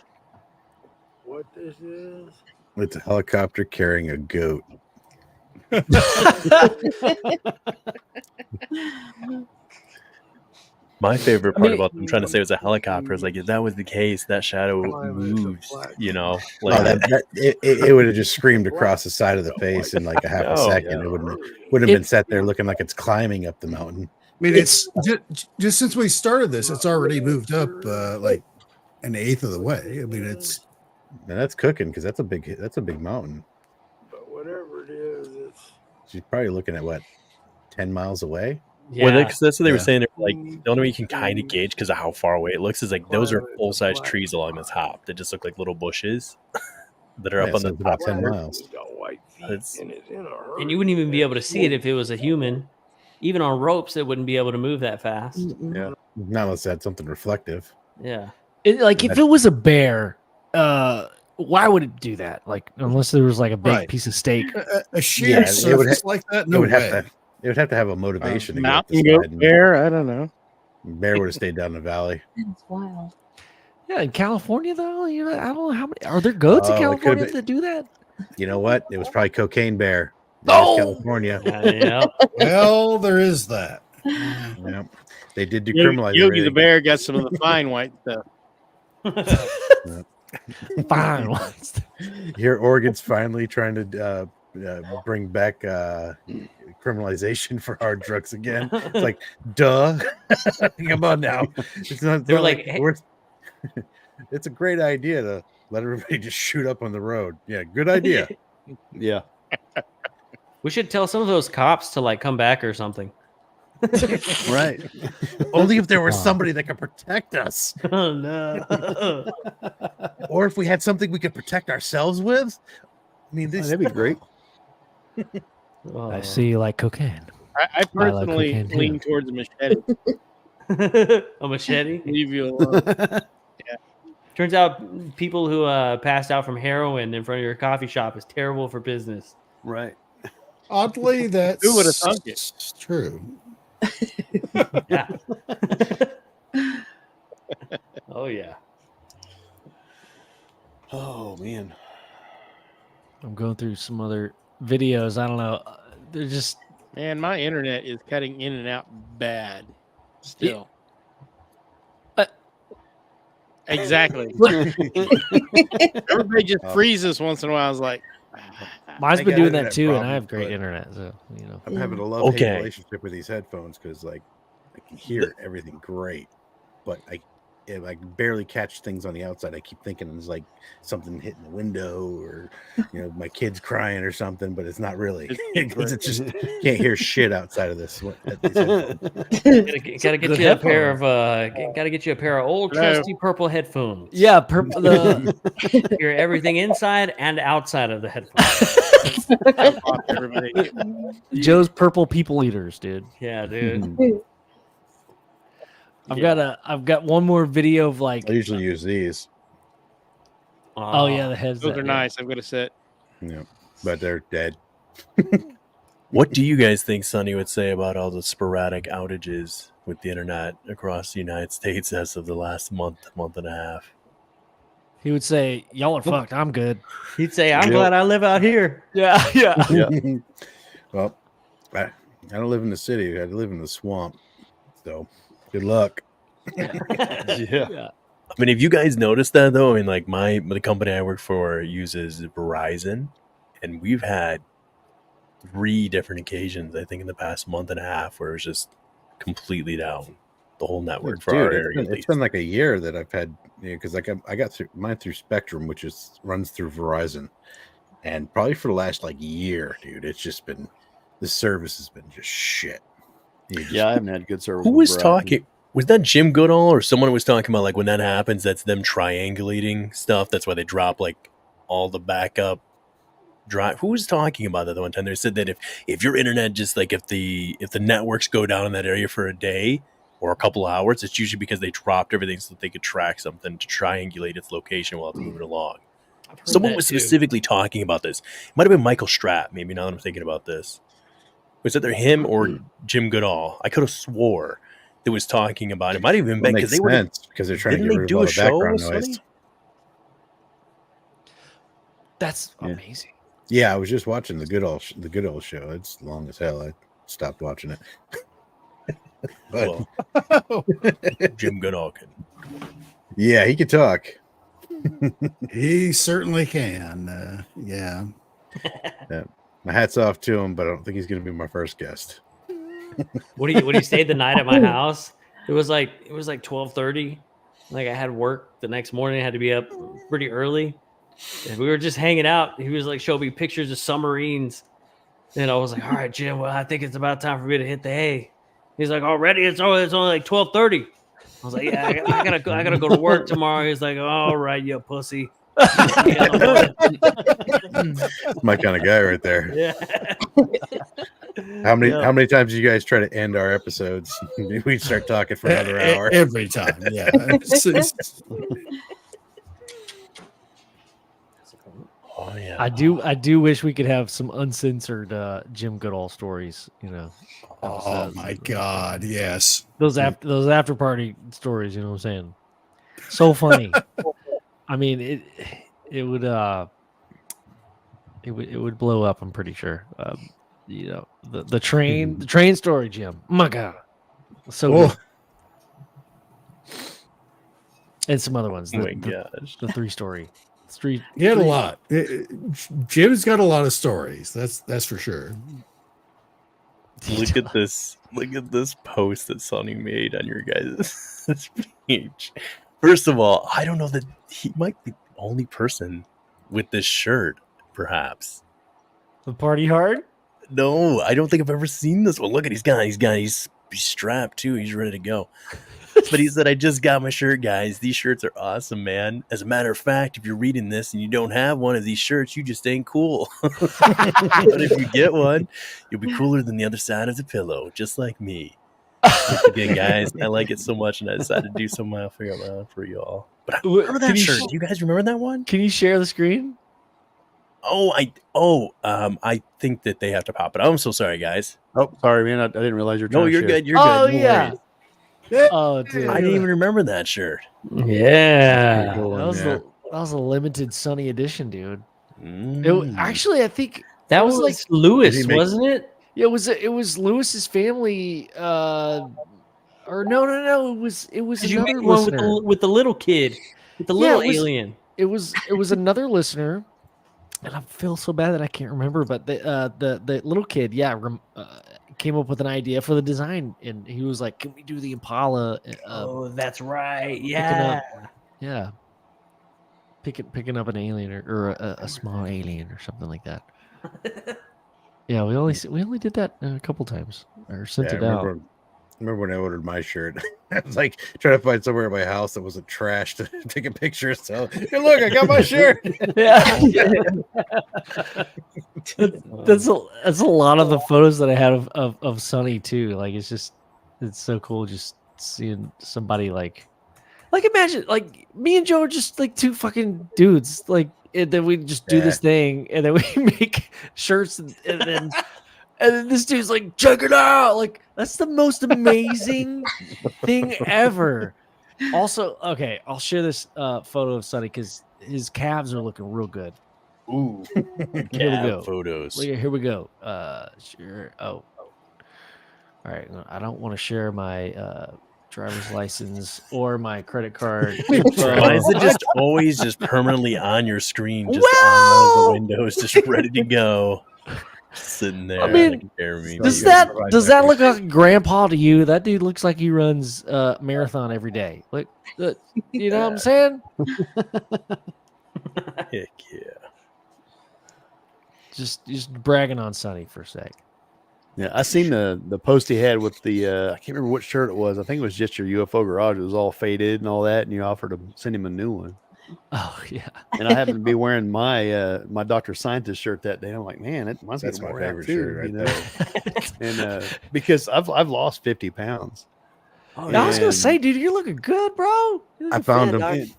What this is? It's a helicopter carrying a goat. My favorite part about them trying to say it was a helicopter is like, if that was the case, that shadow moves, you know? Like, It would have just screamed across the side of the face in like a half a second. It wouldn't have been sat there looking like it's climbing up the mountain. I mean, it's just since we started this, it's already moved up like an eighth of the way. I mean, it's and that's cooking because that's a big mountain. But whatever it is, She's probably looking at what, 10 miles away. Well, that's what they were saying. Like, the only way you can kind of gauge because of how far away it looks is like those are full size trees along the top that just look like little bushes that are up on the top. About 10 miles. And you wouldn't even be able to see it if it was a human. Even on ropes, it wouldn't be able to move that fast. Yeah, not unless it had something reflective. Yeah, if it was a bear, why would it do that? Like, unless there was like a big piece of steak. A sheer surface like that. No way. It would have to have a motivation to get up Mountain the goat side. bear? I don't know. Bear would have stayed down the valley. That's wild. Yeah, in California though, I don't know how many are there goats in California that do that. You know what? It was probably cocaine bear. Oh! California. Yeah. Well, there is that. Yeah. They did decriminalize Yogi the everything. bear got some of the fine white stuff. Fine ones. Here, Oregon's finally trying to bring back criminalization for hard drugs again. It's like, duh. Come on now. It's not. They're not like, hey- it's a great idea to let everybody just shoot up on the road. Yeah, good idea. Yeah. We should tell some of those cops to like come back or something. Right. Only if there was somebody that could protect us. Oh no. Or if we had something we could protect ourselves with. I mean, That'd be great. I see you like cocaine. I like personally cocaine, too. lean towards a machete. A machete? Leave you alone. Yeah. Turns out people who passed out from heroin in front of your coffee shop is terrible for business. Right. Oddly, that's Who would have thunk it? True. Yeah. Oh yeah. Oh man. I'm going through some other videos. I don't know. They're just Man, my internet is cutting in and out bad. Still. Exactly. Everybody just freezes once in a while. I was like, mine's I been got doing that internet too, and I problems, have great but internet. So I'm having a love-hate Okay. relationship with these headphones because, like, I can hear everything great, but if I can barely catch things on the outside. I keep thinking it's like something hitting the window or, my kid's crying or something, but it's not really. It's just can't hear shit outside of this. Gotta get you a pair of gotta get you a pair of old trusty purple headphones. yeah, purple. Hear everything inside and outside of the headphones. everybody. Joe's purple people eaters, dude. Yeah, dude. I've got one more video of like. I usually use these. Oh yeah, the heads. Those are nice. I've got a set. Yeah, but they're dead. what do you guys think Sonny would say about all the sporadic outages with the internet across the United States as of the last month and a half? He would say, "Y'all are fucked. I'm good." He'd say, "I'm glad I live out here." Yeah, yeah. Well, I don't live in the city. I live in the swamp. So, good luck. Yeah. I mean, have you guys noticed that though? I mean, like the company I work for uses Verizon, and we've had 3 different occasions, I think, in the past month and a half where it was just completely down the whole network for our area. It's been like a year that I've had, because I got mine through Spectrum, which runs through Verizon, and probably for the last like year, dude, it's just been the service has been just shit. Yeah, I haven't had good service. Who with was Verizon. talking? Was that Jim Goodall or someone was talking about like when that happens, that's them triangulating stuff. That's why they drop like all the backup drive. Who was talking about that the one time? They said that if your internet just like if the networks go down in that area for a day or a couple hours, it's usually because they dropped everything so that they could track something to triangulate its location while it's moving along. Someone was specifically talking about this. It might have been Michael Stratt, maybe now that I'm thinking about this. Was either him or Jim Goodall? I could have swore that was talking about it. Might have even been because they were because they're trying to didn't get they rid of do all a the show background with noise. Sonny? That's amazing. Yeah, I was just watching the good old show. It's long as hell. I stopped watching it. Well, Jim Goodall can. Yeah, he could talk. He certainly can. Yeah. My hat's off to him, but I don't think he's going to be my first guest. When he stayed the night at my house, it was like 12:30. Like I had work the next morning. I had to be up pretty early. And we were just hanging out. He was like showing me pictures of submarines. And I was like, all right, Jim, well, I think it's about time for me to hit the hay. He's like, already? It's only like 12:30. I was like, yeah, I gotta go to work tomorrow. He's like, all right, you pussy. That's my kind of guy right there. Yeah. How many times do you guys try to end our episodes? We start talking for another hour. Every time, yeah. Oh yeah. I do wish we could have some uncensored Jim Goodall stories, you know. Oh my God, yes. Those after party stories, you know what I'm saying? So funny. I mean, it would blow up, I'm pretty sure. You know, the train story, Jim. Oh my God. So good. And some other ones. Oh my gosh. The 3-story. He had a lot. Jim's got a lot of stories. That's for sure. Look at this post that Sonny made on your guys' page. First of all, I don't know that he might be the only person with this shirt, perhaps. The party hard? No, I don't think I've ever seen this one. Look at he's strapped too. He's ready to go. But he said, I just got my shirt, guys. These shirts are awesome, man. As a matter of fact, if you're reading this and you don't have one of these shirts, you just ain't cool. But if you get one, you'll be cooler than the other side of the pillow, just like me. Once again, guys, I like it so much, and I decided to do some I'll figure out for y'all. But I remember that shirt. Do you guys remember that one? Can you share the screen? I think that they have to pop it. I'm so sorry, guys. Oh, sorry, man. I didn't realize you're trying No, to you're share. good. You're Oh, good. No yeah. worries. Oh, dude. I didn't even remember that shirt. Yeah. That was a limited Sunny edition, dude. Mm. Actually, I think That was like Lewis, wasn't it? Yeah, it was Lewis's family. Or no. It was Did you another make one listener. with the little kid, with the little alien? It was another listener, and I feel so bad that I can't remember. But the little kid, came up with an idea for the design, and he was like, "Can we do the Impala?" Oh, that's right. Picking up an alien or a small alien or something like that. Yeah, we only did that a couple times or sent it out. Remember when I ordered my shirt? I was like trying to find somewhere in my house that wasn't trash to take a picture. So hey, look, I got my shirt. That's a lot of the photos that I had of Sonny too. Like it's so cool just seeing somebody like imagine like me and Joe are just like two fucking dudes like, and then we just do this thing, and then we make shirts, and then this dude's like, check it out, like that's the most amazing thing ever. Also, okay, I'll share this photo of Sonny because his calves are looking real good. Ooh, Here we go. photos. Here we go. Sure. Oh, all right. I don't want to share my driver's license or my credit card. Why is it just always just permanently on your screen, just on one of the windows, just ready to go, just sitting there? I mean, does that look like grandpa to you? That dude looks like he runs marathon every day. Like, you know what I'm saying? Heck yeah! Just bragging on Sonny for a sec. Yeah, I seen the post he had with the I can't remember what shirt it was. I think it was just your UFO garage. It was all faded and all that, and you offered to send him a new one. Oh yeah. And I happened to be wearing my my Dr. Scientist shirt that day. I'm like, man, that's my favorite shirt right there. And because I've lost 50 pounds. Oh, I was gonna say, dude, you're looking good, bro. I found him. And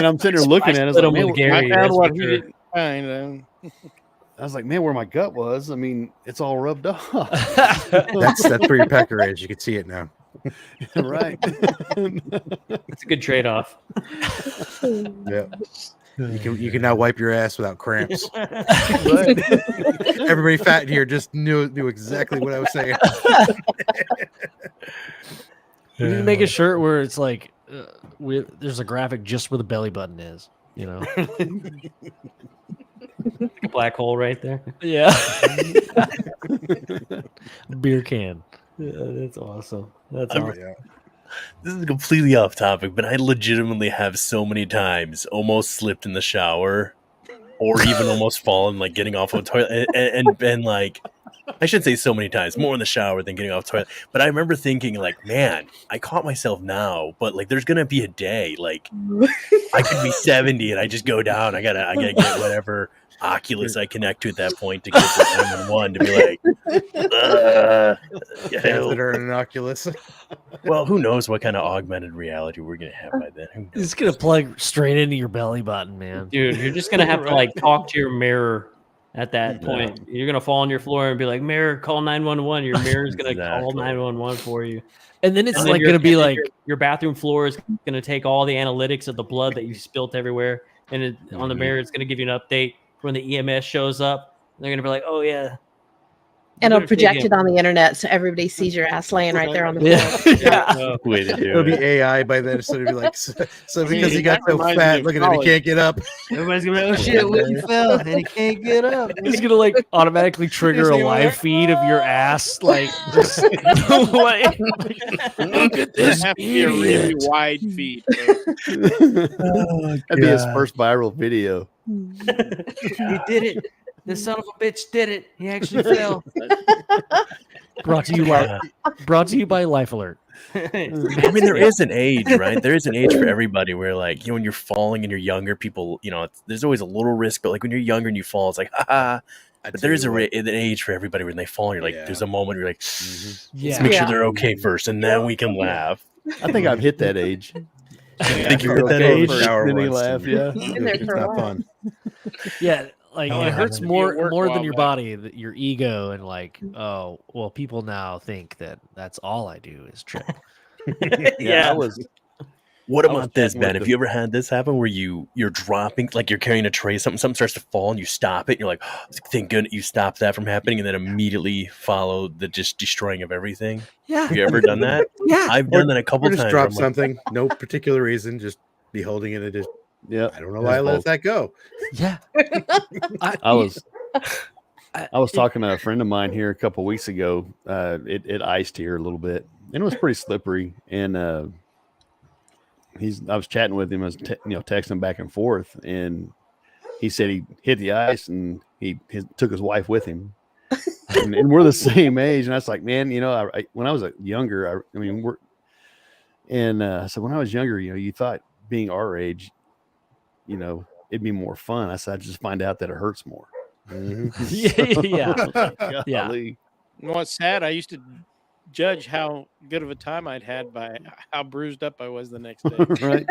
I'm sitting there looking at it. I was like, Gary, man, I I was like, man, where my gut was. I mean, it's all rubbed off. That's where your pecker is. You can see it now. Right. It's a good trade-off. Yeah. You can now wipe your ass without cramps. Everybody fat in here just knew exactly what I was saying. We need to make a shirt where it's like there's a graphic just where the belly button is. You know, a black hole right there. Yeah. Beer can. Yeah, that's awesome. That's I'm- awesome. This is completely off topic, but I legitimately have so many times almost slipped in the shower, or even almost fallen, like getting off of a toilet, and like, I shouldn't say so many times, more in the shower than getting off the toilet. But I remember thinking, like, man, I caught myself now, but like, there's gonna be a day, like, I could be 70 and I just go down. I gotta get whatever Oculus I connect to at that point to get the M1 to be like, Catheter and an Oculus. Well, who knows what kind of augmented reality we're gonna have by then? Who knows? It's gonna plug straight into your belly button, man. Dude, you're just gonna have to like talk to your mirror at that point. You're gonna fall on your floor and be like, "Mirror, call 911." Your mirror is gonna call 911 for you. And then it's And like your- gonna be and then like your bathroom floor is gonna take all the analytics of the blood that you spilt everywhere, and on the mirror, it's gonna give you an update when the EMS shows up. They're gonna be like, "Oh yeah." And You it'll better take project him. it on the internet so everybody sees your ass laying right there on the floor. Way to do It'll be it. AI by then. So it'll be like, so because he got That so reminds me fat, of look at him, he college. can't get up. Everybody's gonna be like, "Oh shit, Willie fell and he can't get up." it's gonna like automatically trigger a live feed of your ass, like just like, look at It'd this have to be a really idiot. wide feed. That'd be his first viral video. He did it. The son of a bitch did it. He actually fell. Brought to you by Life Alert. I mean, there is an age, right? There is an age for everybody where, like, when you're falling and you're younger, people, there's always a little risk, but like when you're younger and you fall, it's like, haha. But there is an age for everybody when they fall. And you're like, there's a moment where you're like, let's make sure they're okay first, and then we can laugh. I think I've hit that age. I think you're at that age. Then we laugh, yeah. Been there It's for a not while. fun. Yeah, like Oh, it it hurts happens to be more at work more while than your back. body, your ego, and like, oh well, people now think that that's all I do is trip. Yeah, I was. What I was about this, chatting Ben? with Have the- you ever had this happen where you're dropping, like you're carrying a tray, something starts to fall, and you stop it, and you're like, thank goodness you stopped that from happening, and then immediately follow the just destroying of everything? Yeah. Have you ever done that? Yeah. I've done that a couple Or just times. drop I'm like, something, no particular reason, just be holding it. Just Yeah, I don't know why I let that go. Yeah. I was talking to a friend of mine here a couple weeks ago. It iced here a little bit, and it was pretty slippery. And I was chatting with him, I was texting him back and forth, and he said he hit the ice and he took his wife with him, and we're the same age. And I was like, man, when I was younger, I said when I was younger, you thought being our age, it'd be more fun. I said I just find out that it hurts more. Yeah. Golly. You know what's sad? I used to judge how good of a time I'd had by how bruised up I was the next day. Right.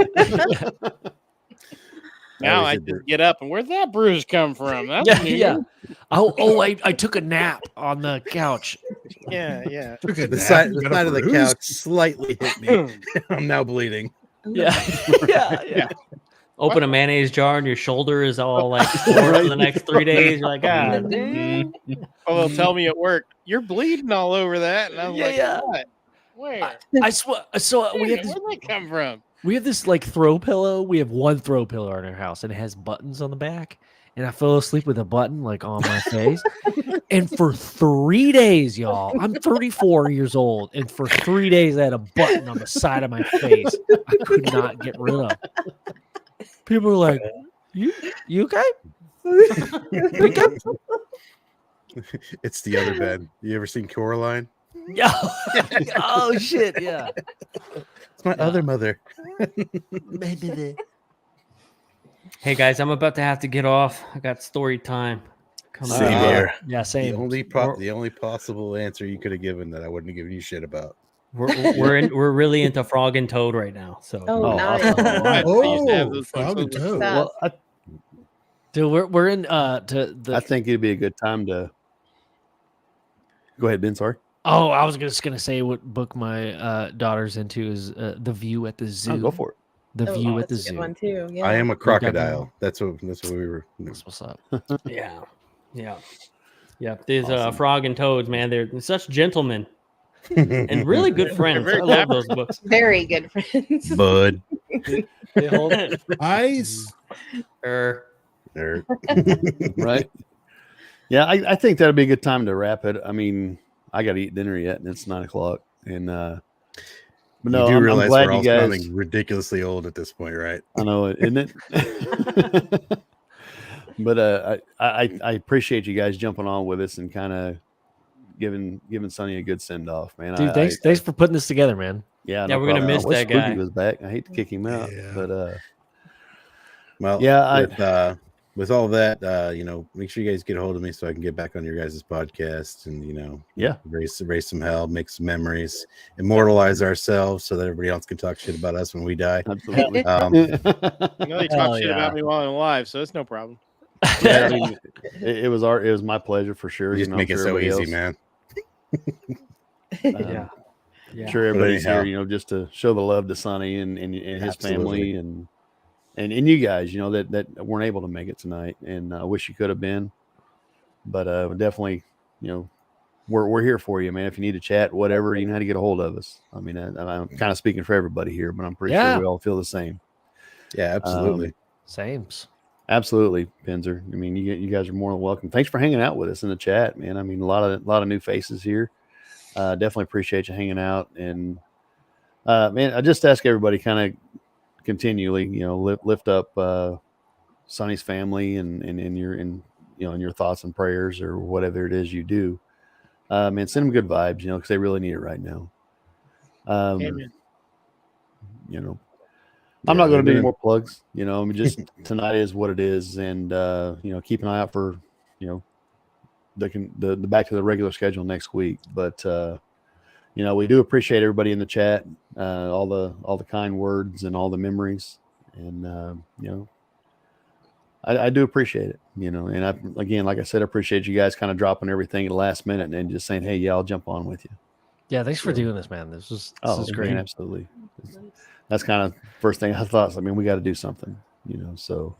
Now always I did just get up and where'd that bruise come from? That's Yeah, new. yeah. I took a nap on the couch. Yeah. The side of the couch slightly hit me. I'm now bleeding. Yeah. Yeah. Open a mayonnaise jar and your shoulder is all like sore for the next 3 days. You're like, God damn. Well, they'll tell me at work, you're bleeding all over that. And I'm like, Yeah. what? Where? I swear. So we have this. Where'd that come from? We have this like throw pillow. We have one throw pillow in our house, and it has buttons on the back. And I fell asleep with a button like on my face. And for 3 days, y'all, I'm 34 years old, and for 3 days I had a button on the side of my face. I could not get rid of. People were like, "You okay? You okay?" It's the other Ben. You ever seen Coraline? Yeah. Oh shit! Yeah. It's my other mother. Hey guys, I'm about to have to get off. I got story time. Coming Same up. here. Yeah, same. The only possible answer you could have given that I wouldn't have given you shit about. We're really into Frog and Toad right now. So Oh, nice. I used to have those Frog and ones. Toad. Well, Dude, we're in to the. I think it'd be a good time to go ahead, Ben. Sorry. Oh, I was just gonna say what book my daughter's into is The View at the Zoo. Oh, go for it. The Oh, view at the that's a good zoo. one too. Yeah. I am a got that. crocodile. That's what we were. That's what's up. Yeah. Yeah. Yeah. These Awesome. frog and toads, man, they're such gentlemen and really good friends. very I love dapper. those books. Very good friends. Bud. They hold Ice. Right. Yeah, I think that'd be a good time to wrap it. I mean, I got to eat dinner yet, and it's 9:00. And but no, you do I'm realize glad we're you all guys. sounding ridiculously old at this point, right? I know it, isn't it? But I appreciate you guys jumping on with us and kind of giving Sonny a good send off, man. Dude, thanks for putting this together, man. Yeah, Yeah, we're gonna problem. miss I wish that Spooky guy. was back. I hate to kick him out, but Well, yeah, with all that, make sure you guys get a hold of me so I can get back on your guys' podcast and yeah, raise some hell, make some memories, immortalize ourselves so that everybody else can talk shit about us when we die. Absolutely. They talk shit yeah. about me while I'm alive, so it's no problem. Yeah, I mean, it was my pleasure for sure. You just I'm make it sure so everybody easy, else- man. I'm sure everybody's anyhow. here, just to show the love to Sonny and his Absolutely. family and you guys, that weren't able to make it tonight. And I wish you could have been, but definitely, we're here for you, man. If you need to chat, whatever, you know how to get a hold of us. I mean, I'm kind of speaking for everybody here, but I'm pretty sure we all feel the same. Yeah, absolutely. Sames. Absolutely, Pinzer. I mean, you guys are more than welcome. Thanks for hanging out with us in the chat, man. I mean, a lot of new faces here. Definitely appreciate you hanging out. And man, I just ask everybody kind of continually, lift up Sonny's family and your thoughts and prayers or whatever it is you do. And send them good vibes, because they really need it right now. Amen. I'm not going to do any amen. more plugs. I mean, just tonight is what it is, and keep an eye out for the back to the regular schedule next week. But we do appreciate everybody in the chat, all the kind words and all the memories, and I do appreciate it. And again, like I said, I appreciate you guys kind of dropping everything at the last minute and just saying, "Hey, yeah, I'll jump on with you." Yeah, thanks for doing this, man. This is great. Man, absolutely. That's kind of first thing I thought. I mean, we got to do something, so.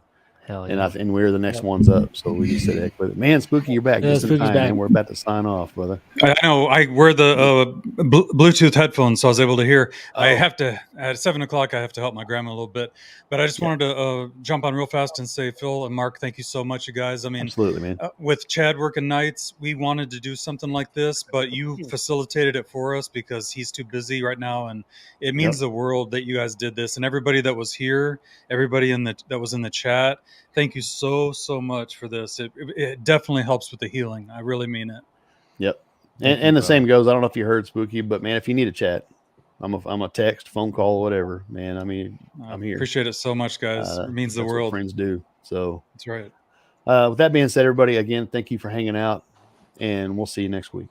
Hell And yeah. and we're the next ones up, so we just said, "Heck with it, man." Spooky, you're back. Yeah, Just in Spooky's time, back. man. We're about to sign off, brother. I know. I wear the Bluetooth headphones, so I was able to hear. I have to at 7:00. I have to help my grandma a little bit, but I just wanted to jump on real fast and say, Phil and Mark, thank you so much, you guys. I mean, Absolutely, man. With Chad working nights, we wanted to do something like this, but you facilitated it for us because he's too busy right now, and it means the world that you guys did this. And everybody that was here, everybody that was in the chat, thank you so much for this. It definitely helps with the healing. I really mean it. Yep. And the same goes. I don't know if you heard Spooky, but man, if you need a chat, I'm a text, phone call, whatever, man. I mean, I'm here. Appreciate it so much, guys. It means the That's world. what friends do. So that's right. With that being said, everybody, again, thank you for hanging out, and we'll see you next week.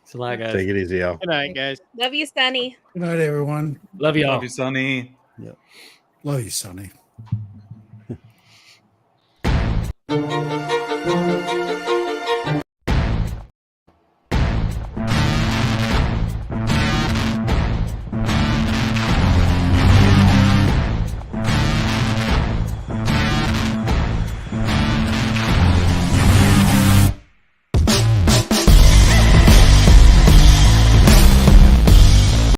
So, guys. Take it easy, y'all. Good night, guys. Love you, Sonny. Good night, everyone. Love y'all. Love you, Sonny. Yep. Love you, Sonny.